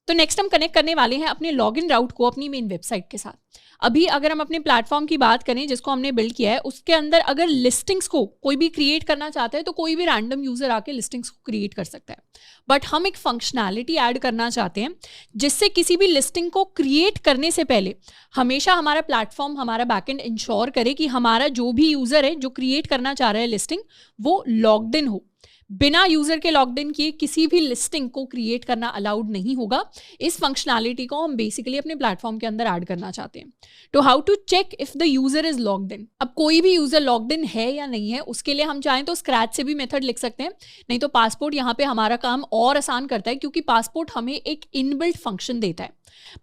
तो नेक्स्ट हम कनेक्ट करने वाले हैं अपने लॉगिन राउट को अपनी मेन वेबसाइट के साथ। अभी अगर हम अपने प्लेटफॉर्म की बात करें जिसको हमने बिल्ड किया है, उसके अंदर अगर लिस्टिंग्स को कोई भी क्रिएट करना चाहता है तो कोई भी रैंडम यूजर आके लिस्टिंग्स को क्रिएट कर सकता है। बट हम एक फंक्शनैलिटी ऐड करना चाहते हैं जिससे किसी भी लिस्टिंग को क्रिएट करने से पहले हमेशा हमारा प्लेटफॉर्म, हमारा बैकएंड इंश्योर करे कि हमारा जो भी यूजर है जो क्रिएट करना चाह रहा है लिस्टिंग, वो लॉग्ड इन हो। बिना यूजर के लॉग्ड इन किए किसी भी लिस्टिंग को क्रिएट करना अलाउड नहीं होगा। इस फंक्शनैलिटी को हम बेसिकली अपने प्लेटफॉर्म के अंदर ऐड करना चाहते हैं। तो how to check if the user is logged in. अब कोई भी यूजर लॉग्ड इन है या नहीं है, उसके लिए हम चाहें तो स्क्रैच से भी मेथड लिख सकते हैं, नहीं तो पासपोर्ट यहाँ पे हमारा काम और आसान करता है, क्योंकि पासपोर्ट हमें एक इनबिल्ट फंक्शन देता है।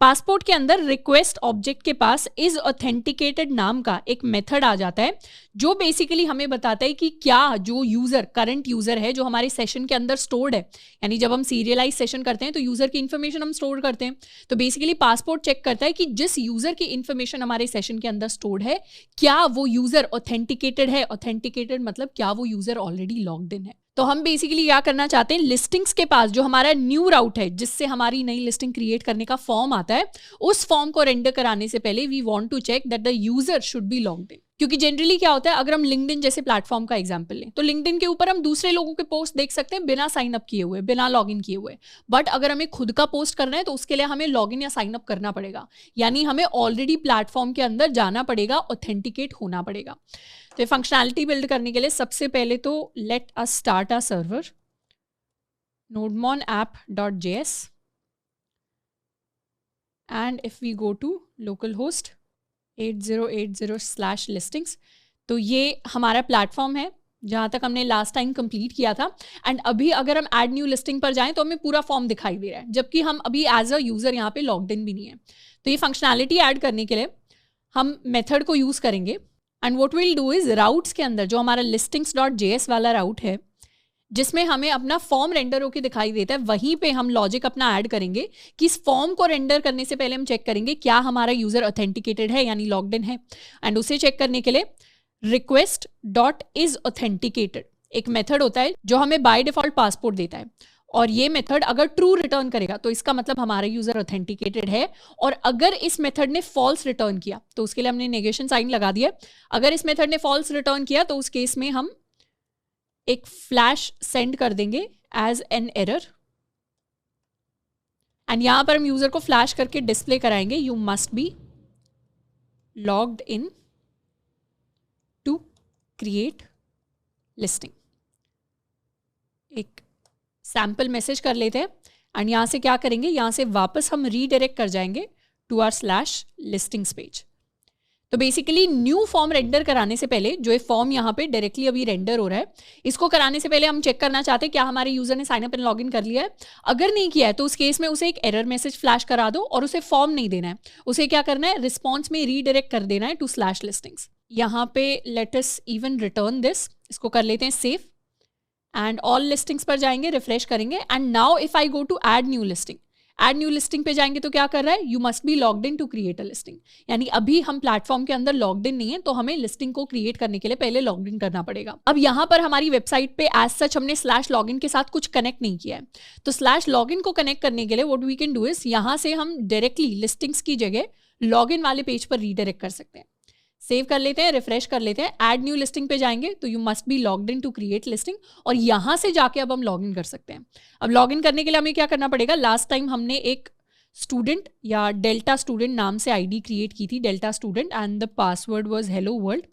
पासपोर्ट के अंदर रिक्वेस्ट ऑब्जेक्ट के पास इज ऑथेंटिकेटेड नाम का एक मेथड आ जाता है जो बेसिकली हमें बताता है कि क्या जो यूजर, करंट यूजर है जो हमारे सेशन के अंदर स्टोर्ड है, यानी जब हम सीरियलाइज सेशन करते हैं तो यूजर की इंफॉर्मेशन हम स्टोर करते हैं, तो बेसिकली पासपोर्ट चेक करता है कि जिस यूजर की इंफॉर्मेशन हमारे सेशन के अंदर स्टोर्ड है, क्या वो यूजर ऑथेंटिकेटेड है। ऑथेंटिकेटेड मतलब क्या वो यूजर ऑलरेडी लॉग्ड इन है। तो हम बेसिकली क्या करना चाहते हैं, लिस्टिंग्स के पास जो हमारा न्यू राउट है जिससे हमारी नई लिस्टिंग क्रिएट करने का फॉर्म आता है, उस फॉर्म को रेंडर कराने से पहले we want to check that the user should be logged in. क्योंकि जनरली क्या होता है, अगर हम लिंक्डइन जैसे प्लेटफॉर्म का एग्जांपल लें तो लिंक्डइन के ऊपर हम दूसरे लोगों के पोस्ट देख सकते हैं बिना साइन अप किए हुए, बिना लॉगिन किए हुए। बट अगर हमें खुद का पोस्ट करना है तो उसके लिए हमें लॉगिन या साइन अप करना पड़ेगा, यानी हमें ऑलरेडी प्लेटफॉर्म के अंदर जाना पड़ेगा, ऑथेंटिकेट होना पड़ेगा। तो ये फंक्शनैलिटी बिल्ड करने के लिए सबसे पहले तो let us start a server nodemon-app.js and if we go to localhost 8080/listings, तो ये हमारा प्लेटफॉर्म है जहाँ तक हमने लास्ट टाइम कंप्लीट किया था। एंड अभी अगर हम ऐड न्यू लिस्टिंग पर जाएं तो हमें पूरा फॉर्म दिखाई दे रहा है, जबकि हम अभी एज अ यूज़र यहाँ पे लॉग्ड इन भी नहीं है। तो ये फंक्शनैलिटी ऐड करने के लिए हम मेथड को यूज़ करेंगे and what will do is routes के अंदर जो हमारा listings.js वाला राउट है जिसमें हमें अपना फॉर्म रेंडर होके दिखाई देता है, वहीं पे हम लॉजिक अपना ऐड करेंगे कि इस फॉर्म को रेंडर करने से पहले हम चेक करेंगे क्या हमारा यूजर ऑथेंटिकेटेड है यानी लॉग्ड इन है। एंड उसे चेक करने के लिए request.isAuthenticated एक मेथड होता है जो हमें बाय डिफॉल्ट पासपोर्ट देता है, और ये मेथड अगर ट्रू रिटर्न करेगा तो इसका मतलब हमारा यूजर ऑथेंटिकेटेड है, और अगर इस मेथड ने फॉल्स रिटर्न किया तो उसके लिए हमने नेगेशन साइन लगा दिया। अगर इस मेथड ने फॉल्स रिटर्न किया तो उस केस में हम एक फ्लैश सेंड कर देंगे एज एन एरर, एंड यहां पर हम यूजर को फ्लैश करके डिस्प्ले कराएंगे you must be logged in to create listing. एक सैम्पल मैसेज कर लेते हैं एंड यहां से क्या करेंगे, यहां से वापस हम रीडायरेक्ट कर जाएंगे टू आवर /listings पेज। तो बेसिकली न्यू फॉर्म रेंडर कराने से पहले जो ये फॉर्म यहाँ पे डायरेक्टली अभी रेंडर हो रहा है, इसको कराने से पहले हम चेक करना चाहते हैं क्या हमारे यूजर ने साइन अप एंड लॉगिन कर लिया है। अगर नहीं किया है तो उस केस में उसे एक एरर मैसेज फ्लैश करा दो और उसे फॉर्म नहीं देना है, उसे क्या करना है, रिस्पॉन्स में रीडायरेक्ट कर देना है टू /listings। यहाँ पे let us even return this, इसको कर लेते हैं सेव एंड ऑल लिस्टिंग्स पर जाएंगे, रिफ्रेश करेंगे and now if I go to add new listing, add new listing पे जाएंगे तो क्या कर रहा है, you must be logged in to create a listing, यानी अभी हम प्लेटफॉर्म के अंदर लॉग्ड इन नहीं है तो हमें लिस्टिंग को क्रिएट करने के लिए पहले लॉग्ड इन करना पड़ेगा। अब यहाँ पर हमारी वेबसाइट पे एज सच हमने /login के साथ कुछ कनेक्ट नहीं किया है, तो /login को कनेक्ट करने के लिए what we can do is यहाँ से हम डायरेक्टली लिस्टिंग्स की जगह लॉगिन वाले पेज पर रीडायरेक्ट कर सकते हैं। सेव कर लेते हैं, रिफ्रेश कर लेते हैं, ऐड न्यू लिस्टिंग पे जाएंगे तो you must be logged in to create listing, और यहाँ से जाके अब हम लॉगिन कर सकते हैं। अब लॉगिन करने के लिए हमें क्या करना पड़ेगा, लास्ट टाइम हमने एक स्टूडेंट या डेल्टा स्टूडेंट नाम से आईडी क्रिएट की थी, delta student, and the password was hello world,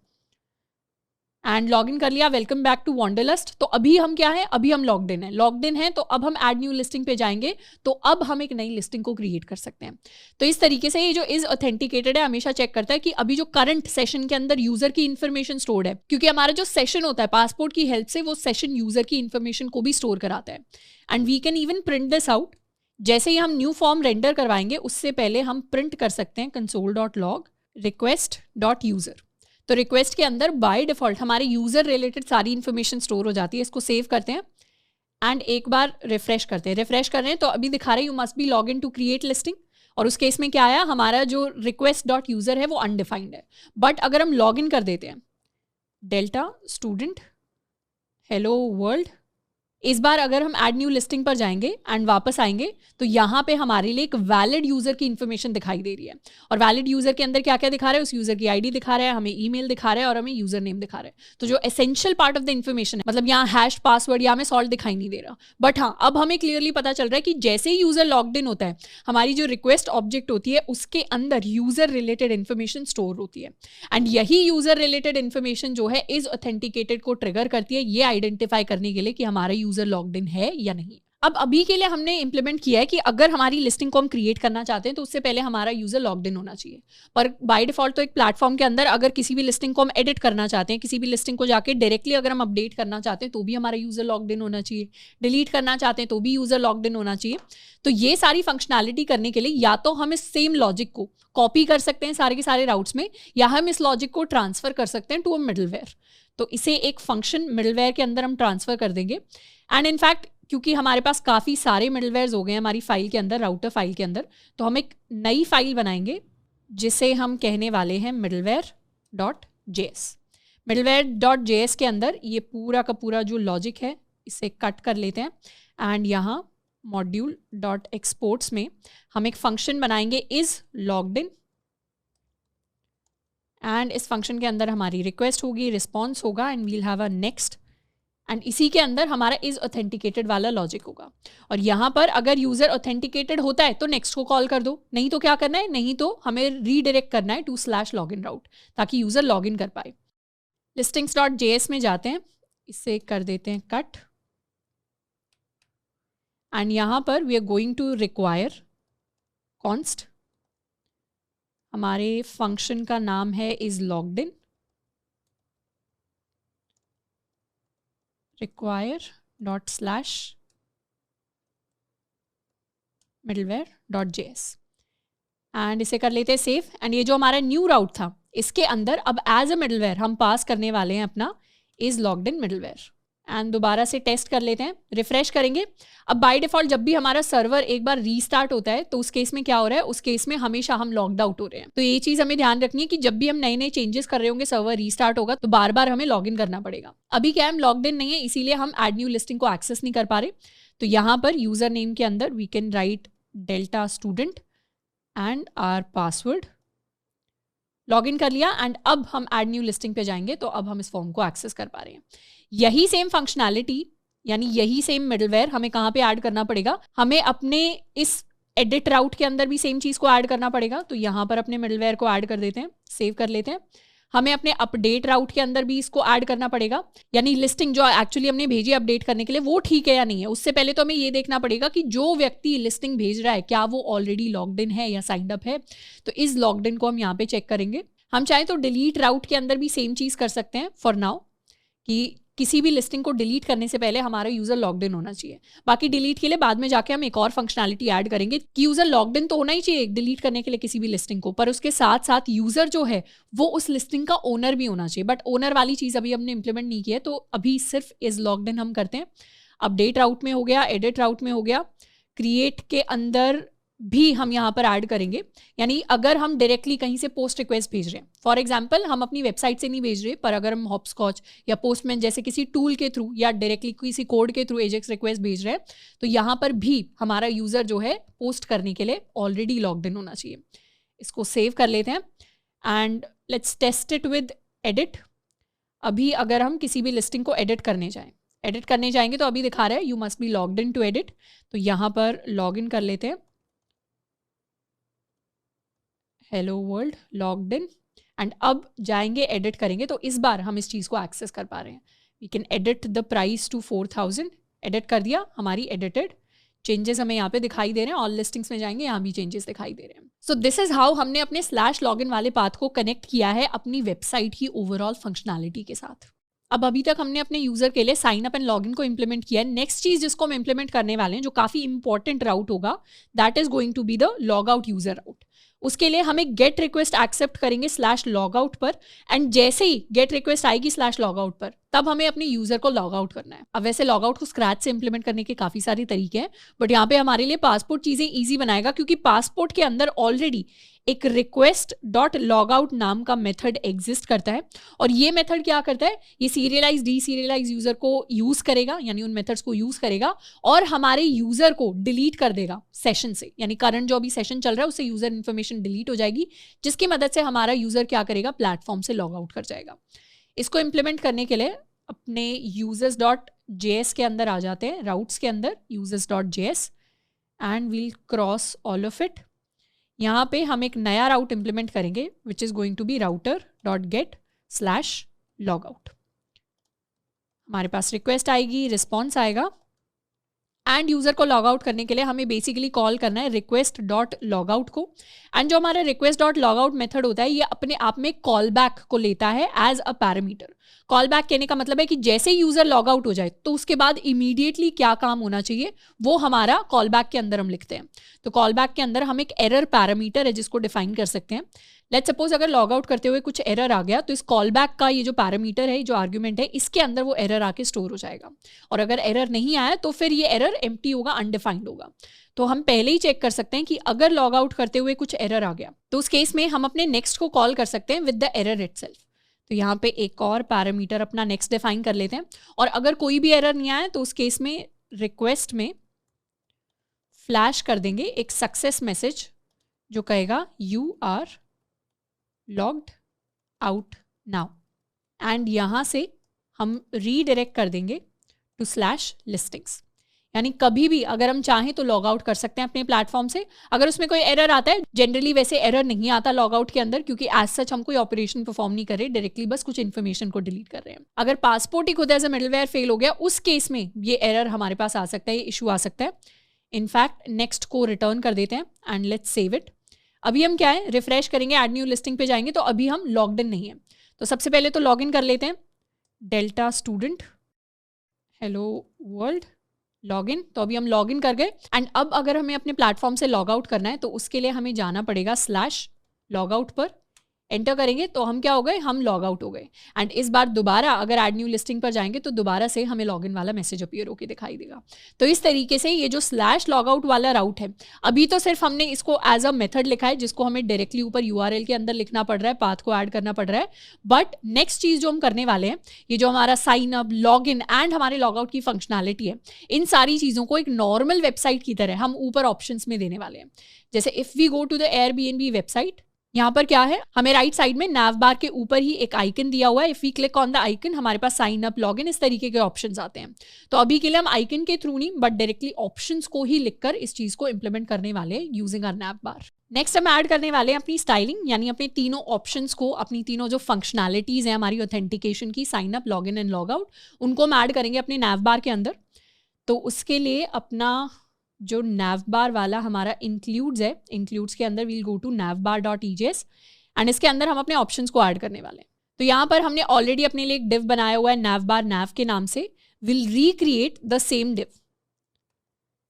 and login कर लिया, वेलकम बैक टू वंडरलस्ट। तो अभी हम क्या है, अभी हम लॉग्ड इन है, लॉग्ड इन है तो अब हम ऐड न्यू लिस्टिंग पे जाएंगे तो अब हम एक नई लिस्टिंग को क्रिएट कर सकते हैं। तो इस तरीके से ये जो इज ऑथेंटिकेटेड है हमेशा चेक करता है कि अभी जो करंट सेशन के अंदर यूजर की इन्फॉर्मेशन स्टोर्ड है, क्योंकि हमारा जो सेशन होता है पासपोर्ट की हेल्प से वो सेशन यूजर की इन्फॉर्मेशन को भी स्टोर कराता है। And we can even print this out, जैसे ही हम न्यू फॉर्म रेंडर करवाएंगे उससे पहले हम प्रिंट कर सकते हैं console.log request.user। तो रिक्वेस्ट के अंदर बाय डिफॉल्ट हमारे यूजर रिलेटेड सारी इन्फॉर्मेशन स्टोर हो जाती है। इसको सेव करते हैं एंड एक बार रिफ्रेश करते हैं, रिफ्रेश कर रहे हैं तो अभी दिखा रहे हैं you must be log in to create listing, और उस केस में क्या आया, हमारा जो request.user है वो अनडिफाइंड है। बट अगर हम लॉग इन कर देते हैं डेल्टा स्टूडेंट हेलो वर्ल्ड इस बार अगर हम ऐड न्यू लिस्टिंग पर जाएंगे एंड वापस आएंगे तो यहाँ पे हमारे लिए एक वैलिड यूजर की इन्फॉर्मेशन दिखाई दे रही है। और वैलिड यूजर के अंदर क्या क्या दिखा रहा है, उस यूजर की आईडी दिखा रहा है, हमें ईमेल दिखा रहा है और हमें यूजर नेम दिखा रहा है। तो जो essential part of the information है, मतलब यहाँ हैश पासवर्ड या हमें सॉल्ट दिखाई नहीं दे रहा। बट हाँ, अब हमें क्लियरली पता चल रहा है कि जैसे ही यूजर लॉग्ड इन होता है, हमारी जो रिक्वेस्ट ऑब्जेक्ट होती है उसके अंदर यूजर रिलेटेड इन्फॉर्मेशन स्टोर होती है। एंड यही यूजर रिलेटेड इन्फॉर्मेशन जो है इज ऑथेंटिकेटेड को ट्रिगर करती है, ये आइडेंटिफाई करने के लिए कि हमारा यूजर लॉग्ड इन है या नहीं। अब अभी के लिए हमने इंप्लीमेंट किया है कि अगर हमारी लिस्टिंग को हम क्रिएट करना चाहते हैं तो उससे पहले हमारा यूजर लॉग्ड इन होना चाहिए। पर बाय डिफॉल्ट तो एक प्लेटफॉर्म के अंदर अगर किसी भी लिस्टिंग को हम एडिट करना चाहते हैं, किसी भी लिस्टिंग को जाके डायरेक्टली अगर हम अपडेट करना चाहते हैं तो भी हमारा यूजर लॉग्ड इन होना चाहिए, डिलीट करना चाहते हैं तो भी यूजर लॉग्ड इन होना चाहिए। तो ये सारी फंक्शनैलिटी करने के लिए या तो हम इस सेम लॉजिक को कॉपी कर सकते हैं सारे के सारे राउट्स में, या हम इस लॉजिक को ट्रांसफर कर सकते हैं टू अ मिडलवेयर। तो इसे एक फंक्शन मिडलवेयर के अंदर हम ट्रांसफर कर देंगे। एंड इनफैक्ट क्योंकि हमारे पास काफ़ी सारे मिडलवेयर्स हो गए हैं हमारी फाइल के अंदर, राउटर फाइल के अंदर, तो हम एक नई फाइल बनाएंगे जिसे हम कहने वाले हैं middleware.js। middleware.js के अंदर ये पूरा का पूरा जो लॉजिक है इसे कट कर लेते हैं एंड यहाँ module.exports में हम एक फंक्शन बनाएंगे इज लॉग्ड इन। एंड इस फंक्शन के अंदर हमारी रिक्वेस्ट होगी, रिस्पॉन्स होगा and we'll have a next. And इसी के अंदर हमारा इज ऑथेंटिकेटेड वाला लॉजिक होगा। और यहाँ पर अगर यूजर ऑथेंटिकेटेड होता है तो नेक्स्ट को कॉल कर दो, नहीं तो क्या करना है, नहीं तो हमें रीडायरेक्ट करना है टू /login route ताकि यूजर लॉग इन कर पाए। listings.js में जाते हैं, इसे कर देते हैं कट एंड यहाँ पर we are going to require const. हमारे फंक्शन का नाम है is logged in, require./middleware.js and इसे कर लेते हैं सेव। एंड ये जो हमारा न्यू राउट था इसके अंदर अब एज अ मिडलवेयर हम पास करने वाले हैं अपना is logged in middleware. And दोबारा से टेस्ट कर लेते हैं, रिफ्रेश करेंगे। अब बाय डिफॉल्ट जब भी हमारा सर्वर एक बार रीस्टार्ट होता है तो उस केस में क्या हो रहा है, उस केस में हमेशा हम लॉग्ड आउट हो रहे हैं। तो ये चीज हमें ध्यान रखनी है कि जब भी हम नए नए चेंजेस कर रहे होंगे, सर्वर रीस्टार्ट होगा तो बार बार हमें लॉग इन करना पड़ेगा। अभी क्या हम लॉग्ड इन नहीं है, इसीलिए हम ऐड न्यू लिस्टिंग को एक्सेस नहीं कर पा रहे। तो यहाँ पर यूजर नेम के अंदर we can write delta student and our password. Log in कर लिया एंड अब हम ऐड न्यू लिस्टिंग पे जाएंगे तो अब हम इस फॉर्म को एक्सेस कर पा रहे हैं। यही सेम फंक्शनैलिटी यानी यही सेम मिडलवेयर हमें कहाँ पे ऐड करना पड़ेगा, हमें अपने इस एडिट राउट के अंदर भी सेम चीज़ को ऐड करना पड़ेगा। तो यहाँ पर अपने मिडलवेयर को ऐड कर देते हैं, सेव कर लेते हैं। हमें अपने अपडेट राउट के अंदर भी इसको ऐड करना पड़ेगा, यानी लिस्टिंग जो एक्चुअली हमने भेजी अपडेट करने के लिए वो ठीक है या नहीं है। उससे पहले तो हमें ये देखना पड़ेगा कि जो व्यक्ति लिस्टिंग भेज रहा है क्या वो ऑलरेडी लॉग्ड इन है या साइंड अप है। तो इस लॉग्ड इन को हम यहाँ पे चेक करेंगे। हम चाहें तो डिलीट राउट के अंदर भी सेम चीज़ कर सकते हैं फॉर नाउ, कि किसी भी लिस्टिंग को डिलीट करने से पहले हमारा यूजर लॉग्ड इन होना चाहिए। बाकी डिलीट के लिए बाद में जाके हम एक और फंक्शनैलिटी ऐड करेंगे कि यूजर लॉग्ड इन तो होना ही चाहिए डिलीट करने के लिए किसी भी लिस्टिंग को, पर उसके साथ साथ यूजर जो है वो उस लिस्टिंग का ओनर भी होना चाहिए। बट ओनर वाली चीज़ अभी हमने इंप्लीमेंट नहीं की है, तो अभी सिर्फ इज लॉग्ड इन हम करते हैं। अपडेट राउट में हो गया, एडिट राउट में हो गया, क्रिएट के अंदर भी हम यहाँ पर ऐड करेंगे। यानी अगर हम डायरेक्टली कहीं से पोस्ट रिक्वेस्ट भेज रहे हैं, फॉर एग्जांपल हम अपनी वेबसाइट से नहीं भेज रहे, पर अगर हम हॉपस्कॉच या पोस्टमैन जैसे किसी टूल के थ्रू या डायरेक्टली किसी कोड के थ्रू एजेक्स रिक्वेस्ट भेज रहे हैं, तो यहाँ पर भी हमारा यूज़र जो है पोस्ट करने के लिए ऑलरेडी लॉग्ड इन होना चाहिए। इसको सेव कर लेते हैं and let's test it with edit. अभी अगर हम किसी भी लिस्टिंग को एडिट करने जाएंगे तो अभी दिखा रहा है you must be logged in to edit. तो यहाँ पर लॉग इन कर लेते हैं, hello world logged in, and अब जाएंगे एडिट करेंगे तो इस बार हम इस चीज़ को एक्सेस कर पा रहे हैं। We can edit the price to 4000, edit कर दिया, हमारी एडिटेड चेंजेस हमें यहाँ पे दिखाई दे रहे हैं। ऑल लिस्टिंग्स में जाएंगे, यहाँ भी चेंजेस दिखाई दे रहे हैं। सो दिस इज हाउ हमने अपने /login वाले पाथ को कनेक्ट किया है अपनी वेबसाइट की ओवरऑल फंक्शनैलिटी के साथ। अब अभी तक हमने अपने यूजर के लिए साइन अप एंड लॉगिन को इंप्लीमेंट किया है। नेक्स्ट चीज जिसको हम इंप्लीमेंट करने वाले हैं जो काफी इंपॉर्टेंट राउट होगा, that is going to be the log out user route. उसके लिए हमें गेट रिक्वेस्ट एक्सेप्ट करेंगे /logout पर, एंड जैसे ही गेट रिक्वेस्ट आएगी /logout पर तब हमें अपने यूजर को लॉग आउट करना है। अब वैसे लॉग आउट को स्क्रैच से इंप्लीमेंट करने के काफी सारे तरीके हैं, बट यहाँ पे हमारे लिए पासपोर्ट चीजें ईजी बनाएगा, क्योंकि पासपोर्ट के अंदर ऑलरेडी एक रिक्वेस्ट डॉट लॉग आउट नाम का मेथड एग्जिस्ट करता है। और ये मेथड क्या करता है, ये सीरियलाइज डीसीरियलाइज यूजर को यूज करेगा, यानी उन मेथड्स को यूज करेगा और हमारे यूजर को डिलीट कर देगा सेशन से, यानी करंट जो अभी सेशन चल रहा है उससे यूजर इन्फॉर्मेशन डिलीट हो जाएगी, जिसकी मदद से हमारा यूजर क्या करेगा, प्लेटफॉर्म से लॉग आउट कर जाएगा। इसको इम्प्लीमेंट करने के लिए अपने users.js के अंदर आ जाते हैं, राउट्स के अंदर users.js, and we'll cross all of it. यहाँ पे हम एक नया राउट इंप्लीमेंट करेंगे which is going to be router.get/logout। हमारे पास रिक्वेस्ट आएगी, रिस्पॉन्स आएगा, एंड यूजर को लॉग आउट करने के लिए हमें बेसिकली कॉल करना है रिक्वेस्ट डॉट लॉग आउट को। एंड जो हमारा request dot log out method होता है ये अपने आप में कॉल बैक को लेता है as a parameter. Call back कहने का मतलब है कि जैसे यूजर लॉग आउट हो जाए तो उसके बाद इमीडिएटली क्या काम होना चाहिए वो हमारा कॉल बैक के अंदर हम लिखते हैं। तो कॉल बैक के अंदर हम एक एरर पैरामीटर है जिसको डिफाइन कर सकते हैं। लेट्स सपोज अगर लॉग आउट करते हुए कुछ एरर आ गया तो इस कॉल बैक का ये जो पैरामीटर है, जो आर्ग्यूमेंट है, इसके अंदर वो एरर आके स्टोर हो जाएगा। और अगर एरर नहीं आया तो फिर ये एरर एम्प्टी होगा, अनडिफाइंड होगा। तो हम पहले ही चेक कर सकते हैं कि अगर लॉग आउट करते हुए कुछ एरर आ गया तो उस केस में हम अपने नेक्स्ट को कॉल कर सकते हैं विद द एरर इटसेल्फ। तो यहाँ पे एक और पैरामीटर अपना नेक्स्ट डिफाइन कर लेते हैं, और अगर कोई भी एरर नहीं आया तो उस केस में रिक्वेस्ट में फ्लैश कर देंगे एक सक्सेस मैसेज जो कहेगा you are logged out now, and यहाँ से हम रीडायरेक्ट कर देंगे टू /listings। यानी कभी भी अगर हम चाहें तो लॉग आउट कर सकते हैं अपने प्लेटफॉर्म से। अगर उसमें कोई एरर आता है, जनरली वैसे एरर नहीं आता लॉग आउट के अंदर, क्योंकि एज सच हम कोई ऑपरेशन परफॉर्म नहीं कर रहे, डायरेक्टली बस कुछ इन्फॉर्मेशन को डिलीट कर रहे हैं। अगर पासपोर्ट ही खुद एज अ मिडलवेयर फेल हो गया, उस केस में ये एरर हमारे पास आ सकता है, ये इशू आ सकता है। इनफैक्ट नेक्स्ट को रिटर्न कर देते हैं एंड लेट्स सेव इट। अभी हम क्या है, रिफ्रेश करेंगे, ऐड न्यू लिस्टिंग पे जाएंगे तो अभी हम लॉग्ड इन नहीं है। तो सबसे पहले तो लॉग इन कर लेते हैं, delta student hello world log in. तो अभी हम लॉग इन कर गए, एंड अब अगर हमें अपने प्लेटफॉर्म से लॉग आउट करना है तो उसके लिए हमें जाना पड़ेगा /logout पर, एंटर करेंगे तो हम क्या हो गए, हम लॉग आउट हो गए। एंड इस बार दोबारा अगर ऐड न्यू लिस्टिंग पर जाएंगे तो दोबारा से हमें लॉगिन वाला मैसेज अपीयर होकर दिखाई देगा। तो इस तरीके से ये जो /logout वाला राउट है, अभी तो सिर्फ हमने इसको एज अ मेथड लिखा है जिसको हमें डायरेक्टली ऊपर URL के अंदर लिखना पड़ रहा है, पाथ को ऐड करना पड़ रहा है। बट नेक्स्ट चीज जो हम करने वाले हैं, ये जो हमारा sign up, log in and हमारे लॉग आउट की फंक्शनैलिटी है, इन सारी चीजों को एक नॉर्मल वेबसाइट की तरह हम ऊपर ऑप्शंस में देने वाले हैं। जैसे if we go to the Airbnb website, यहाँ पर क्या है, हमें राइट साइड में नैव बार के ऊपर ही एक आइकन दिया हुआ है। If we click on the icon, हमारे पास साइन अप, लॉगिन, इस तरीके के ऑप्शंस आते हैं। तो अभी के लिए हम आइकन के थ्रू नहीं बट डायरेक्टली ऑप्शंस को ही लिखकर इस चीज को इंप्लीमेंट करने वाले हैं using our nav bar. Next हम ऐड करने वाले हैं अपनी स्टाइलिंग, यानी अपने तीनों ऑप्शंस को, अपनी तीनों जो फंक्शनैलिटीज हैं हमारी ऑथेंटिकेशन की, sign up, login and log out, उनको हम ऐड करेंगे अपने नैव बार के अंदर। तो उसके लिए अपना जो नैव बार वाला हमारा इंक्लूड्स है, इंक्लूड्स के अंदर we'll go to navbar.ejs and इसके अंदर हम अपने ऑप्शंस को ऐड करने वाले हैं। तो यहाँ पर हमने ऑलरेडी अपने लिए एक डिव बनाया हुआ है navbar nav के नाम से। Will recreate the same div,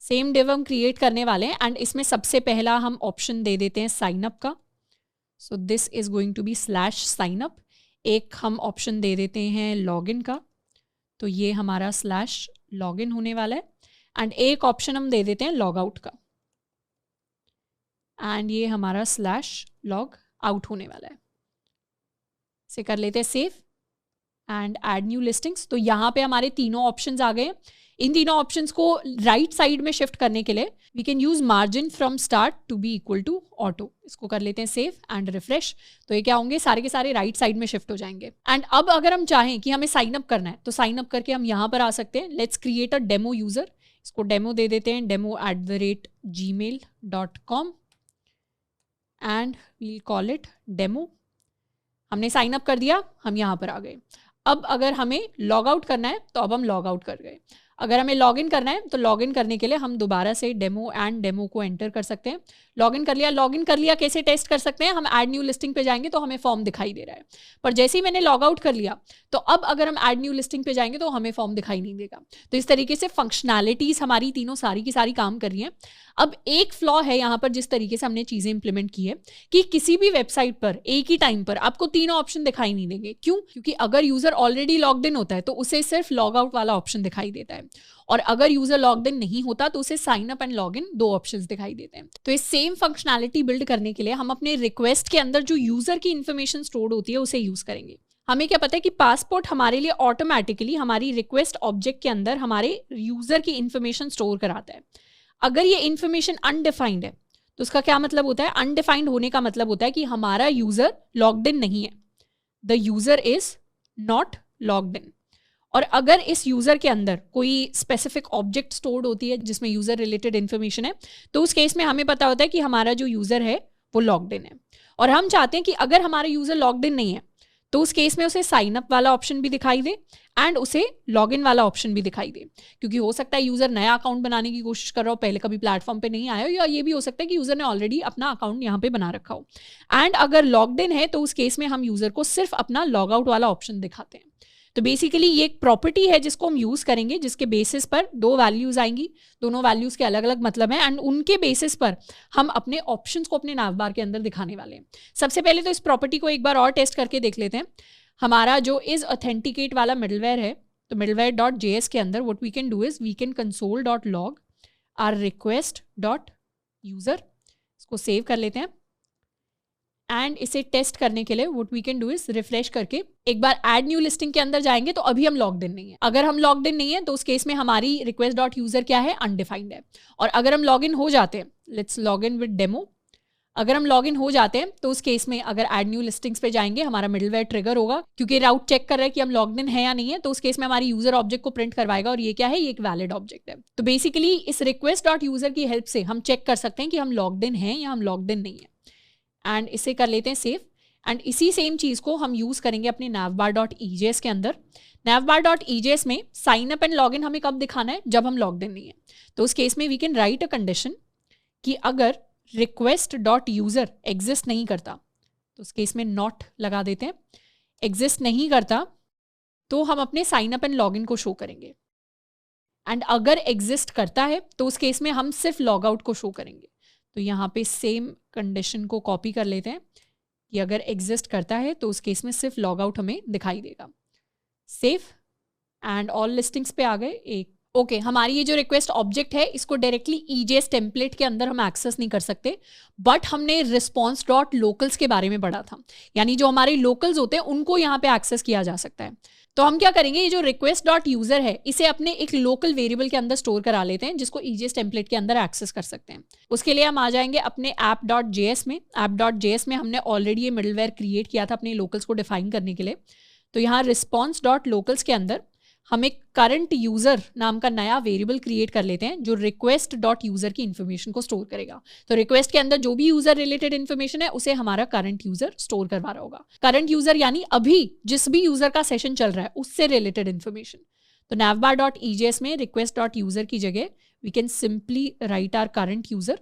same div हम क्रिएट करने वाले हैं, एंड इसमें सबसे पहला हम ऑप्शन दे देते हैं साइन अप का। So this is going to be /signup। एक हम ऑप्शन दे देते हैं लॉगिन का, तो ये हमारा /login होने वाला है। एंड एक ऑप्शन हम दे देते हैं लॉग आउट का, एंड ये हमारा /log आउट होने वाला है। इसे कर लेते हैं save and add new listings. तो यहाँ पे हमारे तीनों ऑप्शंस आ गए। इन तीनों ऑप्शंस को राइट साइड में शिफ्ट करने के लिए we can use margin from start to be equal to auto. इसको कर लेते हैं सेव एंड रिफ्रेश। तो ये क्या होंगे, सारे के सारे राइट साइड में शिफ्ट हो जाएंगे। एंड अब अगर हम चाहें कि हमें साइन अप करना है तो साइन अप करके हम यहाँ पर आ सकते हैं। Let's create a demo user. इसको डेमो दे देते हैं, demo@gmail.com and we'll call it demo. हमने साइन अप कर दिया, हम यहाँ पर आ गए। अब अगर हमें लॉग आउट करना है तो अब हम लॉग आउट कर गए। अगर हमें लॉगिन करना है तो लॉगिन करने के लिए हम दोबारा से डेमो एंड डेमो को एंटर कर सकते हैं। लॉगिन कर लिया कैसे टेस्ट कर सकते हैं, हम ऐड न्यू लिस्टिंग पे जाएंगे तो हमें फॉर्म दिखाई दे रहा है, पर जैसे ही मैंने लॉग आउट कर लिया तो अब अगर हम ऐड न्यू लिस्टिंग पे जाएंगे तो हमें फॉर्म दिखाई नहीं देगा। तो इस तरीके से फंक्शनैलिटीज हमारी तीनों सारी की सारी काम कर रही हैं। अब एक फ्लॉ है यहाँ पर जिस तरीके से हमने चीजें इंप्लीमेंट की है कि किसी भी वेबसाइट पर एक ही टाइम पर आपको तीनों ऑप्शन दिखाई नहीं देंगे। क्यों? क्योंकि अगर यूजर ऑलरेडी लॉग्ड इन होता है तो उसे सिर्फ लॉग आउट वाला ऑप्शन दिखाई देता है, और अगर यूजर लॉग्ड इन नहीं होता तो उसे sign up and log in 2 options दिखाई देते हैं। तो इस सेम फंक्शनैलिटी बिल्ड करने के लिए हम अपने रिक्वेस्ट के अंदर जो यूजर की इंफॉर्मेशन स्टोर्ड होती है उसे यूज करेंगे। हमें क्या पता है कि पासपोर्ट हमारे लिए ऑटोमेटिकली हमारी रिक्वेस्ट ऑब्जेक्ट के अंदर हमारे यूजर की इंफॉर्मेशन स्टोर कराता है। अगर ये इंफॉर्मेशन अनडिफाइंड है तो उसका क्या मतलब होता है? अनडिफाइंड होने का मतलब होता है कि हमारा यूजर लॉग्ड इन नहीं है, the user is not logged in. और अगर इस यूजर के अंदर कोई स्पेसिफिक ऑब्जेक्ट स्टोर्ड होती है जिसमें यूजर रिलेटेड इन्फॉर्मेशन है तो उस केस में हमें पता होता है कि हमारा जो यूजर है वो लॉग्ड इन है। और हम चाहते हैं कि अगर हमारा यूजर लॉग्ड इन नहीं है तो उस केस में उसे साइन अप वाला ऑप्शन भी दिखाई दे एंड उसे लॉग इन वाला ऑप्शन भी दिखाई दे, क्योंकि हो सकता है यूजर नया अकाउंट बनाने की कोशिश कर रहा हो, पहले कभी प्लेटफॉर्म पे नहीं आया हो, या ये भी हो सकता है कि यूजर ने ऑलरेडी अपना अकाउंट यहाँ पे बना रखा हो। एंड अगर लॉग्ड इन है तो उस केस में हम यूजर को सिर्फ अपना लॉग आउट वाला ऑप्शन दिखाते हैं। तो बेसिकली ये एक प्रॉपर्टी है जिसको हम यूज करेंगे, जिसके बेसिस पर 2 वैल्यूज आएंगी, दोनों वैल्यूज के अलग अलग मतलब है एंड उनके बेसिस पर हम अपने ऑप्शंस को अपने nav बार के अंदर दिखाने वाले हैं। सबसे पहले तो इस प्रॉपर्टी को एक बार और टेस्ट करके देख लेते हैं। हमारा जो इज ऑथेंटिकेट वाला मिडलवेयर है, तो middleware.js के अंदर what we can do is we can console.log our request.user, इसको सेव कर लेते हैं एंड इसे टेस्ट करने के लिए what we can do is refresh करके एक बार ऐड न्यू लिस्टिंग के अंदर जाएंगे तो अभी हम लॉग्ड इन नहीं है। अगर हम लॉग्ड इन नहीं है तो उस केस में हमारी request.user क्या है? अनडिफाइंड है। और अगर हम लॉग इन हो जाते हैं, let's log in with demo, अगर हम लॉग इन हो जाते हैं तो उस केस में अगर ऐड न्यू लिस्टिंग्स पे जाएंगे हमारा मिडलवेयर ट्रिगर होगा, क्योंकि राउट चेक कर रहा है कि हम लॉग्ड इन है या नहीं है, तो उस केस में हमारी यूजर ऑब्जेक्ट को प्रिंट करवाएगा और ये क्या है? ये एक वैलिड ऑब्जेक्ट है। तो बेसिकली इस request.user की हेल्प से हम चेक कर सकते हैं कि हम लॉग्ड इन हैं या हम लॉग्ड इन नहीं है। एंड इसे कर लेते हैं सेव एंड इसी सेम चीज को हम यूज करेंगे अपने navbar.ejs के अंदर। navbar.ejs में sign up and log in हमें कब दिखाना है? जब हम लॉग्ड इन नहीं है। तो उस केस में we can write a condition कि अगर request.user एग्जिस्ट नहीं करता तो उस केस में नॉट लगा देते हैं। एग्जिस्ट नहीं करता तो हम अपने sign up and log in को शो करेंगे, एंड अगर एग्जिस्ट करता है तो उस केस में हम सिर्फ लॉग आउट को शो करेंगे। तो यहाँ पे सेम कंडीशन को कॉपी कर लेते हैं कि अगर एग्जिस्ट करता है तो उस केस में सिर्फ लॉग आउट हमें दिखाई देगा। सेव एंड ऑल लिस्टिंग्स पे आ गए एक। ओके, हमारी ये जो रिक्वेस्ट ऑब्जेक्ट है इसको डायरेक्टली EJS टेम्पलेट के अंदर हम एक्सेस नहीं कर सकते, बट हमने रिस्पॉन्स डॉट लोकल्स के बारे में पढ़ा था, यानी जो हमारे लोकल्स होते हैं उनको यहाँ पे एक्सेस किया जा सकता है। तो हम क्या करेंगे, ये जो रिक्वेस्ट डॉट यूजर है इसे अपने एक लोकल वेरिएबल के अंदर स्टोर करा लेते हैं जिसको EJS टेम्पलेट के अंदर एक्सेस कर सकते हैं। उसके लिए हम आ जाएंगे अपने app.js में। app.js में हमने ऑलरेडी ये मिडलवेयर क्रिएट किया था अपने लोकल्स को डिफाइन करने के लिए। तो यहाँ रिस्पॉन्स डॉट लोकल्स के अंदर हम एक करंट यूजर नाम का नया वेरिएबल क्रिएट कर लेते हैं जो रिक्वेस्ट डॉट यूजर की इन्फॉर्मेशन को स्टोर करेगा। तो रिक्वेस्ट के अंदर जो भी यूजर रिलेटेड इन्फॉर्मेशन है उसे हमारा करंट यूजर स्टोर करवा रहा होगा। करंट यूजर यानी अभी जिस भी यूजर का सेशन चल रहा है उससे रिलेटेड इन्फॉर्मेशन। तो navbar.ejs में रिक्वेस्ट डॉट यूजर की जगह we can simply write our current user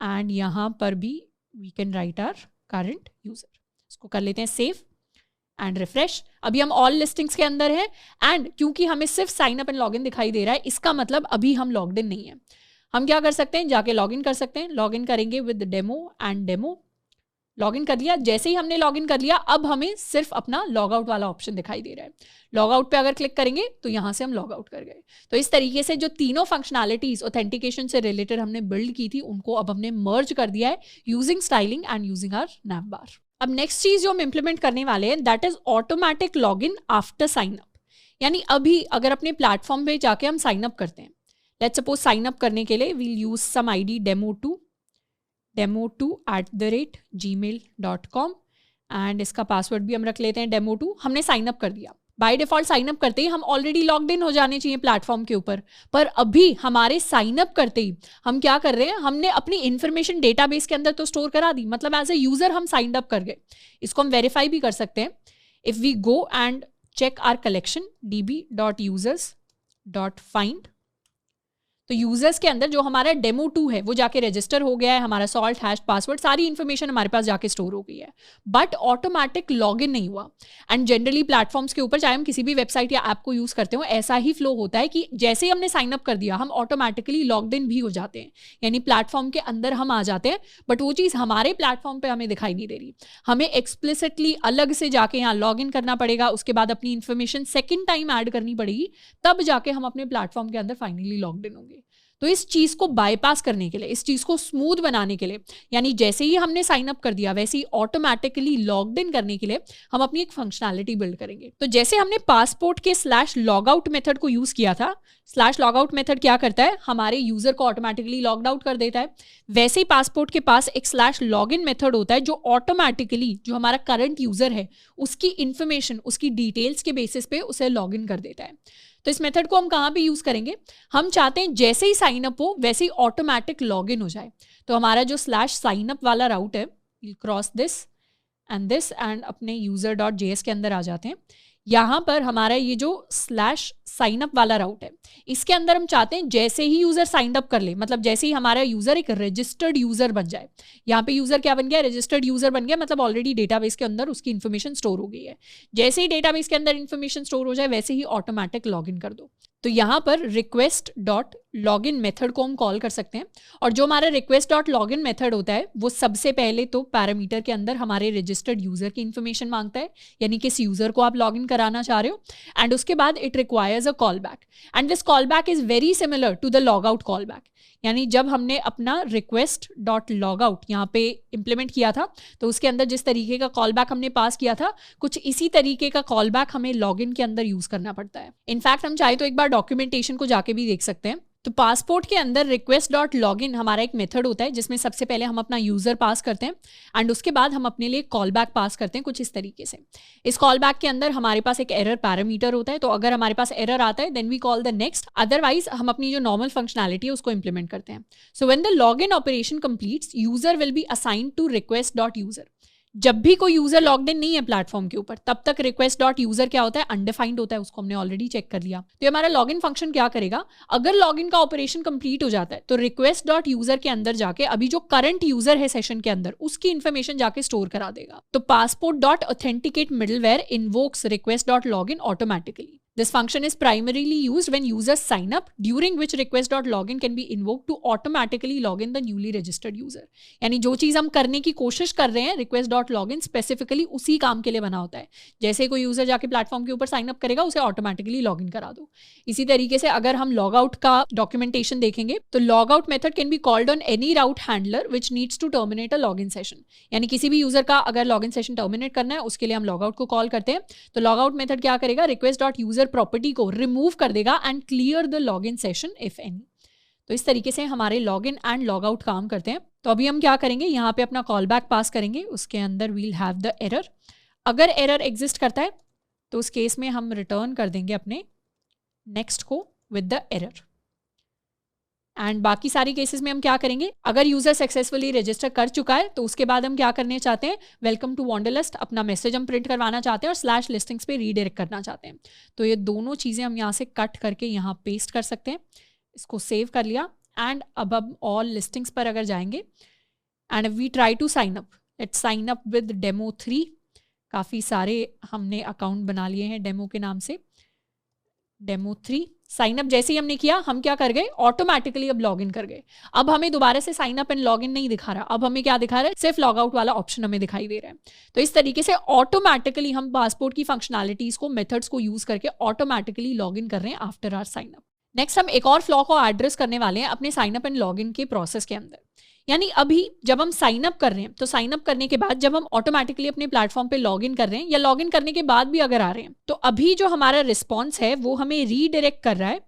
and यहाँ पर भी we can write our current user. इसको कर लेते हैं सेव एंड रिफ्रेश। अभी हम ऑल लिस्टिंग्स के अंदर हैं एंड क्योंकि हमें सिर्फ साइन अप एंड लॉगिन दिखाई दे रहा है इसका मतलब अभी हम लॉग्ड इन नहीं है। हम क्या कर सकते हैं, जाके लॉगिन कर सकते हैं। लॉगिन करेंगे with demo and demo. Login कर लिया। जैसे ही हमने लॉगिन कर लिया अब हमें सिर्फ अपना लॉग आउट वाला ऑप्शन दिखाई दे रहा है। लॉग आउट पे अगर क्लिक करेंगे तो यहाँ से हम लॉग आउट कर गए। तो इस तरीके से जो तीनों फंक्शनैलिटीज ऑथेंटिकेशन से रिलेटेड हमने बिल्ड की थी उनको अब हमने मर्ज कर दिया है using styling and using our nav bar। अब नेक्स्ट चीज जो हम इंप्लीमेंट करने वाले हैं that is automatic login after sign up. यानी अभी अगर अपने प्लेटफॉर्म पे जाके हम साइन अप करते हैं, लेट्स सपोज साइन अप करने के लिए we'll use some ID demo2@gmail.com and इसका पासवर्ड भी हम रख लेते हैं demo2। हमने साइन अप कर दिया। बाय डिफॉल्ट साइन अप करते ही हम ऑलरेडी लॉग्ड इन हो जाने चाहिए प्लेटफॉर्म के ऊपर, पर अभी हमारे साइन अप करते ही हम क्या कर रहे हैं, हमने अपनी इन्फॉर्मेशन डेटाबेस के अंदर तो स्टोर करा दी, मतलब एज ए यूजर हम साइन अप कर गए। इसको हम वेरीफाई भी कर सकते हैं। If we go and check our collection db.users.find तो यूजर्स के अंदर जो हमारा डेमो 2 है वो जाके रजिस्टर हो गया है, हमारा सॉल्ट हैश पासवर्ड सारी इन्फॉर्मेशन हमारे पास जाके स्टोर हो गई है, बट ऑटोमेटिक लॉगिन नहीं हुआ। एंड जनरली प्लेटफॉर्म्स के ऊपर चाहे हम किसी भी वेबसाइट या ऐप को यूज करते हो, ऐसा ही फ्लो होता है कि जैसे ही हमने साइन अप कर दिया हम ऑटोमेटिकली लॉग्ड इन भी हो जाते हैं, यानी प्लेटफॉर्म के अंदर हम आ जाते हैं, बट वो चीज़ हमारे प्लेटफॉर्म पे हमें दिखाई नहीं दे रही। हमें एक्सप्लिसिटली अलग से जाके यहाँ लॉग इन करना पड़ेगा, उसके बाद अपनी इन्फॉर्मेशन सेकेंड टाइम ऐड करनी पड़ेगी, तब जाके हम अपने प्लेटफॉर्म के अंदर फाइनली लॉग्ड इन होंगे। तो इस चीज़ को बाईपास करने के लिए, इस चीज़ को स्मूथ बनाने के लिए, यानी जैसे ही हमने साइन अप कर दिया वैसे ही ऑटोमेटिकली लॉग्ड इन करने के लिए हम अपनी एक फंक्शनैलिटी बिल्ड करेंगे। तो जैसे हमने पासपोर्ट के /लॉगआउट मेथड को यूज़ किया था, /लॉगआउट मेथड क्या करता है, हमारे यूज़र को ऑटोमेटिकली लॉग्ड आउट कर देता है, वैसे ही पासपोर्ट के पास एक /लॉगिन मेथड होता है जो ऑटोमेटिकली जो हमारा करंट यूज़र है उसकी इन्फॉर्मेशन, उसकी डिटेल्स के बेसिस पे उसे लॉग इन कर देता है। तो इस मेथड को हम कहाँ पे यूज़ करेंगे, हम चाहते हैं जैसे ही साइन अप हो वैसे ही ऑटोमेटिक लॉगिन हो जाए। तो हमारा जो /साइनअप वाला राउट है, क्रॉस दिस एंड अपने user.js के अंदर आ जाते हैं। यहाँ पर हमारा ये जो /साइनअप वाला राउट है, इसके अंदर हम चाहते हैं जैसे ही यूज़र साइन अप कर ले, मतलब जैसे ही हमारा यूज़र एक रजिस्टर्ड यूज़र बन जाए। यहाँ पे यूज़र क्या बन गया, रजिस्टर्ड यूज़र बन गया, मतलब ऑलरेडी डेटाबेस के अंदर उसकी इन्फॉर्मेशन स्टोर हो गई है। जैसे ही डेटाबेस के अंदर इन्फॉर्मेशन स्टोर हो जाए वैसे ही ऑटोमेटिक लॉगिन कर दो। तो यहाँ पर request.login मेथड को हम कॉल कर सकते हैं, और जो हमारा request.login मेथड होता है वो सबसे पहले तो पैरामीटर के अंदर हमारे रजिस्टर्ड यूज़र की इन्फॉर्मेशन मांगता है, यानी किस यूज़र को आप लॉगिन कराना चाह रहे हो, एंड उसके बाद it requires a call back, and this call back is very similar to the log out call back. यानी जब हमने अपना request.logout यहाँ पे इम्प्लीमेंट किया था तो उसके अंदर जिस तरीके का कॉल बैक हमने पास किया था, कुछ इसी तरीके का कॉल बैक हमें लॉगिन के अंदर यूज़ करना पड़ता है। इनफैक्ट हम चाहे तो एक बार डॉक्यूमेंटेशन को जाके भी देख सकते हैं। तो पासपोर्ट के अंदर request.login हमारा एक मेथड होता है जिसमें सबसे पहले हम अपना यूज़र पास करते हैं एंड उसके बाद हम अपने लिए कॉल बैक पास करते हैं कुछ इस तरीके से। इस कॉल बैक के अंदर हमारे पास एक एरर पैरामीटर होता है, तो अगर हमारे पास एरर आता है then we call the next, otherwise हम अपनी जो नॉर्मल फंक्शनैलिटी है उसको इंप्लीमेंट करते हैं। So when the login operation completes user will be assigned to request.user। जब भी कोई यूजर लॉग्ड इन नहीं है प्लेटफॉर्म के ऊपर तब तक request.user क्या होता है, अनडिफाइंड होता है, उसको हमने ऑलरेडी चेक कर लिया। तो हमारा लॉगिन फंक्शन क्या करेगा, अगर लॉगिन का ऑपरेशन कंप्लीट हो जाता है तो request.user के अंदर जाके अभी जो करंट यूजर है सेशन के अंदर उसकी इन्फॉर्मेशन जाके स्टोर करा देगा। तो passport.authenticate middleware invokes request.login automatically. This function is primarily used when users sign up, during which request.login can be invoked to automatically log in the newly registered user. यानी जो चीज़ हम करने की कोशिश कर रहे हैं request.login स्पेसिफिकली उसी काम के लिए बना होता है। जैसे कोई यूज़र जाके प्लेटफॉर्म के ऊपर साइन अप करेगा उसे ऑटोमेटिकली लॉगिन करा दो। इसी तरीके से अगर हम लॉग आउट का डॉक्यूमेंटेशन देखेंगे तो log out method can be called on any route handler which needs to terminate a login session. यानी किसी भी यूज़र का अगर लॉगिन सेशन टर्मिनेट करना है उसके लिए हम लॉग आउट को कॉल करते हैं। तो लॉग आउट मेथड क्या करेगा, request.user प्रॉपर्टी को रिमूव कर देगा and clear the login session if any. तो इस तरीके से हमारे लॉगिन एंड लॉग आउट काम करते हैं। तो अभी हम क्या करेंगे, यहाँ पे अपना कॉल बैक पास करेंगे, उसके अंदर वील हैव द एरर। अगर एरर एग्जिस्ट करता है तो उस केस में हम रिटर्न कर देंगे अपने नेक्स्ट को विद द एरर। एंड बाकी सारी केसेस में हम क्या करेंगे, अगर यूजर सक्सेसफुली रजिस्टर कर चुका है तो उसके बाद हम क्या करने चाहते हैं, वेलकम टू वांडरलिस्ट अपना मैसेज हम प्रिंट करवाना चाहते हैं और /listings पे रीडायरेक्ट करना चाहते हैं। तो ये दोनों चीज़ें हम यहाँ से कट करके यहाँ पेस्ट कर सकते हैं। इसको सेव कर लिया एंड अब हम ऑल लिस्टिंग्स पर अगर जाएंगे and we try to sign up, let's sign up with demo 3। काफ़ी सारे हमने अकाउंट बना लिए हैं डेमो के नाम से, डेमो 3। साइन अप जैसे ही हमने किया हम क्या कर गए, ऑटोमेटिकली अब लॉगिन कर गए। अब हमें दोबारा से साइन अप एंड लॉगिन नहीं दिखा रहा, अब हमें क्या दिखा रहा है, सिर्फ लॉग आउट वाला ऑप्शन हमें दिखाई दे रहा है। तो इस तरीके से ऑटोमेटिकली हम पासपोर्ट की फंक्शनैलिटीज को, मेथड्स को यूज करके ऑटोमेटिकली लॉगिन कर रहे हैं after our sign up. Next हम एक और फ्लॉ को एड्रेस करने वाले हैं अपने साइन अप एंड लॉगिन के प्रोसेस के अंदर। यानी अभी जब हम साइन अप कर रहे हैं तो साइन अप करने के बाद जब हम ऑटोमेटिकली अपने प्लेटफॉर्म पे लॉगिन कर रहे हैं या लॉगिन करने के बाद भी अगर आ रहे हैं तो अभी जो हमारा रिस्पॉन्स है वो हमें रीडायरेक्ट कर रहा है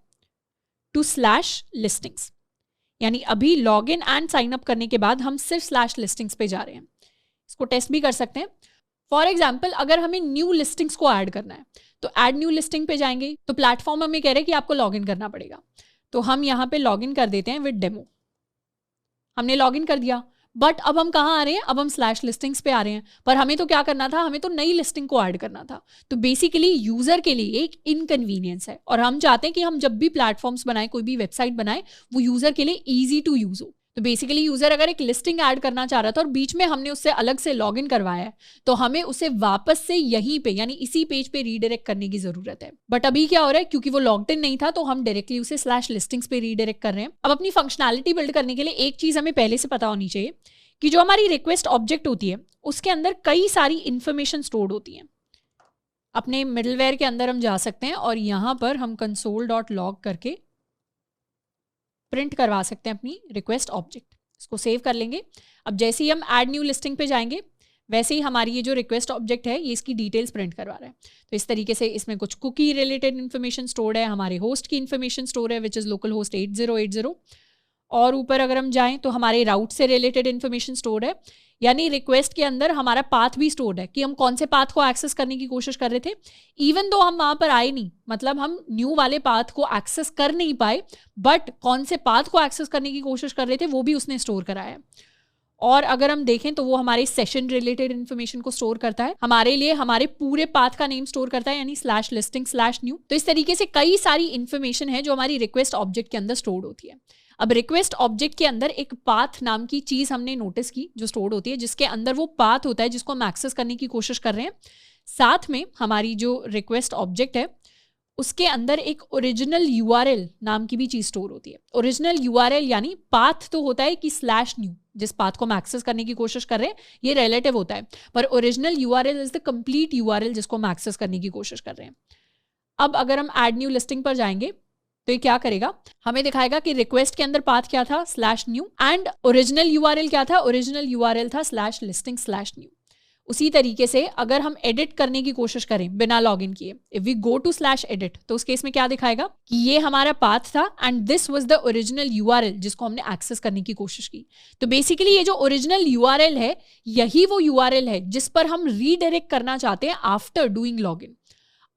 टू /listings। यानी अभी लॉगिन एंड साइन अप करने के बाद हम सिर्फ /listings पे जा रहे हैं। इसको टेस्ट भी कर सकते हैं। फॉर एग्जाम्पल अगर हमें न्यू लिस्टिंग्स को ऐड करना है तो ऐड न्यू लिस्टिंग पे जाएंगे तो प्लेटफॉर्म हमें कह रहे हैं कि आपको लॉगिन करना पड़ेगा। तो हम यहाँ पे लॉगिन कर देते हैं विद डेमो। हमने लॉगिन कर दिया बट अब हम कहाँ आ रहे हैं, अब हम स्लैश लिस्टिंग्स पे आ रहे हैं, पर हमें तो क्या करना था, हमें तो नई लिस्टिंग को ऐड करना था। तो बेसिकली यूजर के लिए एक इनकन्वीनियंस है, और हम चाहते हैं कि हम जब भी प्लेटफॉर्म्स बनाए, कोई भी वेबसाइट बनाए, वो यूजर के लिए ईजी टू यूज हो। तो बेसिकली यूजर अगर एक लिस्टिंग ऐड करना चाह रहा था और बीच में हमने उससे अलग से लॉग इन करवाया है, तो हमें उसे वापस से यहीं पे यानी इसी पेज पे रीडायरेक्ट करने की जरूरत है। बट अभी क्या हो रहा है, क्योंकि वो लॉग्ड इन नहीं था, तो हम डायरेक्टली उसे स्लैश लिस्टिंग्स पे रीडायरेक्ट कर रहे हैं। अब अपनी फंक्शनैलिटी बिल्ड करने के लिए एक चीज हमें पहले से पता होनी चाहिए कि जो हमारी रिक्वेस्ट ऑब्जेक्ट होती है उसके अंदर कई सारी इंफॉर्मेशन स्टोर्ड होती है। अपने मिडलवेयर के अंदर हम जा सकते हैं और यहां पर हम console.log करके प्रिंट करवा सकते हैं अपनी रिक्वेस्ट ऑब्जेक्ट। इसको सेव कर लेंगे। अब जैसे ही हम ऐड न्यू लिस्टिंग पे जाएंगे, वैसे ही हमारी ये जो रिक्वेस्ट ऑब्जेक्ट है ये इसकी डिटेल्स प्रिंट करवा रहा है। तो इस तरीके से इसमें कुछ कुकी रिलेटेड इन्फॉर्मेशन स्टोर्ड है, हमारे होस्ट की इन्फॉर्मेशन स्टोर है विच इज़ लोकल होस्ट 8080, और ऊपर अगर हम जाएं तो हमारे राउट से रिलेटेड इन्फॉर्मेशन स्टोर्ड है, यानी रिक्वेस्ट के अंदर हमारा पाथ भी स्टोर्ड है कि हम कौन से पाथ को एक्सेस करने की कोशिश कर रहे थे, इवन दो हम वहां पर आए नहीं, मतलब हम न्यू वाले पाथ को एक्सेस कर नहीं पाए, बट कौन से पाथ को एक्सेस करने की कोशिश कर रहे थे वो भी उसने स्टोर कराया है। और अगर हम देखें तो वो हमारे सेशन रिलेटेड इन्फॉर्मेशन को स्टोर करता है, हमारे लिए हमारे पूरे पाथ का नेम स्टोर करता है, यानी स्लैश लिस्टिंग स्लैश न्यू। तो इस तरीके से कई सारी इन्फॉर्मेशन है जो हमारी रिक्वेस्ट ऑब्जेक्ट के अंदर स्टोर होती है। अब रिक्वेस्ट ऑब्जेक्ट के अंदर एक पाथ नाम की चीज हमने नोटिस की जो स्टोर होती है, जिसके अंदर वो पाथ होता है जिसको हम एक्सेस करने की कोशिश कर रहे हैं। साथ में हमारी जो रिक्वेस्ट ऑब्जेक्ट है उसके अंदर एक ओरिजिनल यूआरएल नाम की भी चीज स्टोर होती है। ओरिजिनल यूआरएल यानी पाथ तो होता है कि स्लैश न्यू, जिस पाथ को हम एक्सेस करने की कोशिश कर रहे हैं ये रिलेटिव होता है, पर original URL is the complete URL जिसको हम एक्सेस करने की कोशिश कर रहे हैं। अब अगर हम ऐड न्यू लिस्टिंग पर जाएंगे तो ये क्या करेगा, हमें दिखाएगा कि रिक्वेस्ट के अंदर पाथ क्या था, slash new, and original URL क्या था, ओरिजिनल यूआरएल था स्लैश लिस्टिंग स्लैश न्यू। उसी तरीके से अगर हम एडिट करने की कोशिश करें बिना लॉगिन किए, if we go to slash edit, तो उस केस में क्या दिखाएगा कि ये हमारा पाथ था and this was the original URL जिसको हमने एक्सेस करने की कोशिश की। तो बेसिकली ये जो ओरिजिनल यूआरएल है यही वो यूआरएल है जिस पर हम रीडायरेक्ट करना चाहते हैं आफ्टर डूइंग लॉगिन।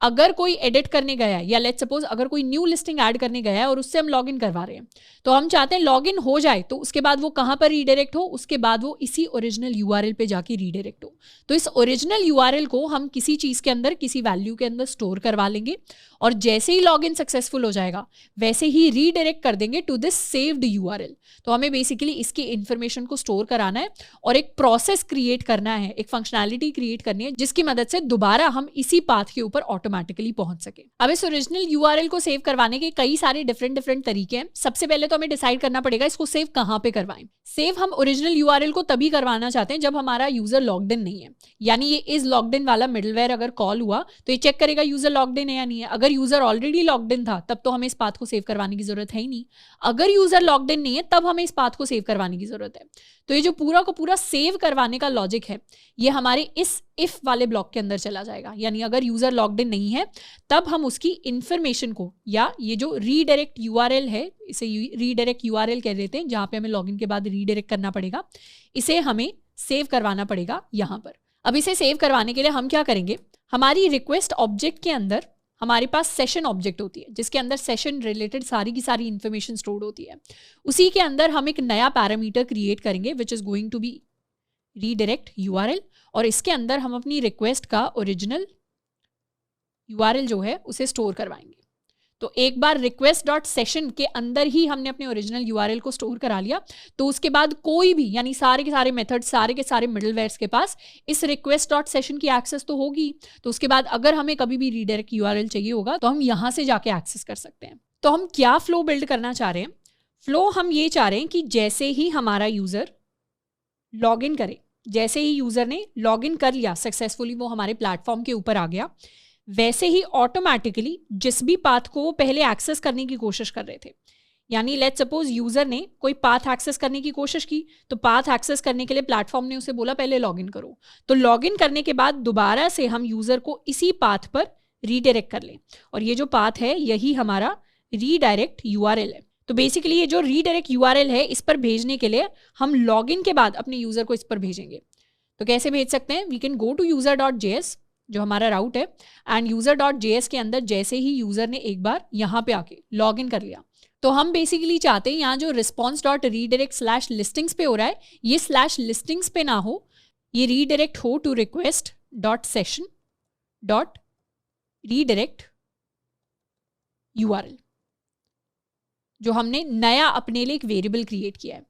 अगर कोई एडिट करने गया है या लेट्स सपोज अगर कोई न्यू लिस्टिंग ऐड करने गया है और उससे हम लॉगिन करवा रहे हैं, तो हम चाहते हैं लॉगिन हो जाए तो उसके बाद वो कहाँ पर रीडायरेक्ट हो, उसके बाद वो इसी ओरिजिनल यूआरएल पे जाके रीडायरेक्ट हो। तो इस ओरिजिनल यूआरएल को हम किसी चीज़ के अंदर किसी वैल्यू के अंदर स्टोर करवा लेंगे और जैसे ही लॉगिन सक्सेसफुल हो जाएगा वैसे ही रीडायरेक्ट कर देंगे टू दिस सेव्ड यूआरएल। तो हमें बेसिकली इसकी इन्फॉर्मेशन को स्टोर कराना है और एक प्रोसेस क्रिएट करना है, एक फंक्शनैलिटी क्रिएट करनी है जिसकी मदद से दोबारा हम इसी पाथ के ऊपर ऑटोमेटिकली पहुंच सके। अब इस ओरिजिनल यूआरएल को सेव करवाने के कई सारे डिफरेंट तरीके हैं। सबसे पहले तो हमें डिसाइड करना पड़ेगा इसको सेव कहां पे करवाएं। सेव हम ओरिजिनल यूआरएल को तभी करवाना चाहते हैं जब हमारा यूजर लॉग्ड इन नहीं है, यानी ये इज लॉग्ड इन वाला मिडलवेयर अगर कॉल हुआ तो ये चेक करेगा यूजर लॉग्ड इन है या नहीं है। अगर यूजर ऑलरेडी लॉग्ड इन था तब तो हमें इस पाथ को सेव करवाने की जरूरत है ही नहीं। अगर यूजर लॉग्ड इन नहीं है तब हमें इस पाथ को सेव करवाने की जरूरत है। तो ये जो पूरा को पूरा सेव करवाने का लॉजिक है ये हमारे इस इफ वाले ब्लॉक के अंदर चला जाएगा, यानी अगर यूजर लॉग्ड इन नहीं है तब हम उसकी इंफॉर्मेशन को, या ये जो रीडायरेक्ट यूआरएल है इसे रीडायरेक्ट यूआरएल कह देते हैं जहां पे हमें लॉगिन के बाद रीडायरेक्ट करना पड़ेगा, इसे हमें सेव करवाना पड़ेगा यहां पर। अब इसे सेव करवाने के लिए हम क्या करेंगे, हमारी रिक्वेस्ट ऑब्जेक्ट के अंदर हमारे पास सेशन ऑब्जेक्ट होती है जिसके अंदर सेशन रिलेटेड सारी की सारी इन्फॉर्मेशन स्टोर्ड होती है। उसी के अंदर हम एक नया पैरामीटर क्रिएट करेंगे which is going to be redirect URL, और इसके अंदर हम अपनी रिक्वेस्ट का ओरिजिनल यूआरएल जो है उसे स्टोर करवाएंगे। तो एक बार रिक्वेस्ट डॉट सेशन के अंदर ही हमने अपने ओरिजिनल यूआरएल को स्टोर करा लिया, तो उसके बाद कोई भी यानी सारे के सारे मेथड सारे के सारे मिडलवेयर्स के पास इस रिक्वेस्ट डॉट सेशन की एक्सेस तो होगी। तो उसके बाद अगर हमें कभी भी रीडायरेक्ट यूआरएल चाहिए होगा तो हम यहाँ से जाके एक्सेस कर सकते हैं। तो हम क्या फ्लो बिल्ड करना चाह रहे हैं, फ्लो हम ये चाह रहे हैं कि जैसे ही हमारा यूजर लॉग इन करे, जैसे ही यूजर ने लॉग इन कर लिया सक्सेसफुली, वो हमारे प्लेटफॉर्म के ऊपर आ गया, वैसे ही ऑटोमेटिकली जिस भी पाथ को वो पहले एक्सेस करने की कोशिश कर रहे थे, यानी लेट्स सपोज यूजर ने कोई पाथ एक्सेस करने की कोशिश की, तो पाथ एक्सेस करने के लिए प्लेटफॉर्म ने उसे बोला पहले लॉगिन करो, तो लॉगिन करने के बाद दोबारा से हम यूजर को इसी पाथ पर रीडायरेक्ट कर लें, और ये जो पाथ है यही हमारा रीडायरेक्ट यूआरएल है। तो बेसिकली ये जो रीडायरेक्ट यूआरएल है इस पर भेजने के लिए हम लॉगिन के बाद अपने यूजर को इस पर भेजेंगे। तो कैसे भेज सकते हैं, we can go to user.js जो हमारा राउट है, एंड user.js के अंदर जैसे ही यूजर ने एक बार यहाँ पे आके लॉग इन कर लिया, तो हम बेसिकली चाहते हैं यहाँ जो response dot redirect slash listings पे हो रहा है, ये स्लैश लिस्टिंग्स पे ना हो, ये रीडायरेक्ट हो to request dot session dot redirect URL, जो हमने नया अपने लिए एक वेरिएबल क्रिएट किया है।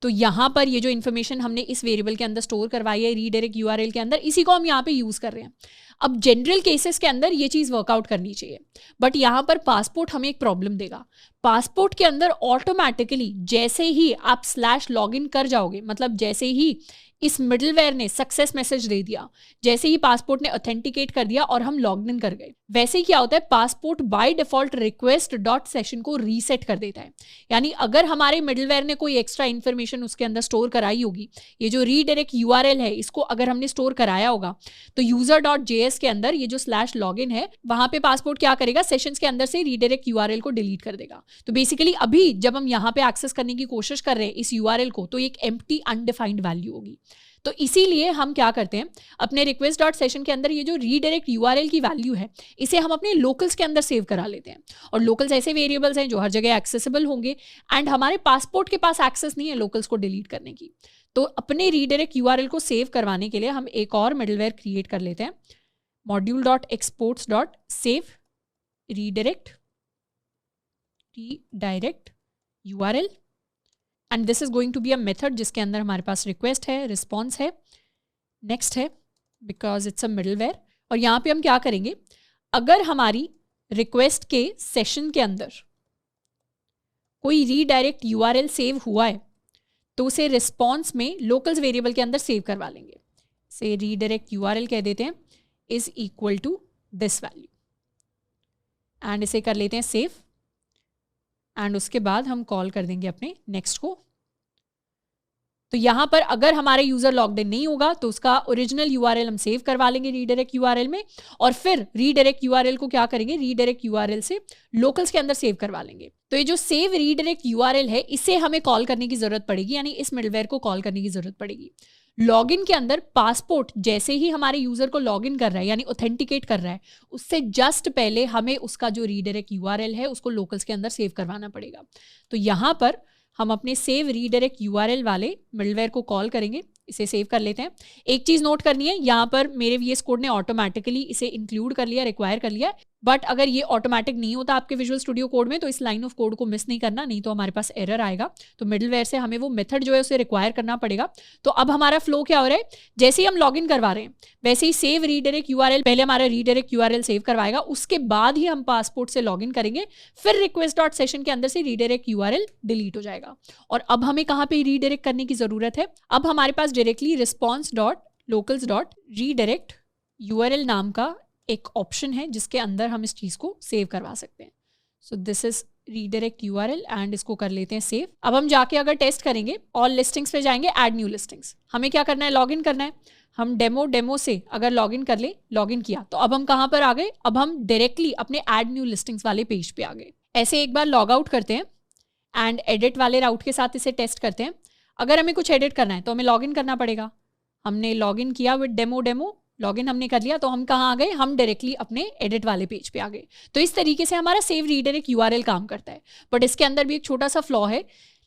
तो यहाँ पर ये जो इन्फॉर्मेशन हमने इस वेरिएबल के अंदर स्टोर करवाई है रीडायरेक्ट URL के अंदर, इसी को हम यहाँ पे यूज कर रहे हैं। अब जनरल केसेस के अंदर ये चीज वर्कआउट करनी चाहिए, बट यहाँ पर पासपोर्ट हमें एक प्रॉब्लम देगा। पासपोर्ट के अंदर ऑटोमेटिकली जैसे ही आप स्लैश लॉगिन कर जाओगे, मतलब जैसे ही इस मिडलवेयर ने सक्सेस मैसेज दे दिया, जैसे ही पासपोर्ट ने ऑथेंटिकेट कर दिया और हम लॉग इन कर गए, वैसे ही क्या होता है, passport by default request dot session को रीसेट कर देता है। यानी अगर हमारे मिडलवेयर ने कोई एक्स्ट्रा इन्फॉर्मेशन उसके अंदर स्टोर कराई होगी, ये जो रीडायरेक्ट URL है इसको अगर हमने स्टोर कराया होगा, तो user.js के अंदर ये जो स्लैश लॉगिन है वहां पे पासपोर्ट क्या करेगा, सेशंस के अंदर से रीडायरेक्ट URL को डिलीट कर देगा। तो बेसिकली अभी जब हम यहाँ पे एक्सेस करने की कोशिश कर रहे हैं इस URL को, तो एक एम्प्टी अनडिफाइंड वैल्यू होगी। तो इसीलिए हम क्या करते हैं, अपने रिक्वेस्ट डॉट सेशन के अंदर ये जो रीडायरेक्ट URL की वैल्यू है इसे हम अपने लोकल्स के अंदर सेव करा लेते हैं। और लोकल्स ऐसे वेरिएबल्स हैं जो हर जगह एक्सेसिबल होंगे, एंड हमारे पासपोर्ट के पास एक्सेस नहीं है लोकल्स को डिलीट करने की। तो अपने रीडायरेक्ट URL को सेव करवाने के लिए हम एक और मिडलवेयर क्रिएट कर लेते हैं, module.exports.save redirect URL, and this is going to be a method जिसके अंदर हमारे पास रिक्वेस्ट है, रिस्पॉन्स है, नेक्स्ट है, बिकॉज इट्स अ मिडलवेयर। और यहाँ पे हम क्या करेंगे, अगर हमारी रिक्वेस्ट के सेशन के अंदर कोई रीडायरेक्ट URL सेव हुआ है तो उसे रिस्पॉन्स में लोकल्स वेरिएबल के अंदर सेव करवा लेंगे। से रीडायरेक्ट URL कह देते हैं is equal to this value, and इसे कर लेते हैं सेव, एंड उसके बाद हम कॉल कर देंगे अपने नेक्स्ट को। तो यहां पर अगर हमारा यूजर लॉग्ड इन नहीं होगा तो उसका ओरिजिनल URL हम सेव करवा लेंगे रीडायरेक्ट URL में, और फिर रीडायरेक्ट URL को क्या करेंगे, रीडायरेक्ट URL से लोकल्स के अंदर सेव करवा लेंगे। तो ये जो सेव रीडायरेक्ट URL है इसे हमें कॉल करने की जरूरत पड़ेगी, यानी इस मिडलवेयर को कॉल करने की जरूरत पड़ेगी। लॉगिन के अंदर पासपोर्ट जैसे ही हमारे यूजर को लॉगिन कर रहा है, यानी ऑथेंटिकेट कर रहा है, उससे जस्ट पहले हमें उसका जो रीडायरेक्ट URL है उसको लोकल्स के अंदर सेव करवाना पड़ेगा। तो यहां पर हम अपने सेव रीडायरेक्ट URL वाले मिडलवेयर को कॉल करेंगे, इसे सेव कर लेते हैं। एक चीज नोट करनी है, यहाँ पर मेरे VS कोड ने ऑटोमेटिकली इसे इंक्लूड कर लिया, रिक्वायर कर लिया, बट अगर ये ऑटोमेटिक नहीं होता आपके विजुअल स्टूडियो कोड में तो इस लाइन ऑफ कोड को मिस नहीं करना, नहीं तो हमारे पास एरर आएगा। तो मिडलवेयर से हमें वो मेथड जो है उसे रिक्वायर करना पड़ेगा। तो अब हमारा फ्लो क्या हो रहा है, जैसे ही हम लॉगिन करवा रहे हैं वैसे ही सेव रीडायरेक्ट URL, पहले हमारा रीडायरेक्ट URL सेव करवाएगा, उसके बाद ही हम पासपोर्ट से लॉगिन करेंगे, फिर रिक्वेस्ट डॉट सेशन के अंदर से रीडायरेक्ट URL डिलीट हो जाएगा। और अब हमें कहाँ पे रीडायरेक्ट करने की जरूरत है, अब हमारे पास directly response dot locals dot redirect URL नाम का एक ऑप्शन है जिसके अंदर हम इस चीज को सेव करवा सकते हैं। सो this is redirect URL and इसको कर लेते हैं सेव। अब हम जाके अगर टेस्ट करेंगे, ऑल लिस्टिंग्स पे जाएंगे, ऐड न्यू लिस्टिंग्स, हमें क्या करना है, लॉगिन करना है। हम डेमो से अगर लॉगिन कर ले, लॉगिन किया, तो अब हम कहाँ पर आ गए, अब हम डायरेक्टली अपने ऐड न्यू लिस्टिंग्स वाले पेज पे आ गए। ऐसे एक बार लॉग आउट करते हैं एंड एडिट वाले राउट के साथ इसे टेस्ट करते हैं। अगर हमें कुछ एडिट करना है तो हमें लॉगिन करना पड़ेगा। हमने लॉगिन किया विद डेमो, लॉगिन हमने कर लिया, तो हम कहाँ आ गए, हम डायरेक्टली अपने एडिट वाले पेज पे आ गए। तो इस तरीके से हमारा सेव रीडायरेक्ट URL काम करता है। बट इसके अंदर भी एक छोटा सा फ्लॉ है।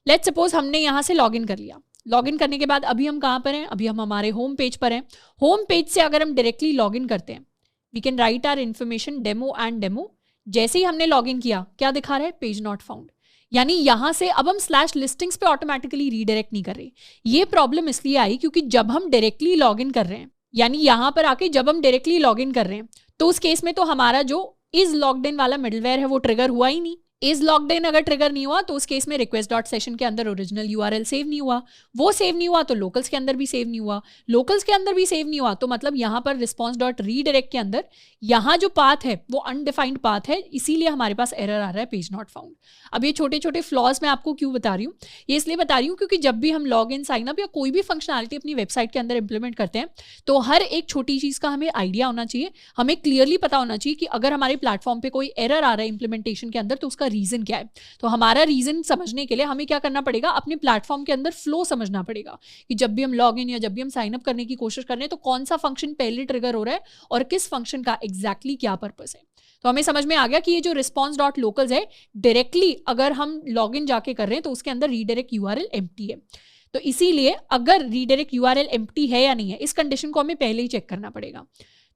लेट्स सपोज हमने यहाँ से लॉगिन कर लिया, लॉगिन करने के बाद अभी हम कहाँ पर हैं, अभी हम हमारे होम पेज पर हैं। होम पेज से अगर हम डायरेक्टली लॉगिन करते हैं, we can write our information demo and demo, जैसे ही हमने लॉगिन किया क्या दिखा रहा है, पेज नॉट फाउंड। यानी यहां से अब हम स्लैश लिस्टिंग्स पे ऑटोमेटिकली रीडायरेक्ट नहीं कर रहे। ये प्रॉब्लम इसलिए आई क्योंकि जब हम डायरेक्टली लॉगिन कर रहे हैं, यानी यहां पर आके जब हम डायरेक्टली लॉगिन कर रहे हैं, तो उस केस में तो हमारा जो इज लॉग्ड इन वाला मिडलवेयर है वो ट्रिगर हुआ ही नहीं। इज लॉग्ड इन अगर ट्रिगर नहीं हुआ तो उस केस में रिक्वेस्ट डॉट सेशन के अंदर ओरिजिनल URL सेव नहीं हुआ, वो सेव नहीं हुआ तो लोकल्स के अंदर भी सेव नहीं हुआ, लोकल्स के अंदर भी सेव नहीं हुआ तो मतलब यहाँ पर रिस्पॉन्स डॉट रीडायरेक्ट के अंदर यहाँ जो पाथ है वो अनडिफाइंड पाथ है, इसीलिए हमारे पास एरर आ रहा है पेज नॉट फाउंड। अब ये छोटे छोटे फ्लॉज मैं आपको क्यों बता रही हूँ, ये इसलिए बता रही हूँ क्योंकि जब भी हम लॉग इन, साइन अप या कोई भी फंक्शनैलिटी अपनी वेबसाइट के अंदर इंप्लीमेंट करते हैं तो हर एक छोटी चीज़ का हमें आइडिया होना चाहिए, हमें क्लियरली पता होना चाहिए कि अगर हमारे प्लेटफॉर्म पे कोई एरर आ रहा है इंप्लीमेंटेशन के अंदर तो उसका उसका रीज़न क्या है। तो हमारा रीज़न समझने के लिए हमें क्या करना पड़ेगा, अपने प्लेटफॉर्म के अंदर फ्लो समझना पड़ेगा कि जब भी हम लॉग इन या जब भी हम साइन अप करने की कोशिश कर रहे हैं तो कौन सा फंक्शन पहले ट्रिगर हो रहा है और किस फंक्शन का एग्जैक्टली क्या पर्पस है। तो हमें समझ में आ गया कि ये जो response.locals है, डायरेक्टली अगर हम लॉग इन जाके कर रहे हैं तो उसके अंदर रीडायरेक्ट यूआरएल एम्प्टी है। तो इसीलिए अगर रीडायरेक्ट यूआरएल एम्प्टी है या नहीं है, इस कंडीशन को हमें पहले ही चेक करना पड़ेगा।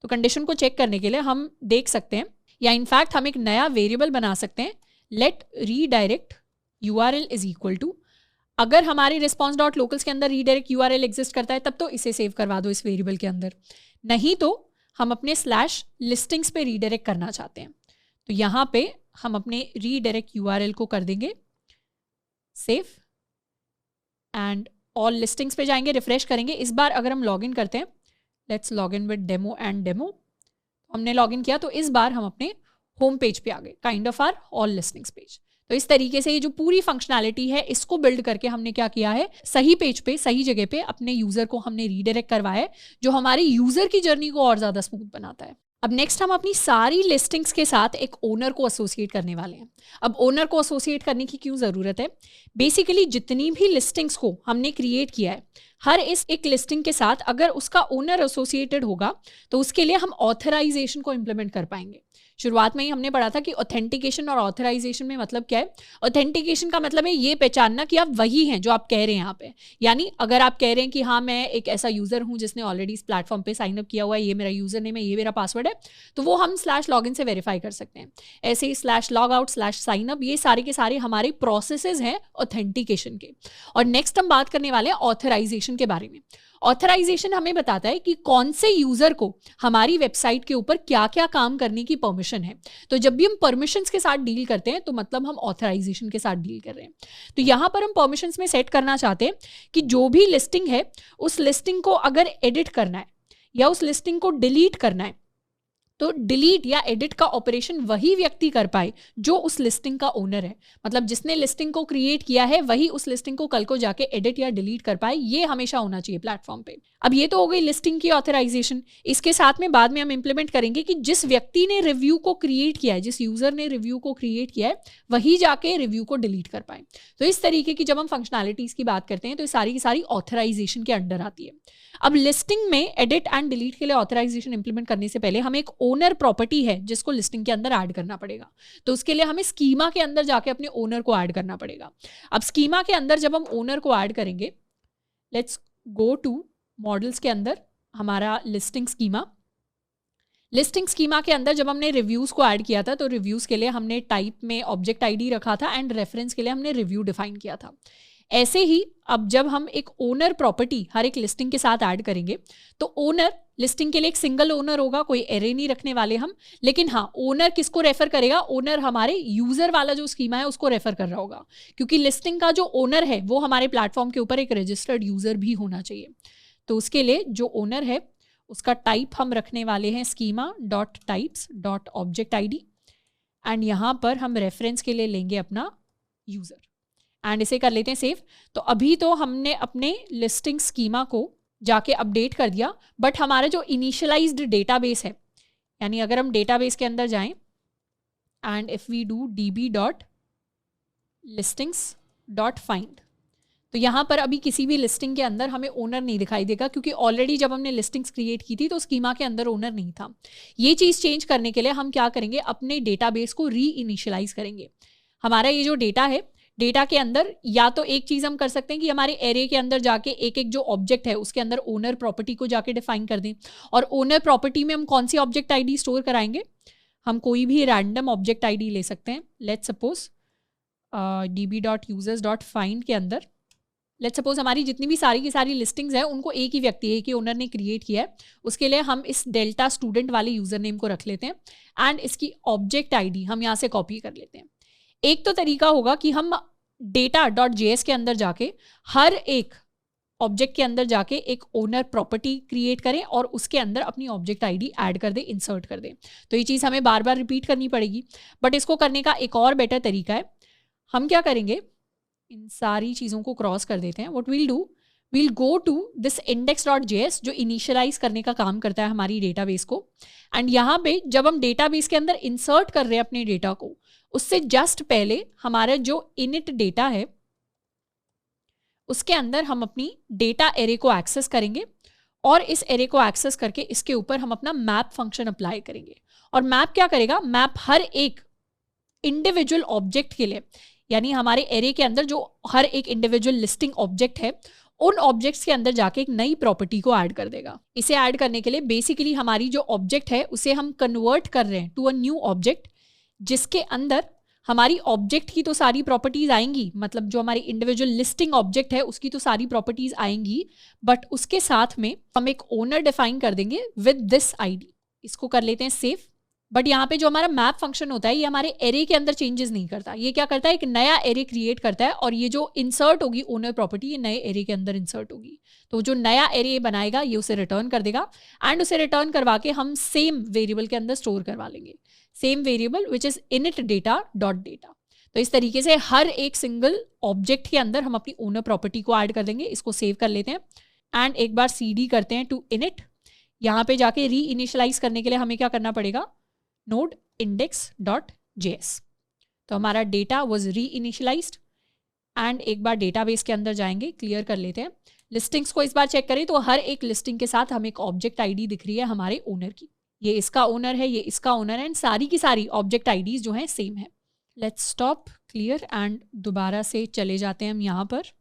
तो कंडीशन को चेक करने के लिए हम देख सकते हैं, या इनफैक्ट हम एक नया वेरिएबल बना सकते हैं, let redirect URL is equal to, अगर हमारे response.locals के अंदर रीडायरेक्ट यूआरएल एग्जिस्ट करता है तब तो इसे सेव करवा दो इस वेरिएबल के अंदर, नहीं तो हम अपने /listings पे रीडायरेक्ट करना चाहते हैं। तो यहाँ पे हम अपने रीडायरेक्ट यूआरएल को कर देंगे सेव एंड ऑल लिस्टिंग्स पे जाएंगे, रिफ्रेश करेंगे। इस बार अगर हम लॉगिन करते हैं, let's log in with demo and demo, हमने लॉगिन किया तो इस बार हम अपने होम पेज पे आ गए, kind of our all listings page. तो इस तरीके से ये जो पूरी फंक्शनैलिटी है इसको बिल्ड करके हमने क्या किया है, सही पेज पे सही जगह पे अपने यूजर को हमने रीडायरेक्ट करवाया है, जो हमारी यूजर की जर्नी को और ज्यादा स्मूथ बनाता है। अब नेक्स्ट हम अपनी सारी लिस्टिंग्स के साथ एक ओनर को एसोसिएट करने वाले हैं। अब ओनर को एसोसिएट करने की क्यों ज़रूरत है, बेसिकली जितनी भी लिस्टिंग्स को हमने क्रिएट किया है, हर इस एक लिस्टिंग के साथ अगर उसका ओनर एसोसिएटेड होगा तो उसके लिए हम ऑथराइजेशन को इम्प्लीमेंट कर पाएंगे। शुरुआत में ही हमने पढ़ा था कि ऑथेंटिकेशन और ऑथराइजेशन में मतलब क्या है। ऑथेंटिकेशन का मतलब है ये पहचानना कि आप वही हैं जो आप कह रहे हैं यहाँ पे, यानी अगर आप कह रहे हैं कि हाँ मैं एक ऐसा यूज़र हूँ जिसने ऑलरेडी इस प्लेटफॉर्म पे साइन अप किया हुआ है, ये मेरा यूज़र नेम है, ये मेरा पासवर्ड है, तो वो हम /login से वेरीफाई कर सकते हैं। ऐसे ही /logout /signup, ये सारे के सारे हमारे प्रोसेसेस हैं ऑथेंटिकेशन के। और नेक्स्ट हम बात करने वाले हैं ऑथराइजेशन के बारे में। ऑथराइजेशन हमें बताता है कि कौन से यूजर को हमारी वेबसाइट के ऊपर क्या क्या काम करने की परमिशन है। तो जब भी हम परमिशंस के साथ डील करते हैं तो मतलब हम ऑथराइजेशन के साथ डील कर रहे हैं। तो यहाँ पर हम परमिशंस में सेट करना चाहते हैं कि जो भी लिस्टिंग है उस लिस्टिंग को अगर एडिट करना है या उस लिस्टिंग को डिलीट करना है तो डिलीट या एडिट का ऑपरेशन वही व्यक्ति कर पाए जो उस लिस्टिंग का ओनर है। मतलब जिसने लिस्टिंग को क्रिएट किया है वही उस लिस्टिंग को कल को जाके एडिट या डिलीट कर पाए, ये हमेशा होना चाहिए प्लेटफॉर्म पे। अब ये तो हो गई लिस्टिंग की ऑथराइजेशन। इसके साथ में बाद में हम इंप्लीमेंट करेंगे कि जिस व्यक्ति ने रिव्यू को क्रिएट किया है, जिस यूजर ने रिव्यू को क्रिएट किया है, वही जाके रिव्यू को डिलीट कर पाए। तो इस तरीके की जब हम फंक्शनैलिटीज की बात करते हैं तो सारी की सारी ऑथराइजेशन के अंडर आती है। अब लिस्टिंग में एडिट एंड डिलीट के लिए ऑथराइजेशन इंप्लीमेंट करने से पहले हमें एक ओनर प्रॉपर्टी है जिसको लिस्टिंग के अंदर ऐड करना पड़ेगा। तो उसके लिए हमें स्कीमा के अंदर जाके अपने ओनर को ऐड करना पड़ेगा। अब स्कीमा के अंदर जब हम ओनर को ऐड करेंगे, लेट्स गो टू मॉडल्स के अंदर हमारा लिस्टिंग स्कीमा। लिस्टिंग स्कीमा के अंदर जब हमने रिव्यूज़ को ऐड किया था तो रिव्यूज़ के लिए हमने टाइप में ऑब्जेक्ट आईडी रखा था एंड रेफरेंस के लिए हमने रिव्यू डिफाइन किया था। ऐसे ही अब जब हम एक ओनर प्रॉपर्टी हर एक लिस्टिंग के साथ ऐड करेंगे तो ओनर लिस्टिंग के लिए एक सिंगल ओनर होगा, कोई एरे नहीं रखने वाले हम। लेकिन हाँ, ओनर किसको रेफर करेगा, ओनर हमारे यूजर वाला जो स्कीमा है उसको रेफर कर रहा होगा, क्योंकि लिस्टिंग का जो ओनर है वो हमारे प्लेटफॉर्म के ऊपर एक रजिस्टर्ड यूजर भी होना चाहिए। तो उसके लिए जो ओनर है उसका टाइप हम रखने वाले हैं schema.types.objectId एंड यहाँ पर हम रेफरेंस के लिए लेंगे अपना यूजर एंड इसे कर लेते हैं सेव। तो अभी तो हमने अपने लिस्टिंग स्कीमा को जाके अपडेट कर दिया, बट हमारा जो इनिशियलाइज्ड डेटाबेस है, यानी अगर हम डेटाबेस के अंदर जाएं and if we do db.listings.find, तो यहाँ पर अभी किसी भी लिस्टिंग के अंदर हमें ओनर नहीं दिखाई देगा, क्योंकि ऑलरेडी जब हमने लिस्टिंग्स क्रिएट की थी तो स्कीमा के अंदर ओनर नहीं था। ये चीज़ चेंज करने के लिए हम क्या करेंगे, अपने डेटाबेस को री इनिशियलाइज करेंगे। हमारा ये जो डेटा है, डेटा के अंदर या तो एक चीज़ हम कर सकते हैं कि हमारे एरे के अंदर जाके एक एक जो ऑब्जेक्ट है उसके अंदर ओनर प्रॉपर्टी को जाके डिफाइन कर दें। और ओनर प्रॉपर्टी में हम कौन सी ऑब्जेक्ट आईडी स्टोर कराएंगे, हम कोई भी रैंडम ऑब्जेक्ट आईडी ले सकते हैं। लेट्स सपोज db.users.find के अंदर लेट्स सपोज हमारी जितनी भी सारी की सारी लिस्टिंग्स हैं उनको एक ही व्यक्ति, एक ही ओनर ने क्रिएट किया है। उसके लिए हम इस डेल्टा स्टूडेंट वाले यूजर नेम को रख लेते हैं एंड इसकी ऑब्जेक्ट आईडी हम यहाँ से कॉपी कर लेते हैं। एक तो तरीका होगा कि हम data.js के अंदर जाके हर एक ऑब्जेक्ट के अंदर जाके एक ओनर प्रॉपर्टी क्रिएट करें और उसके अंदर अपनी ऑब्जेक्ट आईडी ऐड कर दें, इंसर्ट कर दें। तो ये चीज़ हमें बार बार रिपीट करनी पड़ेगी, बट इसको करने का एक और बेटर तरीका है। हम क्या करेंगे, इन सारी चीज़ों को क्रॉस कर देते हैं। What will do, we'll go to this index.js जो इनिशियलाइज करने का काम करता है हमारी डेटाबेस को, एंड यहाँ पे जब हम डेटाबेस के अंदर इंसर्ट कर रहे हैं अपने डेटा को, उससे जस्ट पहले हमारा जो इनिट डेटा है उसके अंदर हम अपनी डेटा एरे को एक्सेस करेंगे, और इस एरे को एक्सेस करके इसके ऊपर हम अपना मैप फंक्शन अप्लाई करेंगे। और मैप क्या करेगा? मैप हर एक इंडिविजुअल ऑब्जेक्ट के लिए, यानी हमारे एरे के अंदर जो हर एक इंडिविजुअल लिस्टिंग ऑब्जेक्ट है, उन ऑब्जेक्ट्स के अंदर जाके एक नई प्रॉपर्टी को ऐड कर देगा। इसे ऐड करने के लिए बेसिकली हमारी जो ऑब्जेक्ट है उसे हम कन्वर्ट कर रहे हैं टू अ न्यू ऑब्जेक्ट, जिसके अंदर हमारी ऑब्जेक्ट की तो सारी प्रॉपर्टीज आएंगी, मतलब जो हमारी इंडिविजुअल लिस्टिंग ऑब्जेक्ट है उसकी तो सारी प्रॉपर्टीज आएंगी, बट उसके साथ में हम एक ओनर डिफाइन कर देंगे विद दिस आईडी। इसको कर लेते हैं सेव। बट यहाँ पे जो हमारा मैप फंक्शन होता है ये हमारे एरे के अंदर चेंजेस नहीं करता। ये क्या करता है? एक नया एरे क्रिएट करता है, और ये जो इंसर्ट होगी ओनर प्रॉपर्टी, ये नए एरे के अंदर इंसर्ट होगी। तो जो नया एरे बनाएगा ये उसे रिटर्न कर देगा, एंड उसे रिटर्न करवा के हम सेम वेरिएबल के अंदर स्टोर करवा लेंगे, same variable which is init data dot data. तो इस तरीके से हर एक सिंगल ऑब्जेक्ट के अंदर हम अपनी ओनर प्रॉपर्टी को ऐड कर देंगे। इसको सेव कर लेते हैं एंड एक बार cd करते हैं टू इनिट। यहाँ पे जाके री इनिशियलाइज करने के लिए हमें क्या करना पड़ेगा? Node index.js। तो हमारा डेटा वॉज री इनिशियलाइज्ड, एंड एक बार डेटाबेस के अंदर जाएंगे, क्लियर कर लेते हैं। लिस्टिंग्स को इस बार चेक करें तो हर एक लिस्टिंग के साथ हमें एक ऑब्जेक्ट आईडी दिख रही है हमारे ओनर की। ये इसका ओनर है, ये इसका ओनर है, एंड सारी की सारी ऑब्जेक्ट आईडीज जो हैं सेम है। लेट्स स्टॉप, क्लियर, एंड दोबारा से चले जाते हैं हम यहाँ पर।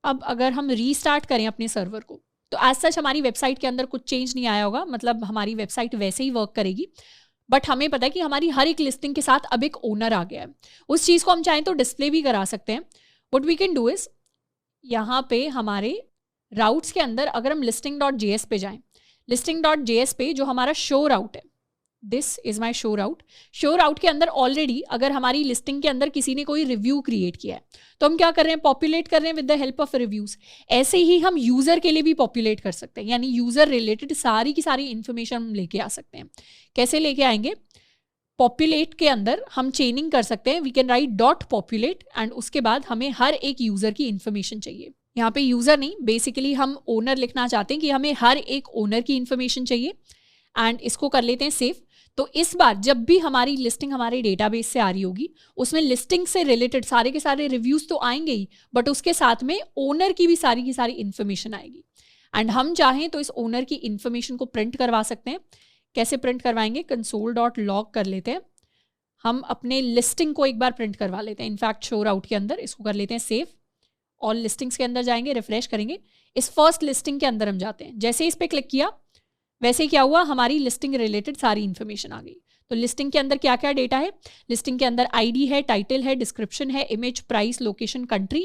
अब अगर हम रीस्टार्ट करें अपने सर्वर को, तो एज सच हमारी वेबसाइट के अंदर कुछ चेंज नहीं आया होगा, मतलब हमारी वेबसाइट वैसे ही वर्क करेगी, बट हमें पता है कि हमारी हर एक लिस्टिंग के साथ अब एक ओनर आ गया है। उस चीज़ को हम चाहें तो डिस्प्ले भी करा सकते हैं। What we can do is, यहाँ पे हमारे राउट्स के अंदर अगर हम listing.js पे जाएं, listing.js पे जो हमारा शो राउट है, this is my show route. Show route के अंदर ऑलरेडी अगर हमारी लिस्टिंग के अंदर किसी ने कोई रिव्यू क्रिएट किया है तो हम क्या कर रहे हैं? पॉपुलेट कर रहे हैं with the help of reviews. ऐसे ही हम यूजर के लिए भी पॉपुलेट कर सकते हैं, यानी यूजर रिलेटेड सारी की सारी इंफॉर्मेशन हम लेके आ सकते हैं। कैसे लेके आएंगे? पॉपुलेट के अंदर हम चेनिंग कर सकते हैं। We can write dot populate, and उसके बाद हमें हर एक यूजर की इंफॉर्मेशन चाहिए। यहाँ पे यूजर नहीं, बेसिकली हम ओनर लिखना चाहते हैं कि हमें हर एक ओनर की इंफॉर्मेशन चाहिए, एंड इसको कर लेते हैं सेव। तो इस बार जब भी हमारी लिस्टिंग हमारे डेटाबेस से आ रही होगी, उसमें लिस्टिंग से रिलेटेड सारे के सारे रिव्यूज तो आएंगे ही, बट उसके साथ में ओनर की भी सारी की सारी इंफॉर्मेशन आएगी। एंड हम चाहें तो इस ओनर की इंफॉर्मेशन को प्रिंट करवा सकते हैं। कैसे प्रिंट करवाएंगे? console.log कर लेते हैं। हम अपने लिस्टिंग को एक बार प्रिंट करवा लेते हैं, इनफैक्ट शो राउट के अंदर। इसको कर लेते हैं सेव। ऑल लिस्टिंग्स के अंदर जाएंगे, रिफ्रेश करेंगे, इस फर्स्ट लिस्टिंग के अंदर हम जाते हैं। जैसे इस पर क्लिक किया वैसे क्या हुआ? हमारी लिस्टिंग रिलेटेड सारी इंफॉर्मेशन आ गई। तो लिस्टिंग के अंदर क्या क्या डेटा है? लिस्टिंग के अंदर आईडी है, टाइटल है, डिस्क्रिप्शन है, image, price, location, country,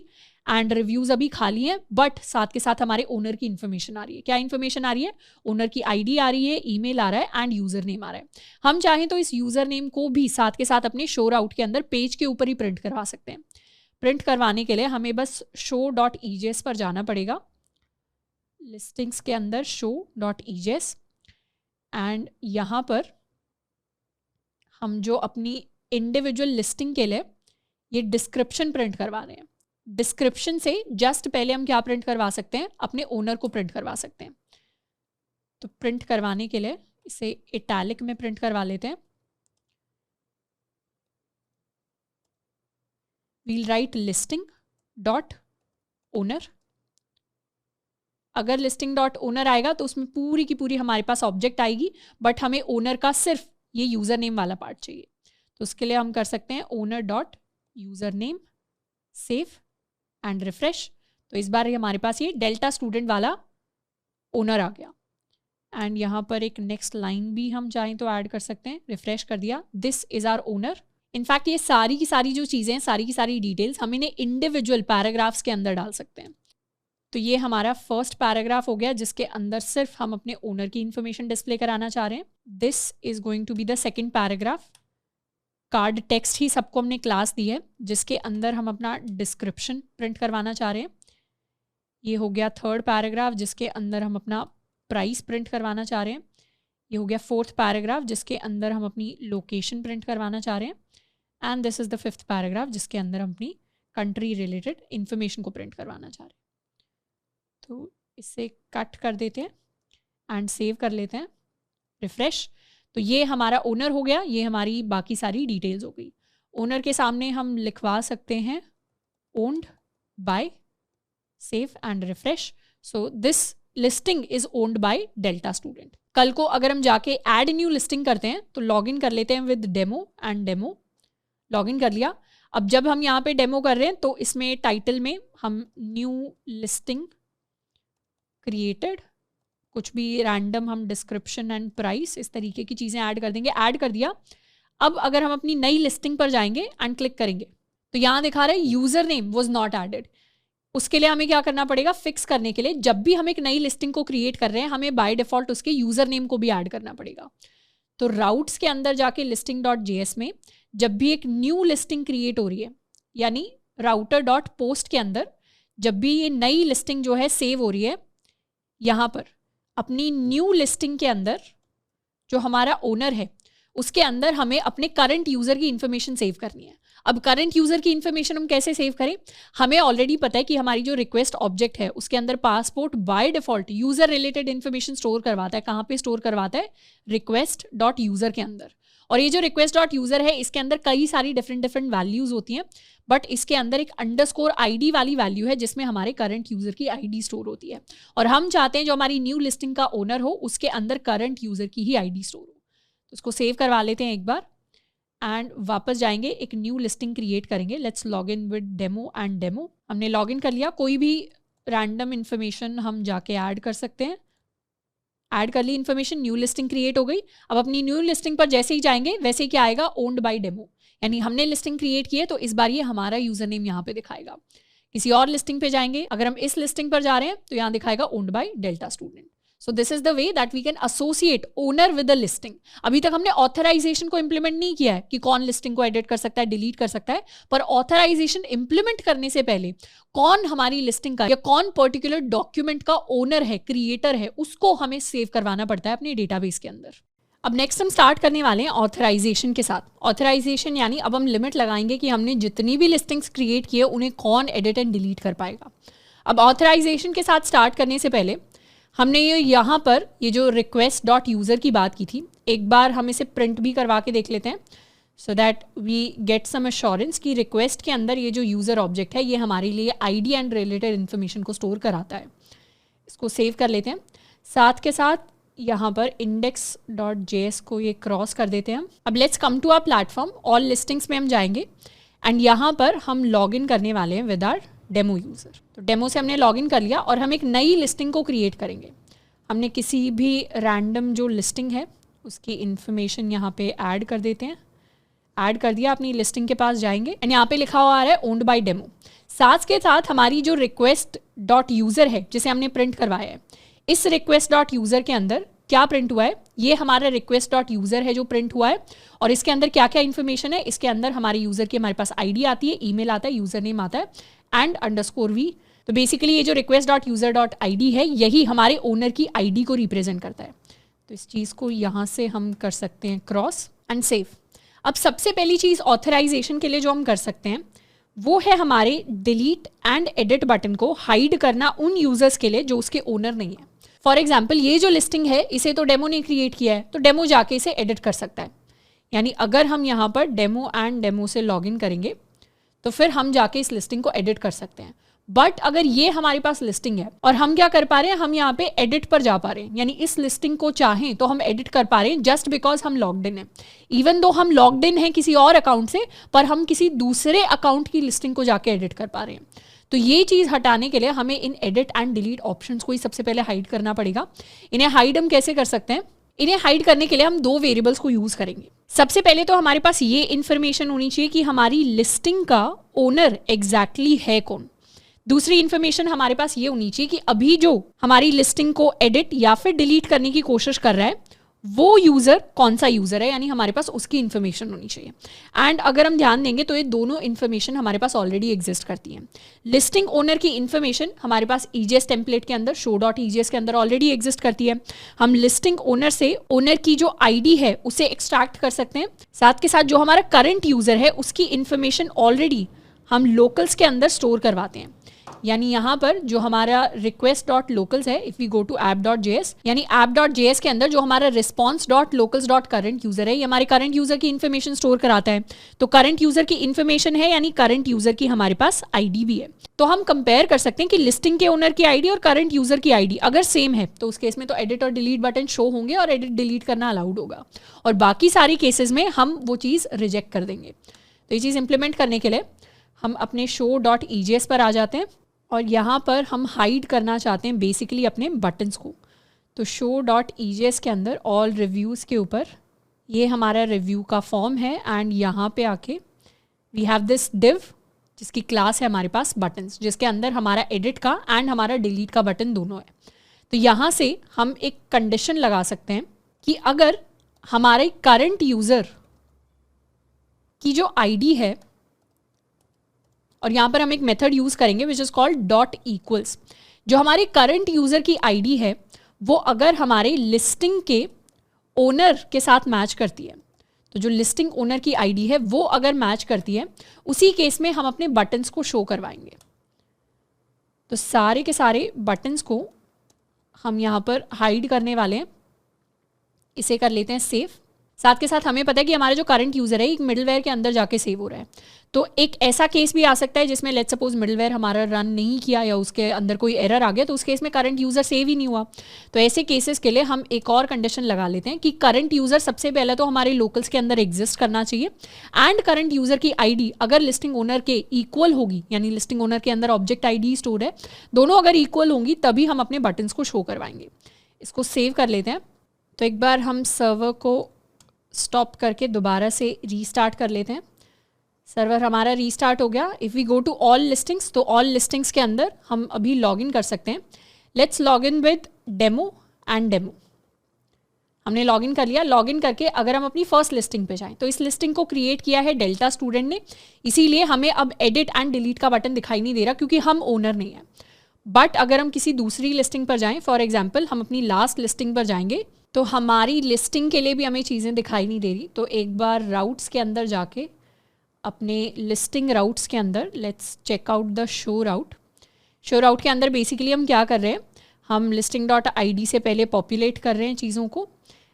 and reviews अभी खाली हैं, बट साथ के साथ हमारे ओनर की इंफॉर्मेशन आ रही है। क्या इंफॉर्मेशन आ रही है? ओनर की आईडी आ रही है, ईमेल आ रहा है, एंड यूजर नेम आ रहा है। हम चाहें तो इस यूजर नेम को भी साथ के साथ अपने शो राउट के अंदर पेज के ऊपर ही प्रिंट करवा सकते हैं। प्रिंट करवाने के लिए हमें बस show.ejs पर जाना पड़ेगा, लिस्टिंग्स के अंदर show.ejs, एंड यहाँ पर हम जो अपनी इंडिविजुअल लिस्टिंग के लिए ये डिस्क्रिप्शन प्रिंट करवा रहे हैं, डिस्क्रिप्शन से जस्ट पहले हम क्या प्रिंट करवा सकते हैं? अपने ओनर को प्रिंट करवा सकते हैं। तो प्रिंट करवाने के लिए इसे इटैलिक में प्रिंट करवा लेते हैं। We'll write listing dot owner. अगर लिस्टिंग डॉट ओनर आएगा तो उसमें पूरी की पूरी हमारे पास ऑब्जेक्ट आएगी, बट हमें ओनर का सिर्फ ये यूजर नेम वाला पार्ट चाहिए। तो उसके लिए हम कर सकते हैं owner dot user name, save and refresh. तो इस बार हमारे पास ये डेल्टा स्टूडेंट वाला ओनर आ गया, एंड यहाँ पर एक नेक्स्ट लाइन भी हम चाहें तो ऐड कर सकते हैं। रिफ्रेश कर दिया, this is our owner. In fact ये सारी की सारी जो चीज़ें हैं, सारी की सारी डिटेल्स हम इन्हें इंडिविजुअल पैराग्राफ्स के अंदर डाल सकते हैं। तो ये हमारा फर्स्ट पैराग्राफ हो गया जिसके अंदर सिर्फ हम अपने ओनर की इंफॉर्मेशन डिस्प्ले कराना चाह रहे हैं। This is going to be the second paragraph. Card text ही सबको हमने क्लास दी है जिसके अंदर हम अपना डिस्क्रिप्शन प्रिंट करवाना चाह रहे हैं। ये हो गया थर्ड पैराग्राफ जिसके अंदर हम अपना प्राइस प्रिंट करवाना चाह रहे हैं। ये हो गया फोर्थ पैराग्राफ जिसके अंदर हम अपनी लोकेशन प्रिंट करवाना चाह रहे हैं। And this is the fifth paragraph जिसके अंदर हम अपनी कंट्री रिलेटेड इंफॉर्मेशन को प्रिंट करवाना चाह रहे हैं। तो इसे कट कर देते हैं एंड सेव कर लेते हैं, रिफ्रेश। तो ये हमारा ओनर हो गया, ये हमारी बाकी सारी डिटेल्स हो गई। ओनर के सामने हम लिखवा सकते हैं owned by, save and refresh. So this listing is owned by Delta student. कल को अगर हम जाके ऐड न्यू लिस्टिंग करते हैं तो लॉगिन कर लेते हैं with demo and demo, login कर लिया। अब जब हम यहाँ पे डेमो कर रहे हैं तो इसमें टाइटल में हम न्यू लिस्टिंग क्रिएटेड, कुछ भी रैंडम हम डिस्क्रिप्शन एंड प्राइस इस तरीके की चीज़ें ऐड कर देंगे। ऐड कर दिया। अब अगर हम अपनी नई लिस्टिंग पर जाएंगे एंड क्लिक करेंगे तो यहाँ दिखा रहा है user name was not added. उसके लिए हमें क्या करना पड़ेगा, फिक्स करने के लिए जब भी हम एक नई लिस्टिंग को क्रिएट कर रहे हैं हमें बाय डिफॉल्ट उसके यूजर नेम को भी ऐड करना पड़ेगा। तो राउट्स के अंदर जाके listing.js में जब भी एक न्यू लिस्टिंग क्रिएट हो रही है, यानी router.post के अंदर जब भी ये नई लिस्टिंग जो है सेव हो रही है, यहाँ पर अपनी न्यू लिस्टिंग के अंदर जो हमारा ओनर है उसके अंदर हमें अपने करंट यूजर की इंफॉर्मेशन सेव करनी है। अब करंट यूजर की इंफॉर्मेशन हम कैसे सेव करें, हमें ऑलरेडी पता है कि हमारी जो रिक्वेस्ट ऑब्जेक्ट है उसके अंदर passport by default user related information store करवाता है। कहाँ पे स्टोर करवाता है, request.user के अंदर। और ये जो request.user है इसके अंदर कई सारी डिफरेंट वैल्यूज होती हैं, बट इसके अंदर एक _ID वाली वैल्यू है जिसमें हमारे करंट यूजर की ID स्टोर होती है। और हम चाहते हैं जो हमारी न्यू लिस्टिंग का ओनर हो उसके अंदर करंट यूजर की ही ID स्टोर हो। तो उसको सेव करवा लेते हैं एक बार एंड वापस जाएंगे, एक न्यू लिस्टिंग क्रिएट करेंगे। Let's log in with demo and demo. हमने लॉग इन कर लिया। कोई भी रैंडम इन्फॉर्मेशन हम जाके ऐड कर सकते हैं। ऐड कर ली इन्फॉर्मेशन, न्यू लिस्टिंग क्रिएट हो गई। अब अपनी न्यू लिस्टिंग पर जैसे ही जाएंगे वैसे ही क्या आएगा, ओन्ड बाय डेमो, यानी हमने लिस्टिंग क्रिएट की है तो इस बार ये हमारा यूजर नेम यहाँ पे दिखाएगा। किसी और लिस्टिंग पे जाएंगे, अगर हम इस लिस्टिंग पर जा रहे हैं तो यहाँ दिखाएगा owned by Delta student. So this is the way that we can associate owner with the listing. अभी तक हमने ऑथराइजेशन को इंप्लीमेंट नहीं किया है कि कौन लिस्टिंग को एडिट कर सकता है, डिलीट कर सकता है, पर ऑथराइजेशन इंप्लीमेंट करने से पहले कौन हमारी लिस्टिंग का या कौन पर्टिकुलर डॉक्यूमेंट का ओनर है, क्रिएटर है, उसको हमें सेव करवाना पड़ता है अपने डेटाबेस के अंदर। अब नेक्स्ट हम स्टार्ट करने वाले हैं ऑथराइजेशन के साथ। ऑथराइजेशन यानी अब हम लिमिट लगाएंगे कि हमने जितनी भी लिस्टिंग्स क्रिएट की है उन्हें कौन एडिट एंड डिलीट कर पाएगा। अब ऑथराइजेशन के साथ स्टार्ट करने से पहले हमने ये यहाँ पर ये जो request.user की बात की थी, एक बार हम इसे प्रिंट भी करवा के देख लेते हैं so that we get some assurance कि रिक्वेस्ट के अंदर ये जो यूज़र ऑब्जेक्ट है ये हमारे लिए ID एंड रिलेटेड इन्फॉर्मेशन को स्टोर कराता है। इसको सेव कर लेते हैं। साथ के साथ यहाँ पर index.js को ये क्रॉस कर देते हैं। अब let's come to our platform. All listings में हम जाएंगे एंड यहाँ पर हम लॉग इन करने वाले हैं विद आवर डेमो यूज़र। तो डेमो से हमने लॉगिन कर लिया और हम एक नई लिस्टिंग को क्रिएट करेंगे। हमने किसी भी रैंडम जो लिस्टिंग है उसकी इन्फॉर्मेशन यहाँ पे ऐड कर देते हैं। ऐड कर दिया, अपनी लिस्टिंग के पास जाएंगे एंड यहाँ पे लिखा हुआ आ रहा है ओन्ड बाय डेमो। साथ के साथ हमारी जो request.user है जिसे हमने प्रिंट करवाया है, इस request.user के अंदर क्या प्रिंट हुआ है, ये हमारा request.user है जो प्रिंट हुआ है। और इसके अंदर क्या क्या इन्फॉर्मेशन है, इसके अंदर हमारी यूज़र की हमारे पास ID आती है, ईमेल आता है, यूज़र नेम आता है एंड _v। तो बेसिकली ये जो request.user.id है यही हमारे ओनर की ID को रिप्रेजेंट करता है। तो इस चीज़ को यहाँ से हम कर सकते हैं क्रॉस एंड सेव। अब सबसे पहली चीज़ ऑथराइजेशन के लिए जो हम कर सकते हैं वो है हमारे डिलीट एंड एडिट बटन को हाइड करना उन यूजर्स के लिए जो उसके ओनर नहीं है। फॉर एग्जाम्पल ये जो लिस्टिंग है इसे तो डेमो ने क्रिएट किया है, तो डेमो जाके इसे एडिट कर सकता है। यानी अगर हम यहाँ पर डेमो एंड डेमो से लॉगिन करेंगे तो फिर हम जाके इस लिस्टिंग को एडिट कर सकते हैं। बट अगर ये हमारे पास लिस्टिंग है और हम क्या कर पा रहे हैं, हम यहाँ पे एडिट पर जा पा रहे हैं, यानी इस लिस्टिंग को चाहें तो हम एडिट कर पा रहे हैं जस्ट बिकॉज हम लॉग्ड इन हैं। इवन दो हम लॉग्ड इन हैं किसी और अकाउंट से, पर हम किसी दूसरे अकाउंट की लिस्टिंग को जाके एडिट कर पा रहे हैं। तो ये चीज़ हटाने के लिए हमें इन एडिट एंड डिलीट ऑप्शंस को ही सबसे पहले हाइड करना पड़ेगा। इन्हें हाइड हम कैसे कर सकते हैं, इन्हें हाइड करने के लिए हम दो वेरिएबल्स को यूज़ करेंगे। सबसे पहले तो हमारे पास ये इन्फॉर्मेशन होनी चाहिए कि हमारी लिस्टिंग का ओनर एग्जैक्टली है कौन। दूसरी इन्फॉर्मेशन हमारे पास ये होनी चाहिए कि अभी जो हमारी लिस्टिंग को एडिट या फिर डिलीट करने की कोशिश कर रहा है वो यूज़र कौन सा यूज़र है, यानी हमारे पास उसकी इन्फॉर्मेशन होनी चाहिए। एंड अगर हम ध्यान देंगे तो ये दोनों इन्फॉर्मेशन हमारे पास ऑलरेडी एग्जिस्ट करती हैं। लिस्टिंग ओनर की इन्फॉर्मेशन हमारे पास EJS टेम्पलेट के अंदर show.EJS के अंदर ऑलरेडी एग्जिस्ट करती है। हम लिस्टिंग ओनर से ओनर की जो ID है उसे एक्सट्रैक्ट कर सकते हैं। साथ के साथ जो हमारा करंट यूज़र है उसकी इन्फॉर्मेशन ऑलरेडी हम लोकल्स के अंदर स्टोर करवाते हैं। यानी यहाँ पर जो हमारा request.locals है, if we go to app.js, यानी app.js के अंदर जो हमारा response.locals.current यूज़र है, ये हमारे करंट यूज़र की इन्फॉर्मेशन स्टोर कराता है। तो करंट यूज़र की इन्फॉर्मेशन है यानी करंट यूज़र की हमारे पास आईडी भी है। तो हम कंपेयर कर सकते हैं कि लिस्टिंग के ओनर की आईडी और करंट यूज़र की आईडी अगर सेम है तो उस केस में तो एडिट और डिलीट बटन शो होंगे और एडिट डिलीट करना अलाउड होगा, और बाकी सारी केसेस में हम वो चीज़ रिजेक्ट कर देंगे। तो ये चीज़ इंप्लीमेंट करने के लिए हम अपने show.ejs पर आ जाते हैं और यहाँ पर हम हाइड करना चाहते हैं बेसिकली अपने बटन्स को। तो show.ejs के अंदर ऑल रिव्यूज़ के ऊपर ये हमारा रिव्यू का फॉर्म है एंड यहाँ पे आके वी हैव दिस div जिसकी क्लास है हमारे पास बटन्स, जिसके अंदर हमारा एडिट का एंड हमारा डिलीट का बटन दोनों है। तो यहाँ से हम एक कंडीशन लगा सकते हैं कि अगर हमारे करंट यूज़र की जो आईडी है, और यहाँ पर हम एक मेथड यूज़ करेंगे which is called dot equals, जो हमारे करंट यूज़र की आईडी है वो अगर हमारे लिस्टिंग के ओनर के साथ मैच करती है, तो जो लिस्टिंग ओनर की आईडी है वो अगर मैच करती है, उसी केस में हम अपने बटन्स को शो करवाएंगे। तो सारे के सारे बटन्स को हम यहाँ पर हाइड करने वाले हैं। इसे कर लेते हैं सेव। साथ के साथ हमें पता है कि हमारा जो करंट यूज़र है एक मिडलवेयर के अंदर जाके सेव हो रहा है। तो एक ऐसा केस भी आ सकता है जिसमें लेट्स सपोज मिडलवेयर हमारा रन नहीं किया या उसके अंदर कोई एरर आ गया, तो उस केस में करंट यूज़र सेव ही नहीं हुआ। तो ऐसे केसेस के लिए हम एक और कंडीशन लगा लेते हैं कि करंट यूज़र सबसे पहले तो हमारे लोकल्स के अंदर एग्जिस्ट करना चाहिए एंड करंट यूज़र की आईडी अगर लिस्टिंग ओनर के इक्वल होगी, यानी लिस्टिंग ओनर के अंदर ऑब्जेक्ट आईडी स्टोर है, दोनों अगर इक्वल होंगी तभी हम अपने बटन्स को शो करवाएंगे। इसको सेव कर लेते हैं। तो एक बार हम सर्वर को स्टॉप करके दोबारा से रीस्टार्ट कर लेते हैं। सर्वर हमारा रीस्टार्ट हो गया। If we go to all listings, तो ऑल लिस्टिंग्स के अंदर हम अभी लॉगिन कर सकते हैं। Let's login with demo and demo. हमने लॉगिन कर लिया। लॉगिन करके अगर हम अपनी फर्स्ट लिस्टिंग पे जाएं, तो इस लिस्टिंग को क्रिएट किया है डेल्टा स्टूडेंट ने, इसीलिए हमें अब एडिट एंड डिलीट का बटन दिखाई नहीं दे रहा क्योंकि हम ओनर नहीं है। बट अगर हम किसी दूसरी लिस्टिंग पर जाएं, फॉर एग्जाम्पल हम अपनी लास्ट लिस्टिंग पर जाएंगे, तो हमारी लिस्टिंग के लिए भी हमें चीज़ें दिखाई नहीं दे रही। तो एक बार राउट्स के अंदर जाके अपने लिस्टिंग राउट्स के अंदर let's check out the show route. Show route के अंदर बेसिकली हम क्या कर रहे हैं, हम लिस्टिंग डॉट आई से पहले पॉपुलेट कर रहे हैं चीज़ों को,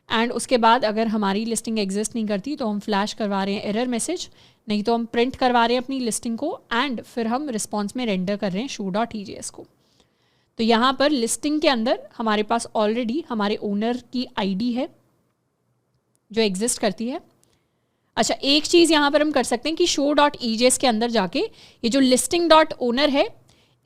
एंड उसके बाद अगर हमारी लिस्टिंग एग्जिस्ट नहीं करती तो हम फ्लैश करवा रहे हैं एरर मैसेज, नहीं तो हम प्रिंट करवा रहे हैं अपनी लिस्टिंग को एंड फिर हम रिस्पॉन्स में रेंडर कर रहे हैं show.ejs को। तो यहाँ पर लिस्टिंग के अंदर हमारे पास ऑलरेडी हमारे ओनर की आईडी है जो एग्जिस्ट करती है। अच्छा, एक चीज़ यहाँ पर हम कर सकते हैं कि show.ejs के अंदर जाके ये जो लिस्टिंग डॉट ओनर है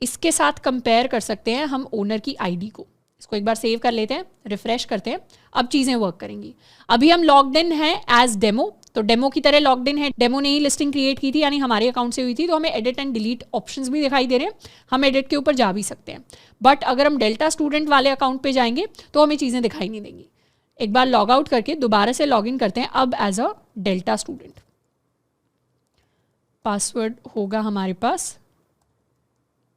इसके साथ कंपेयर कर सकते हैं हम ओनर की आईडी को। इसको एक बार सेव कर लेते हैं, रिफ्रेश करते हैं, अब चीज़ें वर्क करेंगी। अभी हम लॉग्ड इन हैं एज डेमो, तो डेमो की तरह लॉग्ड इन है। डेमो ने ही लिस्टिंग क्रिएट की थी यानी हमारे अकाउंट से हुई थी, तो हमें एडिट एंड डिलीट ऑप्शंस भी दिखाई दे रहे हैं, हम एडिट के ऊपर जा भी सकते हैं। बट अगर हम डेल्टा स्टूडेंट वाले अकाउंट पे जाएंगे तो हमें चीज़ें दिखाई नहीं देंगी। एक बार लॉग आउट करके दोबारा से लॉग इन करते हैं, अब as a Delta student. Password होगा हमारे पास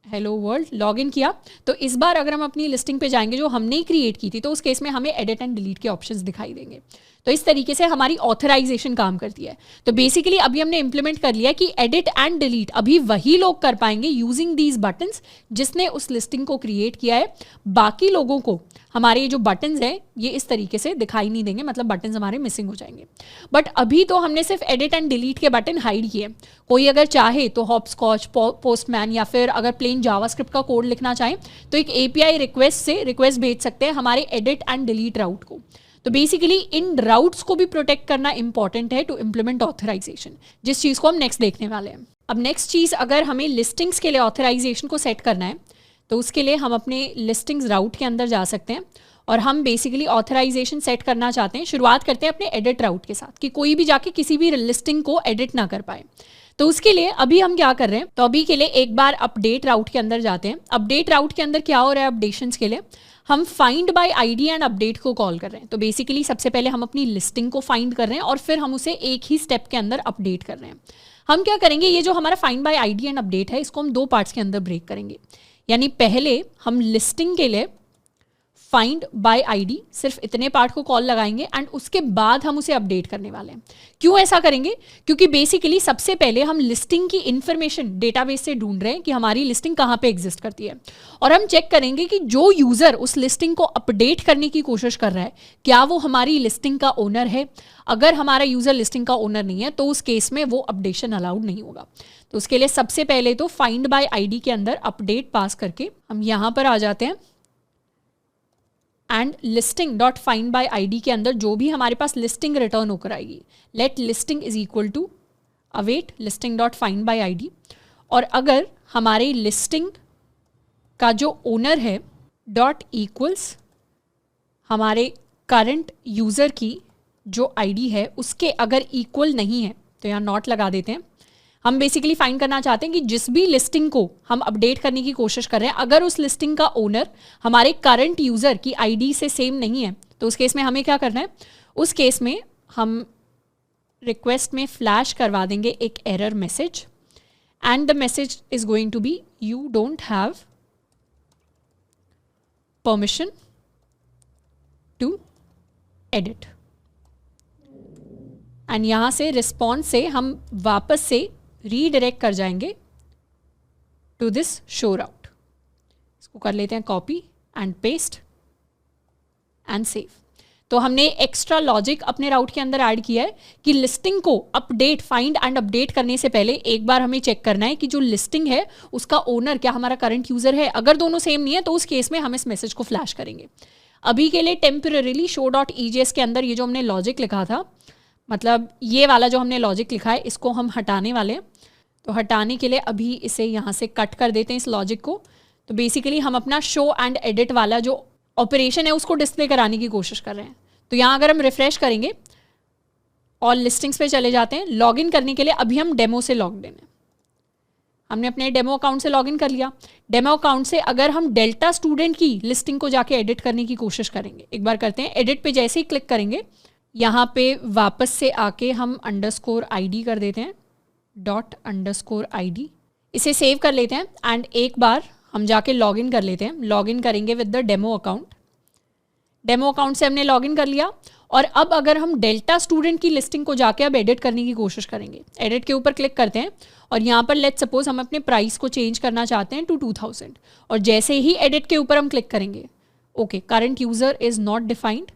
हेलो वर्ल्ड। लॉगिन किया, तो इस बार अगर हम अपनी लिस्टिंग पे जाएंगे जो हमने ही क्रिएट की थी, तो उस केस में हमें एडिट एंड डिलीट के ऑप्शंस दिखाई देंगे। तो इस तरीके से हमारी ऑथराइजेशन काम करती है। तो बेसिकली अभी हमने इंप्लीमेंट कर लिया कि एडिट एंड डिलीट अभी वही लोग कर पाएंगे यूजिंग दीज बटन्स जिसने उस लिस्टिंग को क्रिएट किया है। बाकी लोगों को हमारे ये जो बटन्स हैं ये इस तरीके से दिखाई नहीं देंगे, मतलब बटन्स हमारे मिसिंग हो जाएंगे। बट अभी तो हमने सिर्फ एडिट एंड डिलीट के बटन हाइड किए। कोई अगर चाहे तो हॉपस्कॉच, पोस्टमैन या फिर अगर प्लेन जावास्क्रिप्ट का कोड लिखना चाहे तो एक API रिक्वेस्ट से रिक्वेस्ट भेज सकते हैं हमारे एडिट एंड डिलीट राउट को। तो बेसिकली इन राउट्स को भी प्रोटेक्ट करना इंपॉर्टेंट है टू इम्प्लीमेंट ऑथराइजेशन, जिस चीज़ को हम नेक्स्ट देखने वाले हैं। अब नेक्स्ट चीज़, अगर हमें लिस्टिंग्स के लिए ऑथराइजेशन को सेट करना है तो उसके लिए हम अपने लिस्टिंग्स राउट के अंदर जा सकते हैं और हम बेसिकली ऑथराइजेशन सेट करना चाहते हैं। शुरुआत करते हैं अपने एडिट राउट के साथ कि कोई भी जाके किसी भी लिस्टिंग को एडिट ना कर पाए। तो उसके लिए अभी हम क्या कर रहे हैं, तो अभी के लिए एक बार अपडेट राउट के अंदर जाते हैं। अपडेट राउट के अंदर क्या हो रहा है, अपडेशंस के लिए हम find by ID and update को कॉल कर रहे हैं। तो बेसिकली सबसे पहले हम अपनी लिस्टिंग को फाइंड कर रहे हैं और फिर हम उसे एक ही स्टेप के अंदर अपडेट कर रहे हैं। हम क्या करेंगे, ये जो हमारा find by ID and update है इसको हम दो पार्ट्स के अंदर ब्रेक करेंगे। यानी पहले हम लिस्टिंग के लिए फाइंड बाय आईडी, सिर्फ इतने पार्ट को कॉल लगाएंगे एंड उसके बाद हम उसे अपडेट करने वाले हैं। क्यों ऐसा करेंगे? क्योंकि बेसिकली सबसे पहले हम लिस्टिंग की इंफॉर्मेशन डेटाबेस से ढूंढ रहे हैं कि हमारी लिस्टिंग कहाँ पे एग्जिस्ट करती है, और हम चेक करेंगे कि जो यूजर उस लिस्टिंग को अपडेट करने की कोशिश कर रहा है क्या वो हमारी लिस्टिंग का ओनर है। अगर हमारा यूजर लिस्टिंग का ओनर नहीं है तो उस केस में वो अपडेशन अलाउड नहीं होगा। तो उसके लिए सबसे पहले तो फाइंड बाय आईडी के अंदर अपडेट पास करके हम यहाँ पर आ जाते हैं and listing dot find by ID के अंदर जो भी हमारे पास लिस्टिंग रिटर्न होकर आएगी, let listing is equal to await listing dot find by ID. और अगर हमारे लिस्टिंग का जो ओनर है डॉट इक्वल्स हमारे करंट यूज़र की जो आईडी है उसके अगर इक्वल नहीं है तो यहाँ नॉट लगा देते हैं। हम बेसिकली फाइंड करना चाहते हैं कि जिस भी लिस्टिंग को हम अपडेट करने की कोशिश कर रहे हैं अगर उस लिस्टिंग का ओनर हमारे करंट यूज़र की आईडी से सेम नहीं है तो उस केस में हमें क्या करना है? उस केस में हम रिक्वेस्ट में फ्लैश करवा देंगे एक error message and the message is going to be you don't have permission to edit. And यहाँ से रिस्पॉन्स से हम वापस से रीडायरेक्ट कर जाएंगे टू दिस शो राउट। इसको कर लेते हैं copy and paste and save. तो हमने एक्स्ट्रा लॉजिक अपने राउट के अंदर ऐड किया है कि लिस्टिंग को अपडेट फाइंड एंड अपडेट करने से पहले एक बार हमें चेक करना है कि जो लिस्टिंग है उसका ओनर क्या हमारा करंट यूजर है। अगर दोनों सेम नहीं है तो उस केस में हम इस मैसेज को फ्लैश करेंगे। अभी के लिए टेम्पररीली शो डॉट ईजेएस के अंदर ये जो हमने लॉजिक लिखा था, मतलब ये वाला जो हमने लॉजिक लिखा है इसको हम हटाने वाले हैं। तो हटाने के लिए अभी इसे यहाँ से कट कर देते हैं इस लॉजिक को। तो बेसिकली हम अपना शो एंड एडिट वाला जो ऑपरेशन है उसको डिस्प्ले कराने की कोशिश कर रहे हैं। तो यहाँ अगर हम रिफ्रेश करेंगे ऑल लिस्टिंग्स पे चले जाते हैं, लॉगिन करने के लिए अभी हम डेमो से लॉग्ड इन है। हमने अपने डेमो अकाउंट से लॉगिन कर लिया। डेमो अकाउंट से अगर हम डेल्टा स्टूडेंट की लिस्टिंग को जाके एडिट करने की कोशिश करेंगे, एक बार करते हैं। एडिट पे जैसे ही क्लिक करेंगे यहाँ पे वापस से आके हम अंडरस्कोर आईडी कर देते हैं डॉट अंडरस्कोर आईडी। इसे सेव कर लेते हैं एंड एक बार हम जाके लॉगिन कर लेते हैं। लॉगिन करेंगे with the demo account. Demo account से हमने लॉगिन कर लिया और अब अगर हम डेल्टा स्टूडेंट की लिस्टिंग को जाके अब एडिट करने की कोशिश करेंगे, एडिट के ऊपर क्लिक करते हैं और यहाँ पर लेट्स सपोज हम अपने प्राइस को चेंज करना चाहते हैं टू 2000 और जैसे ही एडिट के ऊपर हम क्लिक करेंगे okay current user is not defined.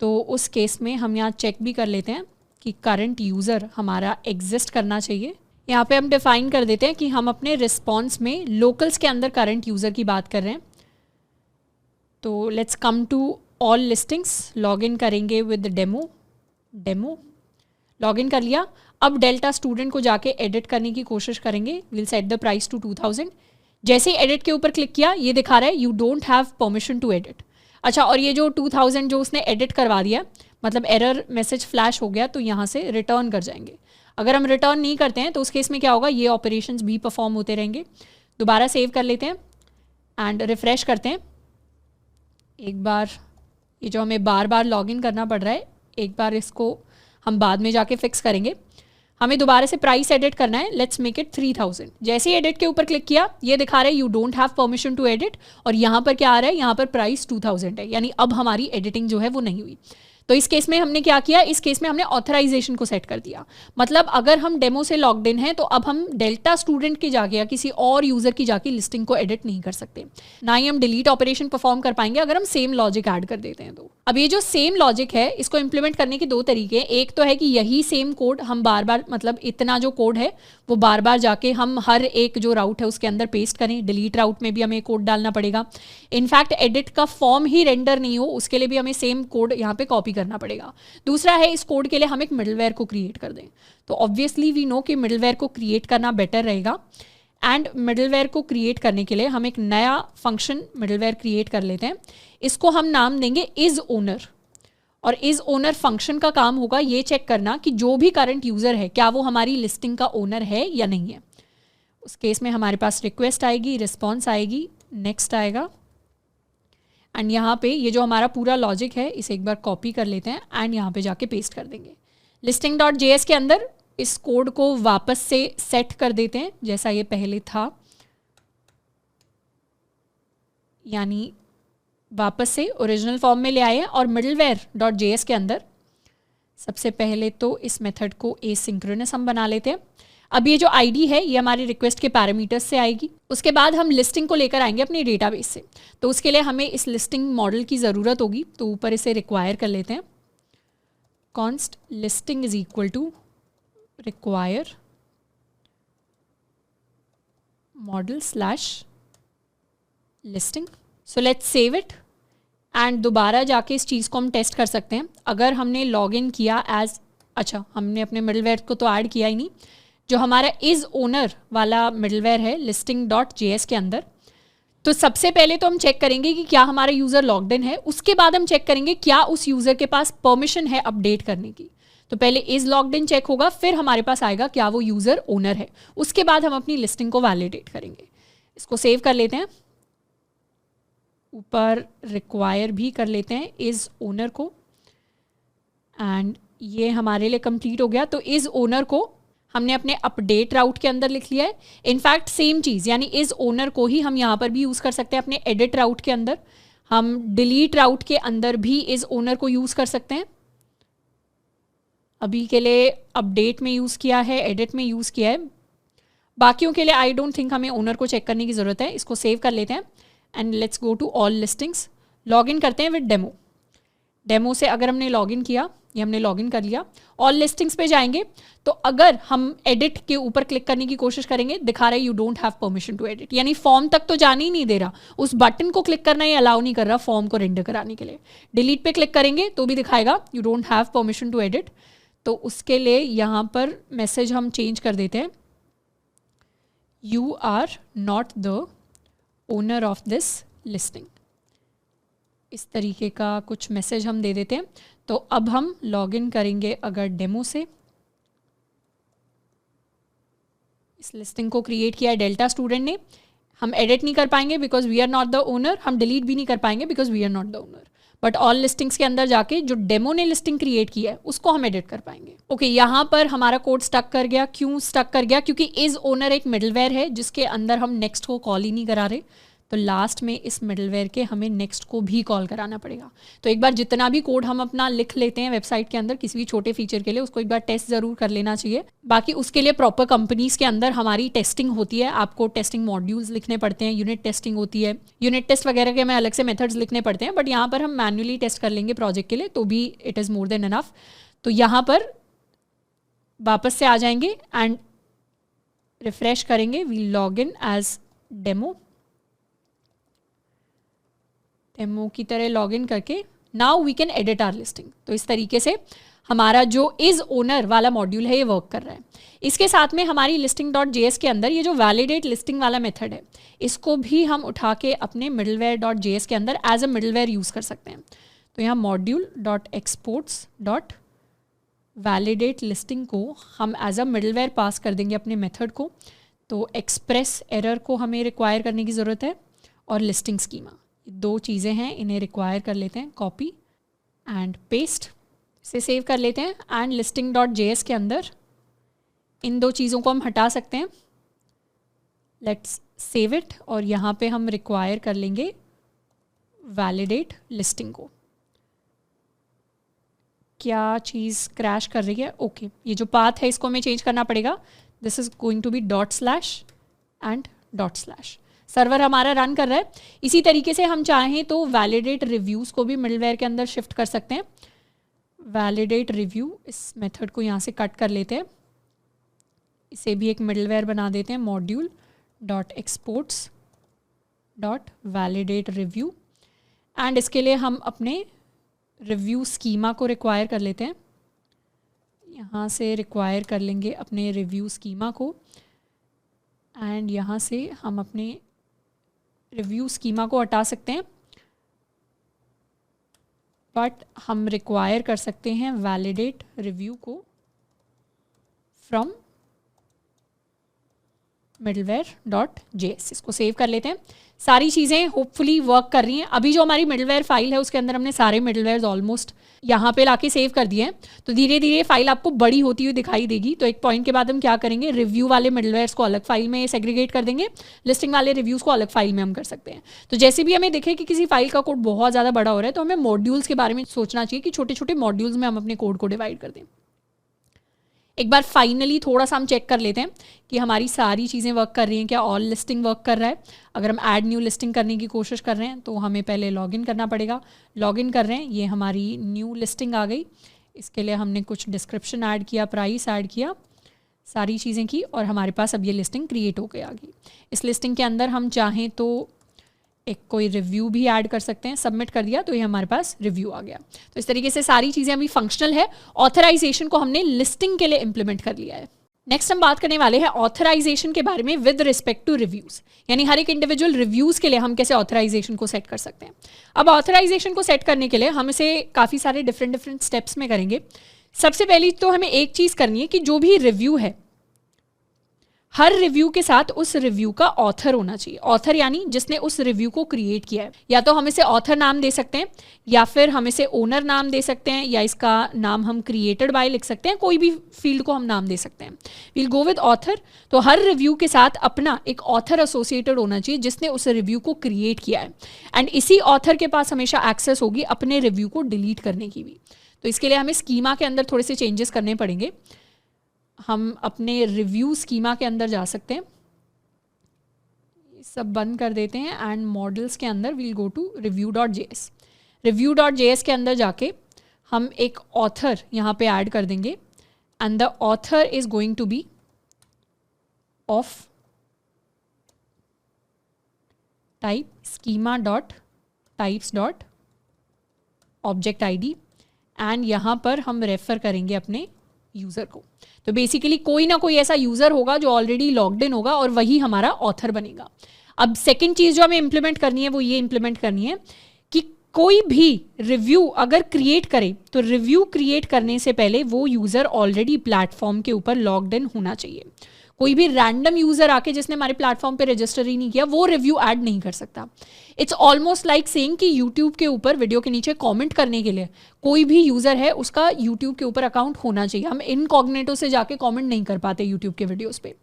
तो उस केस में हम यहाँ चेक भी कर लेते हैं कि करंट यूज़र हमारा एग्जिस्ट करना चाहिए। यहाँ पे हम डिफाइन कर देते हैं कि हम अपने रिस्पॉन्स में लोकल्स के अंदर करंट यूज़र की बात कर रहे हैं। तो let's come to all listings, login करेंगे विद डेमो लॉगिन कर लिया। अब डेल्टा स्टूडेंट को जाके एडिट करने की कोशिश करेंगे। Will set the price to 2000। जैसे ही एडिट के ऊपर क्लिक किया ये दिखा रहा है you don't have permission to edit. अच्छा, और ये जो 2000 जो उसने एडिट करवा दिया मतलब एरर मैसेज फ्लैश हो गया तो यहाँ से रिटर्न कर जाएंगे। अगर हम रिटर्न नहीं करते हैं तो उस केस में क्या होगा, ये ऑपरेशंस भी परफॉर्म होते रहेंगे। दोबारा सेव कर लेते हैं एंड रिफ्रेश करते हैं। एक बार ये जो हमें बार बार लॉगिन करना पड़ रहा है, एक बार इसको हम बाद में जाके फिक्स करेंगे। हमें दोबारा से प्राइस एडिट करना है। Let's make it 3000। जैसे ही एडिट के ऊपर क्लिक किया ये दिखा रहा है you don't have permission to edit और यहाँ पर क्या आ रहा है, यहाँ पर प्राइस 2000 है, यानी अब हमारी एडिटिंग जो है वो नहीं हुई। तो इस केस में हमने क्या किया, इस केस में हमने ऑथराइजेशन को सेट कर दिया। मतलब अगर हम डेमो से लॉग्ड इन हैं तो अब हम डेल्टा स्टूडेंट की जाके या किसी और यूजर की जाके लिस्टिंग को एडिट नहीं कर सकते, ना ही हम डिलीट ऑपरेशन परफॉर्म कर पाएंगे अगर हम सेम लॉजिक ऐड कर देते हैं। तो अब ये जो सेम लॉजिक है इसको इंप्लीमेंट करने के दो तरीके हैं। एक तो है कि यही सेम कोड हम बार बार, मतलब इतना जो कोड है वो बार बार जाके हम हर एक जो राउट है उसके अंदर पेस्ट करें। डिलीट राउट में भी हमें कोड डालना पड़ेगा। इनफैक्ट एडिट का फॉर्म ही रेंडर नहीं हो उसके लिए भी हमें सेम कोड यहाँ पे कॉपी करना पड़ेगा। दूसरा है इस कोड के लिए हम एक मिडलवेयर को क्रिएट कर दें। तो ऑब्वियसली वी नो कि मिडलवेयर को क्रिएट करना बेटर रहेगा एंड मिडलवेयर को क्रिएट करने के लिए हम एक नया फंक्शन मिडलवेयर क्रिएट कर लेते हैं। इसको हम नाम देंगे इज ओनर और इज ओनर फंक्शन का काम होगा ये चेक करना कि जो भी करंट यूज़र है क्या वो हमारी लिस्टिंग का ओनर है या नहीं है। उस केस में हमारे पास रिक्वेस्ट आएगी, रिस्पॉन्स आएगी, नेक्स्ट आएगा एंड यहाँ पे ये जो हमारा पूरा लॉजिक है इसे एक बार कॉपी कर लेते हैं एंड यहाँ पे जाके पेस्ट कर देंगे। listing.js के अंदर इस कोड को वापस से सेट कर देते हैं जैसा ये पहले था, यानी वापस से ओरिजिनल फॉर्म में ले आए हैं और middleware.js के अंदर सबसे पहले तो इस मेथड को एसिंक्रोनस हम बना लेते हैं। अब ये जो आईडी है ये हमारे रिक्वेस्ट के पैरामीटर्स से आएगी। उसके बाद हम लिस्टिंग को लेकर आएंगे अपने डेटाबेस से, तो उसके लिए हमें इस लिस्टिंग मॉडल की ज़रूरत होगी। तो ऊपर इसे रिक्वायर कर लेते हैं, const listing is equal to require model slash listing. So let's save it and दोबारा जाके इस चीज़ को हम टेस्ट कर सकते हैं। अगर हमने लॉग इन किया एज, अच्छा हमने अपने मिडलवेयर को तो ऐड किया ही नहीं, जो हमारा इज़ ओनर वाला मिडलवेयर है listing.js के अंदर, तो सबसे पहले तो हम चेक करेंगे कि क्या हमारा यूज़र लॉग्ड इन है। उसके बाद हम चेक करेंगे क्या उस यूज़र के पास परमिशन है अपडेट करने की। तो पहले इज़ लॉग्ड इन चेक होगा, फिर हमारे पास आएगा क्या वो यूज़र ओनर है। उसके बाद हम अपनी लिस्टिंग को वैलिडेट करेंगे। इसको सेव कर लेते हैं, ऊपर रिक्वायर भी कर लेते हैं इज़ ओनर को, एंड ये हमारे लिए कंप्लीट हो गया। तो इज़ ओनर को हमने अपने अपडेट राउट के अंदर लिख लिया है। इनफैक्ट सेम चीज़ यानी इज़ ओनर को ही हम यहाँ पर भी यूज़ कर सकते हैं अपने एडिट राउट के अंदर। हम डिलीट राउट के अंदर भी इज़ ओनर को यूज़ कर सकते हैं। अभी के लिए अपडेट में यूज़ किया है, एडिट में यूज़ किया है, बाकियों के लिए आई डोंट थिंक हमें ओनर को चेक करने की ज़रूरत है। इसको सेव कर लेते हैं and let's go to all listings. Login करते हैं विद डेमो। डेमो से अगर हमने लॉगिन किया, ये हमने लॉगिन कर लिया, ऑल लिस्टिंग्स पे जाएंगे तो अगर हम एडिट के ऊपर क्लिक करने की कोशिश करेंगे दिखा रहा है you don't have permission to edit, यानी फॉर्म तक तो जाने ही नहीं दे रहा, उस बटन को क्लिक करना ही अलाउ नहीं कर रहा फॉर्म को रेंडर कराने के लिए। डिलीट पे क्लिक करेंगे तो भी दिखाएगा you don't have permission to edit. तो उसके लिए यहाँ पर मैसेज हम चेंज कर देते हैं, you are not the owner of this listing. इस तरीके का कुछ मैसेज हम दे देते हैं। तो अब हम लॉगिन करेंगे अगर डेमो से, इस लिस्टिंग को क्रिएट किया है डेल्टा स्टूडेंट ने। हम एडिट नहीं कर पाएंगे because we are not the owner, हम डिलीट भी नहीं कर पाएंगे because we are not the owner, but all listings के अंदर जाके जो डेमो ने लिस्टिंग क्रिएट की है उसको हम एडिट कर पाएंगे। ओके, यहाँ पर हमारा कोड स्टक कर गया। क्यों स्टक कर गया? क्योंकि इज ओनर एक मिडलवेयर है जिसके अंदर हम नेक्स्ट को कॉल ही नहीं करा रहे, तो लास्ट में इस मिडलवेयर के हमें नेक्स्ट को भी कॉल कराना पड़ेगा। तो एक बार जितना भी कोड हम अपना लिख लेते हैं वेबसाइट के अंदर किसी भी छोटे फीचर के लिए, उसको एक बार टेस्ट ज़रूर कर लेना चाहिए। बाकी उसके लिए प्रॉपर कंपनीज के अंदर हमारी टेस्टिंग होती है, आपको टेस्टिंग मॉड्यूल्स लिखने पड़ते हैं, यूनिट टेस्टिंग होती है, यूनिट टेस्ट वगैरह के हमें अलग से मेथड्स लिखने पड़ते हैं, बट यहाँ पर हम मैन्युअली टेस्ट कर लेंगे प्रोजेक्ट के लिए, तो भी it is more than enough. तो यहाँ पर वापस से आ जाएंगे एंड रिफ्रेश करेंगे, we log in as demo की तरह लॉगिन करके now we can edit our listing. तो इस तरीके से हमारा जो इज ओनर वाला मॉड्यूल है ये वर्क कर रहा है। इसके साथ में हमारी लिस्टिंग.js के अंदर ये जो वैलिडेट लिस्टिंग वाला मेथड है इसको भी हम उठा के अपने middleware.js के अंदर एज अ मिडलवेयर यूज़ कर सकते हैं। तो यहाँ module.exports.validate लिस्टिंग को हम एज अ मिडलवेयर पास कर देंगे अपने मेथड को। तो एक्सप्रेस एरर को हमें रिक्वायर करने की ज़रूरत है और लिस्टिंग स्कीमा, दो चीज़ें हैं, इन्हें रिक्वायर कर लेते हैं, कॉपी एंड पेस्ट से सेव कर लेते हैं। एंड listing.js के अंदर इन दो चीज़ों को हम हटा सकते हैं। लेट्स सेव इट और यहाँ पे हम रिक्वायर कर लेंगे वैलिडेट लिस्टिंग को। क्या चीज़ क्रैश कर रही है? ओके, ये जो पाथ है इसको हमें चेंज करना पड़ेगा। This is going to be ./& server हमारा रन कर रहा है। इसी तरीके से हम चाहें तो वैलिडेट रिव्यूज़ को भी मिडलवेयर के अंदर शिफ्ट कर सकते हैं। वैलिडेट रिव्यू, इस मेथड को यहाँ से कट कर लेते हैं, इसे भी एक मिडलवेयर बना देते हैं, module.exports.validate रिव्यू। एंड इसके लिए हम अपने रिव्यू स्कीमा को रिक्वायर कर लेते हैं। यहाँ से रिक्वायर कर लेंगे अपने रिव्यू स्कीमा को एंड यहाँ से हम अपने रिव्यू स्कीमा को हटा सकते हैं, बट हम रिक्वायर कर सकते हैं वैलिडेट रिव्यू को फ्रॉम middleware.js, इसको सेव कर लेते हैं। सारी चीज़ें होपफुली वर्क कर रही हैं। अभी जो हमारी मिडलवेयर फाइल है उसके अंदर हमने सारे मिडलवेयर ऑलमोस्ट यहाँ पे लाके सेव कर दिए हैं। तो धीरे धीरे फाइल आपको बड़ी होती हुई दिखाई देगी। तो एक पॉइंट के बाद हम क्या करेंगे, रिव्यू वाले मिडलवेयर्स को अलग फाइल में सेग्रीगेट कर देंगे, लिस्टिंग वाले रिव्यूज़ को अलग फाइल में हम कर सकते हैं। तो जैसे भी हमें दिखे कि किसी फाइल का कोड बहुत ज़्यादा बड़ा हो रहा है तो हमें मॉड्यूल्स के बारे में सोचना चाहिए कि छोटे छोटे मॉड्यूल्स में हम अपने कोड को डिवाइड कर दें। एक बार फाइनली थोड़ा सा हम चेक कर लेते हैं कि हमारी सारी चीज़ें वर्क कर रही हैं, क्या ऑल लिस्टिंग वर्क कर रहा है। अगर हम ऐड न्यू लिस्टिंग करने की कोशिश कर रहे हैं तो हमें पहले लॉगिन करना पड़ेगा। लॉगिन कर रहे हैं, ये हमारी न्यू लिस्टिंग आ गई। इसके लिए हमने कुछ डिस्क्रिप्शन ऐड किया, प्राइस ऐड किया, सारी चीज़ें की और हमारे पास अब ये लिस्टिंग क्रिएट होकर आ गई। इस लिस्टिंग के अंदर हम चाहें तो एक कोई रिव्यू भी ऐड कर सकते हैं। सबमिट कर दिया तो ये हमारे पास रिव्यू आ गया। तो इस तरीके से सारी चीज़ें अभी फंक्शनल है। ऑथराइजेशन को हमने लिस्टिंग के लिए इंप्लीमेंट कर लिया है। नेक्स्ट हम बात करने वाले हैं ऑथराइजेशन के बारे में विद रिस्पेक्ट टू रिव्यूज़, यानी हर एक इंडिविजुअल रिव्यूज़ के लिए हम कैसे ऑथराइजेशन को सेट कर सकते हैं। अब ऑथराइजेशन को सेट करने के लिए हम इसे काफ़ी सारे डिफरेंट स्टेप्स में करेंगे। सबसे पहली तो हमें एक चीज़ करनी है कि जो भी रिव्यू है, हर रिव्यू के साथ उस रिव्यू का ऑथर होना चाहिए। ऑथर यानी जिसने उस रिव्यू को क्रिएट किया है। या तो हम इसे ऑथर नाम दे सकते हैं या फिर हम इसे ओनर नाम दे सकते हैं या इसका नाम हम क्रिएटेड बाय लिख सकते हैं। कोई भी फील्ड को हम नाम दे सकते हैं। Will go with author. तो हर रिव्यू के साथ अपना एक ऑथर एसोसिएटेड होना चाहिए जिसने उस रिव्यू को क्रिएट किया है। एंड इसी ऑथर के पास हमेशा एक्सेस होगी अपने रिव्यू को डिलीट करने की भी। तो इसके लिए हमें स्कीमा के अंदर थोड़े से चेंजेस करने पड़ेंगे। हम अपने रिव्यू स्कीमा के अंदर जा सकते हैं, ये सब बंद कर देते हैं एंड मॉडल्स के अंदर will go to review.js। review.js के अंदर जाके हम एक ऑथर यहाँ पे ऐड कर देंगे and the author is going to be of type schema.types.object id and यहाँ पर हम रेफर करेंगे अपने यूज़र को। तो बेसिकली कोई ना कोई ऐसा यूज़र होगा जो ऑलरेडी लॉग्ड इन होगा और वही हमारा ऑथर बनेगा। अब सेकंड चीज़ जो हमें इंप्लीमेंट करनी है वो ये इंप्लीमेंट करनी है कि कोई भी रिव्यू अगर क्रिएट करे तो रिव्यू क्रिएट करने से पहले वो यूज़र ऑलरेडी प्लेटफॉर्म के ऊपर लॉग्ड इन होना चाहिए। कोई भी रैंडम यूज़र आके जिसने हमारे प्लेटफॉर्म पे रजिस्टर ही नहीं किया वो रिव्यू ऐड नहीं कर सकता। इट्स ऑलमोस्ट लाइक सेइंग कि यूट्यूब के ऊपर वीडियो के नीचे कमेंट करने के लिए कोई भी यूज़र है उसका यूट्यूब के ऊपर अकाउंट होना चाहिए। हम इनकॉग्निटो से जाके कमेंट नहीं कर पाते यूट्यूब के वीडियोस पे।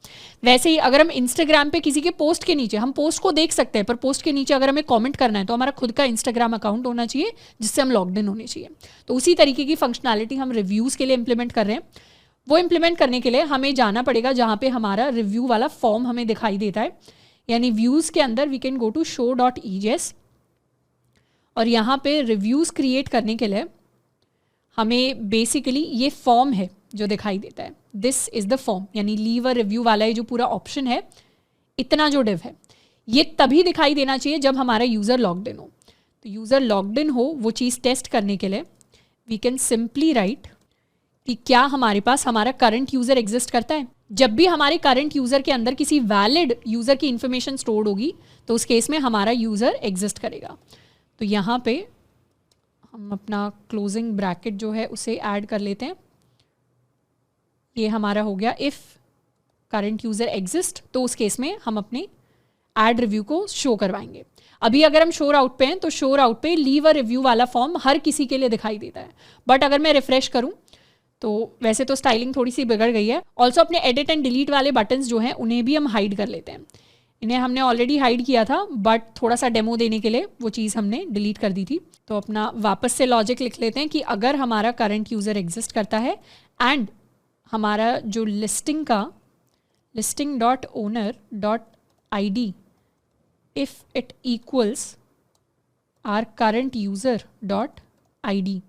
वैसे ही अगर हम इंस्टाग्राम पे किसी के पोस्ट के नीचे, हम पोस्ट को देख सकते हैं पर पोस्ट के नीचे अगर हमें कॉमेंट करना है तो हमारा खुद का इंस्टाग्राम अकाउंट होना चाहिए जिससे हम लॉग्ड इन होने चाहिए। तो उसी तरीके की फंक्शनैलिटी हम रिव्यूज़ के लिए इंप्लीमेंट कर रहे हैं। वो इम्प्लीमेंट करने के लिए हमें जाना पड़ेगा जहाँ पे हमारा रिव्यू वाला फॉर्म हमें दिखाई देता है, यानी व्यूज़ के अंदर we can go to show.ejs और यहाँ पे रिव्यूज़ क्रिएट करने के लिए हमें बेसिकली ये फॉर्म है जो दिखाई देता है, दिस इज़ द फॉर्म, यानी लीव अ रिव्यू वाला ये जो पूरा ऑप्शन है, इतना जो डिव है ये तभी दिखाई देना चाहिए जब हमारा यूज़र लॉग्ड इन हो। तो यूज़र लॉग्ड इन हो वो चीज़ टेस्ट करने के लिए वी कैन सिंपली राइट कि क्या हमारे पास हमारा करंट यूज़र एग्जिस्ट करता है। जब भी हमारे करंट यूज़र के अंदर किसी वैलिड यूज़र की इन्फॉर्मेशन स्टोर्ड होगी तो उस केस में हमारा यूज़र एग्जिस्ट करेगा। तो यहाँ पे हम अपना क्लोजिंग ब्रैकेट जो है उसे ऐड कर लेते हैं। ये हमारा हो गया इफ़ करंट यूज़र एग्जिस्ट, तो उस केस में हम अपने ऐड रिव्यू को शो करवाएंगे। अभी अगर हम शोर आउट पे हैं तो शोर आउट पे लीव अ रिव्यू वाला फॉर्म हर किसी के लिए दिखाई देता है। बट अगर मैं रिफ्रेश करूँ तो वैसे तो स्टाइलिंग थोड़ी सी बिगड़ गई है। ऑल्सो अपने एडिट एंड डिलीट वाले बटन्स जो हैं उन्हें भी हम हाइड कर लेते हैं। इन्हें हमने ऑलरेडी हाइड किया था बट थोड़ा सा डेमो देने के लिए वो चीज़ हमने डिलीट कर दी थी। तो अपना वापस से लॉजिक लिख लेते हैं कि अगर हमारा करंट यूज़र एग्जिस्ट करता है एंड हमारा जो लिस्टिंग का listing.owner.id if it equals our current user.id,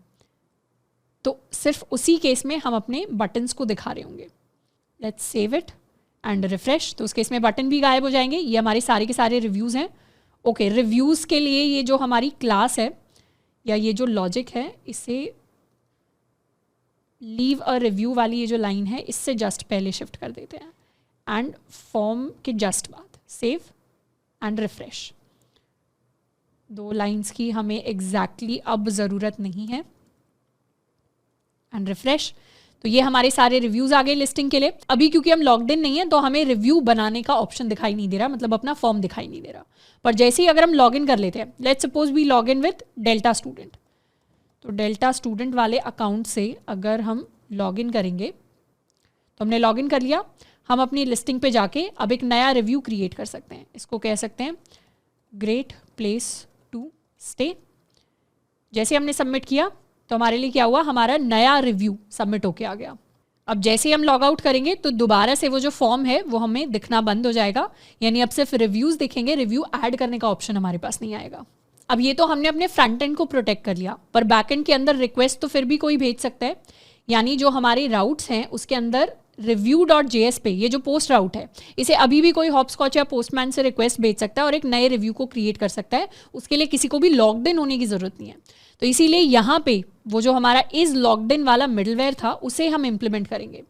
तो सिर्फ उसी केस में हम अपने बटन्स को दिखा रहे होंगे। Let's save it and refresh. तो उस केस में बटन भी गायब हो जाएंगे। ये हमारे सारे के सारे रिव्यूज़ हैं। ओके, रिव्यूज़ के लिए ये जो हमारी क्लास है या ये जो लॉजिक है इसे लीव अ रिव्यू वाली ये जो लाइन है इससे जस्ट पहले शिफ्ट कर देते हैं एंड फॉर्म के जस्ट बाद सेव एंड रिफ्रेश। 2 लाइंस की हमें एग्जैक्टली अब ज़रूरत नहीं है एंड रिफ्रेश। तो तो ये हमारे सारे रिव्यूज आ गए लिस्टिंग के लिए। अभी क्योंकि हम लॉग्ड इन नहीं है तो हमें रिव्यू बनाने का ऑप्शन दिखाई नहीं दे रहा, मतलब अपना फॉर्म दिखाई नहीं दे रहा। पर जैसे ही अगर हम लॉग इन कर लेते हैं, let's suppose we log in with Delta student, तो डेल्टा स्टूडेंट वाले अकाउंट से अगर हम लॉग इन करेंगे, तो हमने लॉग इन कर लिया, हम अपनी लिस्टिंग पे जाके अब एक नया रिव्यू क्रिएट कर सकते हैं। इसको कह सकते हैं ग्रेट प्लेस टू स्टे। जैसे हमने सबमिट किया तो हमारे लिए क्या हुआ, हमारा नया रिव्यू सबमिट होके आ गया। अब जैसे ही हम लॉग आउट करेंगे तो दोबारा से वो जो फॉर्म है वो हमें दिखना बंद हो जाएगा, यानी अब सिर्फ रिव्यूज़ दिखेंगे, रिव्यू ऐड करने का ऑप्शन हमारे पास नहीं आएगा। अब ये तो हमने अपने फ्रंट एंड को प्रोटेक्ट कर लिया, पर बैक एंड के अंदर रिक्वेस्ट तो फिर भी कोई भेज सकता है, यानी जो हमारे राउट्स हैं उसके अंदर review.js पे ये जो पोस्ट राउट है, इसे अभी भी कोई हॉपस्कॉच या पोस्टमैन से रिक्वेस्ट भेज सकता है और एक नए रिव्यू को क्रिएट कर सकता है। उसके लिए किसी को भी लॉग्ड इन होने की ज़रूरत नहीं है। तो इसीलिए यहाँ पे वो जो हमारा इज लॉग्ड इन वाला मिडलवेयर था उसे हम इम्प्लीमेंट करेंगे।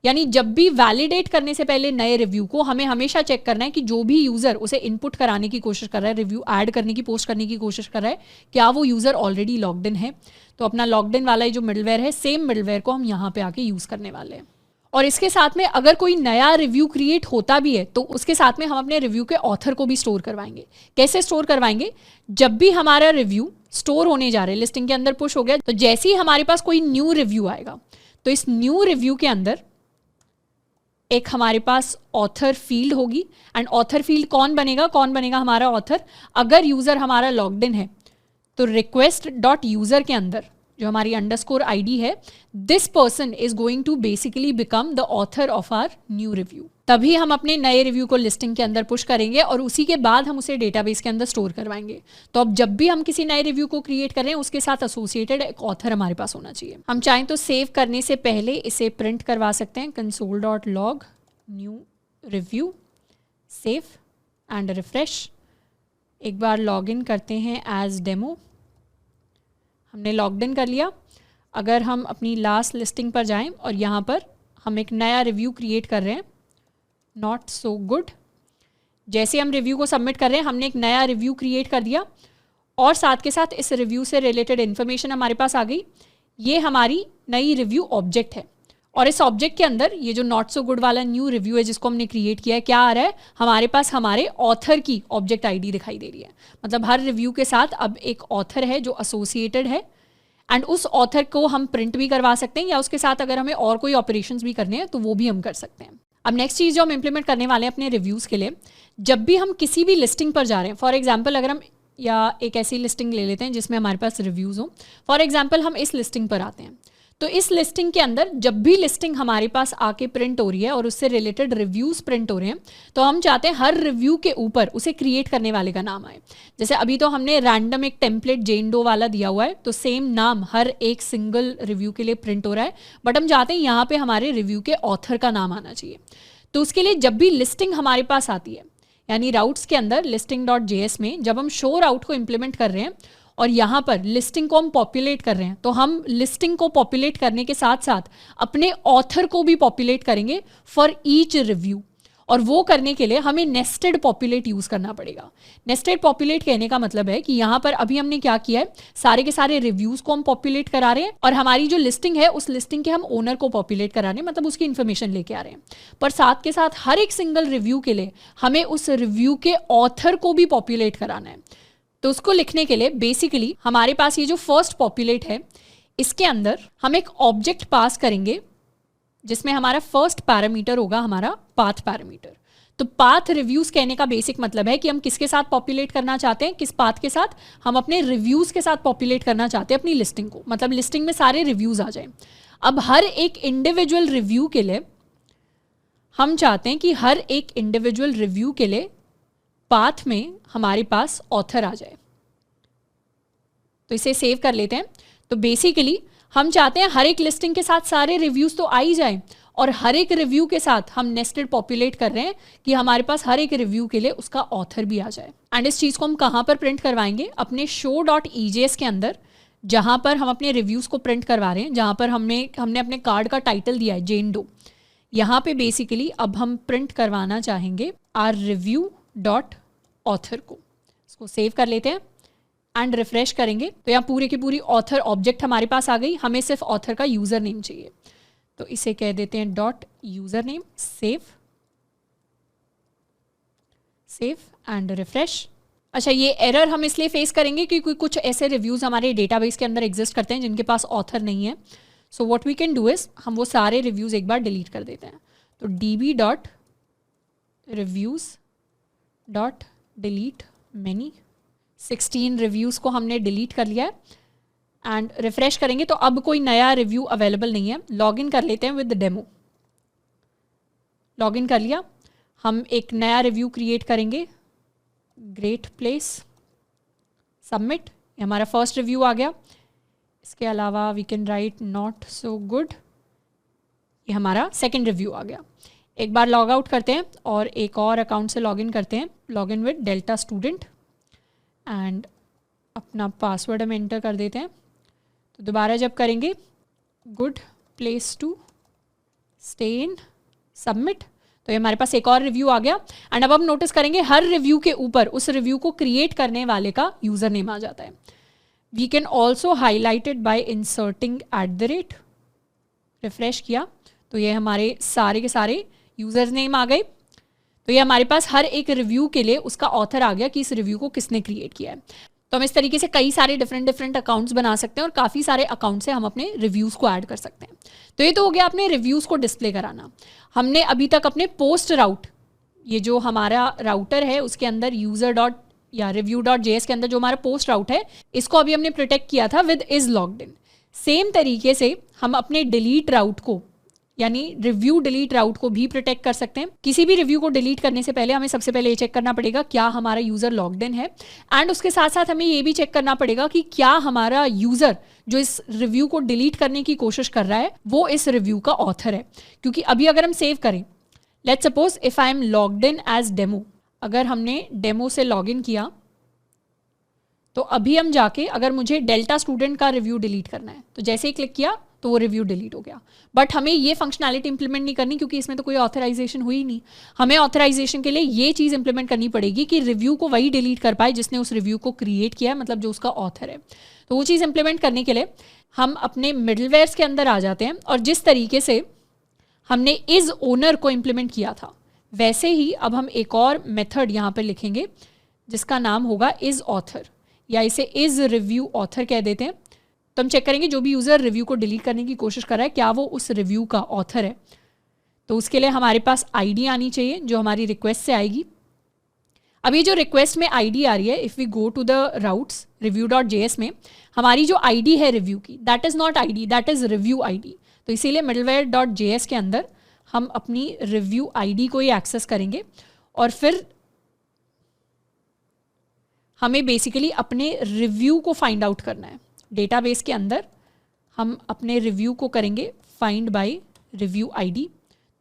यानी जब भी वैलिडेट करने से पहले नए रिव्यू को हमें हमेशा चेक करना है कि जो भी यूज़र उसे इनपुट कराने की कोशिश कर रहा है, रिव्यू ऐड करने की, पोस्ट करने की कोशिश कर रहा है, क्या वो यूज़र ऑलरेडी लॉग्ड इन है। तो अपना लॉग्ड इन वाला जो मिडलवेयर है, सेम मिडलवेयर को हम यहाँ पे आके यूज़ करने वाले हैं। और इसके साथ में अगर कोई नया रिव्यू क्रिएट होता भी है तो उसके साथ में हम अपने रिव्यू के ऑथर को भी स्टोर करवाएंगे। कैसे स्टोर करवाएंगे, जब भी हमारा रिव्यू स्टोर होने जा रहे हैं, लिस्टिंग के अंदर पुश हो गया, तो जैसे ही हमारे पास कोई न्यू रिव्यू आएगा तो इस न्यू रिव्यू के अंदर एक हमारे पास ऑथर फील्ड होगी। एंड ऑथर फील्ड कौन बनेगा हमारा ऑथर। अगर यूज़र हमारा लॉग्ड इन है तो रिक्वेस्ट डॉट यूज़र के अंदर जो हमारी अंडरस्कोर आईडी है, this person is going to basically become the author of our new review. तभी हम अपने नए रिव्यू को लिस्टिंग के अंदर पुश करेंगे और उसी के बाद हम उसे डेटाबेस के अंदर स्टोर करवाएंगे। तो अब जब भी हम किसी नए रिव्यू को क्रिएट कर रहे हैं उसके साथ एसोसिएटेड एक ऑथर हमारे पास होना चाहिए। हम चाहें तो सेव करने से पहले इसे प्रिंट करवा सकते हैं, console.log new review, save and refresh. एक बार लॉग इन करते हैं एज डेमो। हमने लॉग्ड इन कर लिया। अगर हम अपनी लास्ट लिस्टिंग पर जाएं और यहाँ पर हम एक नया रिव्यू क्रिएट कर रहे हैं, नॉट सो गुड। जैसे हम रिव्यू को सबमिट कर रहे हैं, हमने एक नया रिव्यू क्रिएट कर दिया और साथ के साथ इस रिव्यू से रिलेटेड इन्फॉर्मेशन हमारे पास आ गई। ये हमारी नई रिव्यू ऑब्जेक्ट है और इस ऑब्जेक्ट के अंदर ये जो नॉट सो गुड वाला न्यू रिव्यू है जिसको हमने क्रिएट किया है, क्या आ रहा है, हमारे पास हमारे ऑथर की ऑब्जेक्ट आईडी दिखाई दे रही है। मतलब हर रिव्यू के साथ अब एक ऑथर है जो एसोसिएटेड है एंड उस ऑथर को हम प्रिंट भी करवा सकते हैं या उसके साथ अगर हमें और कोई ऑपरेशंस भी करने हैं तो वो भी हम कर सकते हैं। अब नेक्स्ट चीज़ जो हम इंप्लीमेंट करने वाले हैं अपने रिव्यूज़ के लिए, जब भी हम किसी भी लिस्टिंग पर जा रहे हैं, फॉर एग्जाम्पल अगर हम या एक ऐसी लिस्टिंग ले लेते हैं जिसमें हमारे पास रिव्यूज़ हो, फॉर एग्जाम्पल हम इस लिस्टिंग पर आते हैं, तो इस लिस्टिंग के अंदर जब भी लिस्टिंग हमारे पास आके प्रिंट हो रही है और उससे रिलेटेड रिव्यूज़ प्रिंट हो रहे हैं, तो हम चाहते हैं हर रिव्यू के ऊपर उसे क्रिएट करने वाले का नाम आए। जैसे अभी तो हमने रैंडम एक टेम्पलेट जेन डो वाला दिया हुआ है, तो सेम नाम हर एक सिंगल रिव्यू के लिए प्रिंट हो रहा है, बट हम चाहते हैं यहाँ पे हमारे रिव्यू के ऑथर का नाम आना चाहिए। तो उसके लिए जब भी लिस्टिंग हमारे पास आती है, यानी राउट्स के अंदर listing.js में जब हम शो राउट को इम्प्लीमेंट कर रहे हैं और यहाँ पर लिस्टिंग को हम पॉपुलेट कर रहे हैं, तो हम लिस्टिंग को पॉपुलेट करने के साथ साथ अपने ऑथर को भी पॉपुलेट करेंगे फॉर ईच रिव्यू। और वो करने के लिए हमें नेस्टेड पॉपुलेट यूज़ करना पड़ेगा। नेस्टेड पॉपुलेट कहने का मतलब है कि यहाँ पर अभी हमने क्या किया है, सारे के सारे रिव्यूज़ को हम पॉपुलेट करा रहे हैं और हमारी जो लिस्टिंग है उस लिस्टिंग के हम ओनर को पॉपुलेट करा रहे हैं, मतलब उसकी इन्फॉर्मेशन लेके आ रहे हैं। पर साथ के साथ हर एक सिंगल रिव्यू के लिए हमें उस रिव्यू के ऑथर को भी पॉपुलेट कराना है। तो उसको लिखने के लिए बेसिकली हमारे पास ये जो फर्स्ट पॉपुलेट है, इसके अंदर हम एक ऑब्जेक्ट पास करेंगे जिसमें हमारा फर्स्ट पैरामीटर होगा हमारा पाथ पैरामीटर। तो पाथ रिव्यूज़ कहने का बेसिक मतलब है कि हम किसके साथ पॉपुलेट करना चाहते हैं, किस पाथ के साथ, हम अपने रिव्यूज़ के साथ पॉपुलेट करना चाहते हैं अपनी लिस्टिंग को, मतलब लिस्टिंग में सारे रिव्यूज़ आ जाएं। अब हर एक इंडिविजुअल रिव्यू के लिए हम चाहते हैं कि हर एक इंडिविजुअल रिव्यू के लिए पाथ में हमारे पास ऑथर आ जाए। तो इसे सेव कर लेते हैं। तो बेसिकली हम चाहते हैं हर एक लिस्टिंग के साथ सारे रिव्यूज़ तो आ ही जाएं और हर एक रिव्यू के साथ हम नेस्टेड पॉपुलेट कर रहे हैं कि हमारे पास हर एक रिव्यू के लिए उसका ऑथर भी आ जाए। एंड इस चीज़ को हम कहाँ पर प्रिंट करवाएंगे, अपने show.ejs के अंदर, जहाँ पर हम अपने रिव्यूज़ को प्रिंट करवा रहे हैं, जहाँ पर हमने अपने कार्ड का टाइटल दिया है जेन डो। यहाँ पे बेसिकली अब हम प्रिंट करवाना चाहेंगे आर रिव्यू डॉट ऑथर को। इसको सेव कर लेते हैं एंड रिफ्रेश करेंगे तो यहाँ पूरी की पूरी ऑथर ऑब्जेक्ट हमारे पास आ गई। हमें सिर्फ ऑथर का यूज़र नेम चाहिए, तो इसे कह देते हैं dot user name, save and refresh. अच्छा, ये एरर हम इसलिए फेस करेंगे क्योंकि कुछ ऐसे रिव्यूज़ हमारे डेटाबेस के अंदर एग्जिस्ट करते हैं जिनके पास ऑथर नहीं है। So what we can do is हम वो सारे रिव्यूज़ एक बार डिलीट कर देते हैं। तो db.reviews.delete many, 16 रिव्यूज़ को हमने डिलीट कर लिया है एंड रिफ्रेश करेंगे तो अब कोई नया रिव्यू अवेलेबल नहीं है। लॉगिन कर लेते हैं विद डेमो। लॉगिन कर लिया, हम एक नया रिव्यू क्रिएट करेंगे, ग्रेट प्लेस, सबमिट। ये हमारा फर्स्ट रिव्यू आ गया। इसके अलावा we can write not so good, ये हमारा सेकंड रिव्यू आ गया। एक बार लॉग आउट करते हैं और एक और अकाउंट से लॉगिन करते हैं, login with Delta student and अपना पासवर्ड हम एंटर कर देते हैं। तो दोबारा जब करेंगे good place to stay in, submit, तो ये हमारे पास एक और रिव्यू आ गया। एंड अब हम नोटिस करेंगे हर रिव्यू के ऊपर उस रिव्यू को क्रिएट करने वाले का यूज़र नेम आ जाता है। We can also highlight it by inserting @। Refresh किया तो ये हमारे सारे के सारे यूज़र नेम आ गए। तो ये हमारे पास हर एक रिव्यू के लिए उसका ऑथर आ गया कि इस रिव्यू को किसने क्रिएट किया है। तो हम इस तरीके से कई सारे डिफरेंट अकाउंट्स बना सकते हैं और काफ़ी सारे अकाउंट से हम अपने रिव्यूज़ को ऐड कर सकते हैं। तो ये तो हो गया अपने रिव्यूज़ को डिस्प्ले कराना। हमने अभी तक अपने पोस्ट राउट, ये जो हमारा राउटर है उसके अंदर यूज़र डॉट या review.js के अंदर जो हमारा पोस्ट राउट है, इसको अभी हमने प्रोटेक्ट किया था with is logged in. Same तरीके से हम अपने डिलीट राउट को, यानी रिव्यू डिलीट राउट को भी प्रोटेक्ट कर सकते हैं। किसी भी रिव्यू को डिलीट करने से पहले हमें सबसे पहले ये चेक करना पड़ेगा क्या हमारा यूज़र लॉग्ड इन है, एंड उसके साथ साथ हमें ये भी चेक करना पड़ेगा कि क्या हमारा यूज़र जो इस रिव्यू को डिलीट करने की कोशिश कर रहा है वो इस रिव्यू का ऑथर है। क्योंकि अभी अगर हम सेव करें, let's suppose if I am logged in as demo, अगर हमने डेमो से लॉगिन किया तो अभी हम जाके अगर मुझे डेल्टा स्टूडेंट का रिव्यू डिलीट करना है तो जैसे ही क्लिक किया तो वो रिव्यू डिलीट हो गया। बट हमें ये फंक्शनैलिटी इंप्लीमेंट नहीं करनी क्योंकि इसमें तो कोई ऑथराइजेशन हुई नहीं। हमें ऑथराइजेशन के लिए ये चीज़ इंप्लीमेंट करनी पड़ेगी कि रिव्यू को वही डिलीट कर पाए जिसने उस रिव्यू को क्रिएट किया है, मतलब जो उसका ऑथर है। तो वो चीज़ इंप्लीमेंट करने के लिए हम अपने मिडलवेयर्स के अंदर आ जाते हैं और जिस तरीके से हमने इज ओनर को इम्प्लीमेंट किया था वैसे ही अब हम एक और मेथड यहाँ पर लिखेंगे जिसका नाम होगा इज ऑथर, या इसे इज रिव्यू ऑथर कह देते हैं। तो हम चेक करेंगे जो भी यूज़र रिव्यू को डिलीट करने की कोशिश कर रहा है क्या वो उस रिव्यू का ऑथर है। तो उसके लिए हमारे पास आईडी आनी चाहिए जो हमारी रिक्वेस्ट से आएगी। अब ये जो रिक्वेस्ट में आईडी आ रही है, if we go to the routes review.js में हमारी जो आईडी है रिव्यू की, that is not ID, that is review ID. तो इसीलिए middleware.js के अंदर हम अपनी रिव्यू आईडी को ही एक्सेस करेंगे और फिर हमें बेसिकली अपने रिव्यू को फाइंड आउट करना है। डेटाबेस के अंदर हम अपने रिव्यू को करेंगे फाइंड बाय रिव्यू आईडी।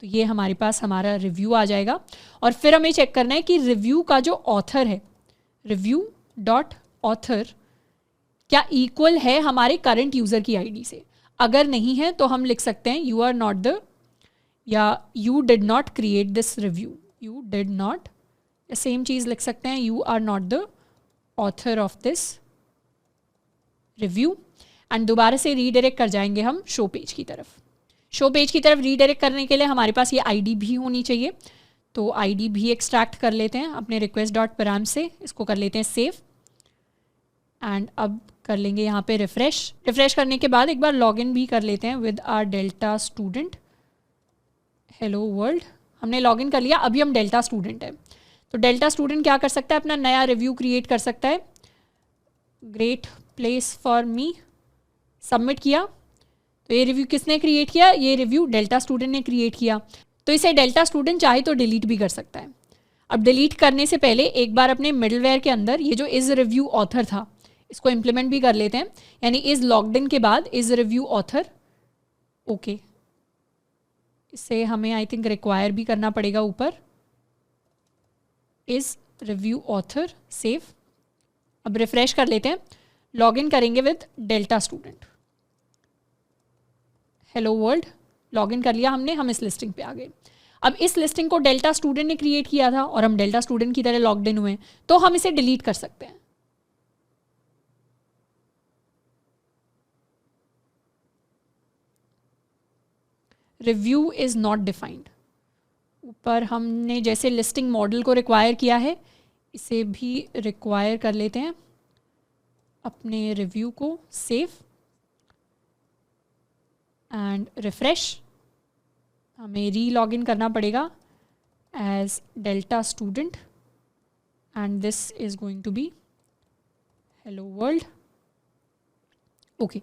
तो ये हमारे पास हमारा रिव्यू आ जाएगा और फिर हमें चेक करना है कि रिव्यू का जो ऑथर है, रिव्यू डॉट ऑथर, क्या इक्वल है हमारे करंट यूज़र की आईडी से। अगर नहीं है तो हम लिख सकते हैं यू आर नॉट द, या you did not create this review, you did not, या सेम चीज़ लिख सकते हैं you are not the author of this review. And दोबारा से रीडायरेक्ट कर जाएंगे हम शो पेज की तरफ। शो पेज की तरफ रीडायरेक्ट करने के लिए हमारे पास ये आईडी भी होनी चाहिए। तो आईडी भी एक्सट्रैक्ट कर लेते हैं अपने request.param से, इसको कर लेते हैं सेव एंड अब कर लेंगे यहाँ पे रिफ्रेश करने के बाद एक बार लॉगिन भी कर लेते हैं with R delta student hello world. हमने लॉगिन कर लिया, अभी हम डेल्टा स्टूडेंट है। तो डेल्टा स्टूडेंट क्या कर सकता है, अपना नया रिव्यू क्रिएट कर सकता है, great place for me, submit किया। तो ये रिव्यू किसने क्रिएट किया, ये रिव्यू डेल्टा स्टूडेंट ने क्रिएट किया। तो इसे डेल्टा स्टूडेंट चाहे तो डिलीट भी कर सकता है। अब डिलीट करने से पहले एक बार अपने मिडलवेयर के अंदर ये जो इज रिव्यू ऑथर था इसको इम्प्लीमेंट भी कर लेते हैं, यानी इज लॉग्ड इन के बाद इज रिव्यू ऑथर। ओके, इसे हमें आई थिंक रिक्वायर भी करना पड़ेगा ऊपर, इज रिव्यू ऑथर, सेव। अब रिफ्रेश कर लेते हैं, लॉगिन करेंगे with Delta student hello world. Login कर लिया हमने, हम इस लिस्टिंग पे आ गए। अब इस लिस्टिंग को डेल्टा स्टूडेंट ने क्रिएट किया था और हम डेल्टा स्टूडेंट की तरह लॉग्ड इन हुए, तो हम इसे डिलीट कर सकते हैं। Review is not defined. ऊपर हमने जैसे लिस्टिंग मॉडल को रिक्वायर किया है, इसे भी रिक्वायर कर लेते हैं। अपने रिव्यू को सेव एंड रिफ्रेश। हमें री लॉगिन करना पड़ेगा as Delta student and this is going to be hello world. Okay,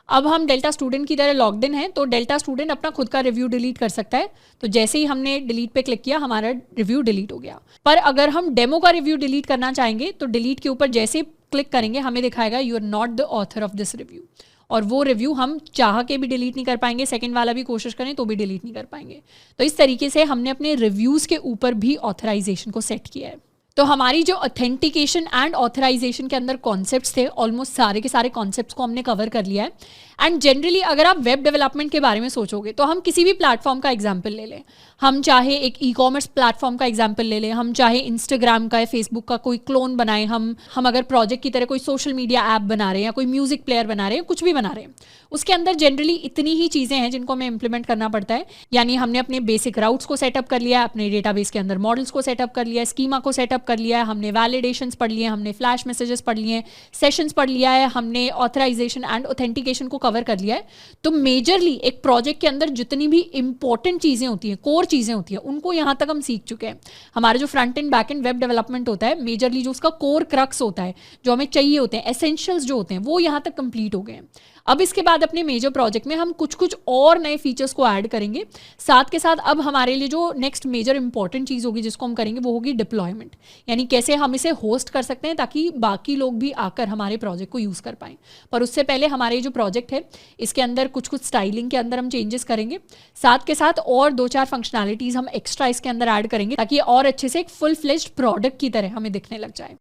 अब हम डेल्टा स्टूडेंट की तरह लॉग्ड इन है, तो डेल्टा स्टूडेंट अपना खुद का रिव्यू डिलीट कर सकता है। तो जैसे ही हमने डिलीट पे क्लिक किया, हमारा रिव्यू डिलीट हो गया। पर अगर हम डेमो का रिव्यू डिलीट करना चाहेंगे तो डिलीट के ऊपर जैसे क्लिक करेंगे हमें दिखाएगा you are not the author of this review, और वो रिव्यू हम चाह के भी डिलीट नहीं कर पाएंगे, सेकंड वाला भी कोशिश करें तो भी डिलीट नहीं कर पाएंगे। तो इस तरीके से हमने अपने रिव्यूज़ के ऊपर भी ऑथराइजेशन को सेट किया है। तो हमारी जो ऑथेंटिकेशन एंड ऑथराइजेशन के अंदर कॉन्सेप्ट्स थे, ऑलमोस्ट सारे के सारे कॉन्सेप्ट्स को हमने कवर कर लिया है। एंड जनरली अगर आप वेब डेवलपमेंट के बारे में सोचोगे तो हम किसी भी प्लेटफॉर्म का एग्जाम्पल ले लें, हम चाहे एक ई कॉमर्स प्लेटफॉर्म का एग्जाम्पल ले लें, हम चाहे इंस्टाग्राम का या फेसबुक का कोई क्लोन बनाएं, हम अगर प्रोजेक्ट की तरह कोई सोशल मीडिया ऐप बना रहे हैं या कोई म्यूजिक प्लेयर बना रहे हैं, कुछ भी बना रहे हैं, उसके अंदर जनरली इतनी ही चीज़ें हैं जिनको हमें इंप्लीमेंट करना पड़ता है। यानी हमने अपने बेसिक राउट्स को सेटअप कर लिया है, अपने डेटाबेस के अंदर मॉडल्स को सेटअप कर लिया है, स्कीमा को सेटअप कर लिया है, हमने वैलिडेशंस पढ़ लिए, हमने फ्लैश मैसेजेस पढ़ लिए, सेशंस पढ़ लिया है, हमने ऑथराइजेशन एंड ऑथेंटिकेशन को कवर कर लिया है। तो मेजरली एक प्रोजेक्ट के अंदर जितनी भी इंपॉर्टेंट चीज़ें होती हैं, कोर चीज़ें होती हैं, उनको यहाँ तक हम सीख चुके हैं। हमारा जो front end back and web development होता है, मेजरली जो उसका कोर क्रक्स होता है, जो हमें चाहिए होते हैं, एसेंशियल्स जो होते हैं, वो यहाँ तक कंप्लीट हो गए हैं। अब इसके बाद अपने मेजर प्रोजेक्ट में हम कुछ कुछ और नए फीचर्स को ऐड करेंगे। साथ के साथ अब हमारे लिए जो नेक्स्ट मेजर इंपॉर्टेंट चीज़ होगी जिसको हम करेंगे वो होगी डिप्लॉयमेंट, यानी कैसे हम इसे होस्ट कर सकते हैं ताकि बाकी लोग भी आकर हमारे प्रोजेक्ट को यूज़ कर पाएँ। पर उससे पहले हमारे जो प्रोजेक्ट है इसके अंदर कुछ कुछ स्टाइलिंग के अंदर हम चेंजेस करेंगे, साथ के साथ और 2-4 फंक्शनैलिटीज़ हम एक्स्ट्रा इसके अंदर ऐड करेंगे ताकि और अच्छे से एक फुल फ्लेज्ड प्रोडक्ट की तरह हमें दिखने लग जाए।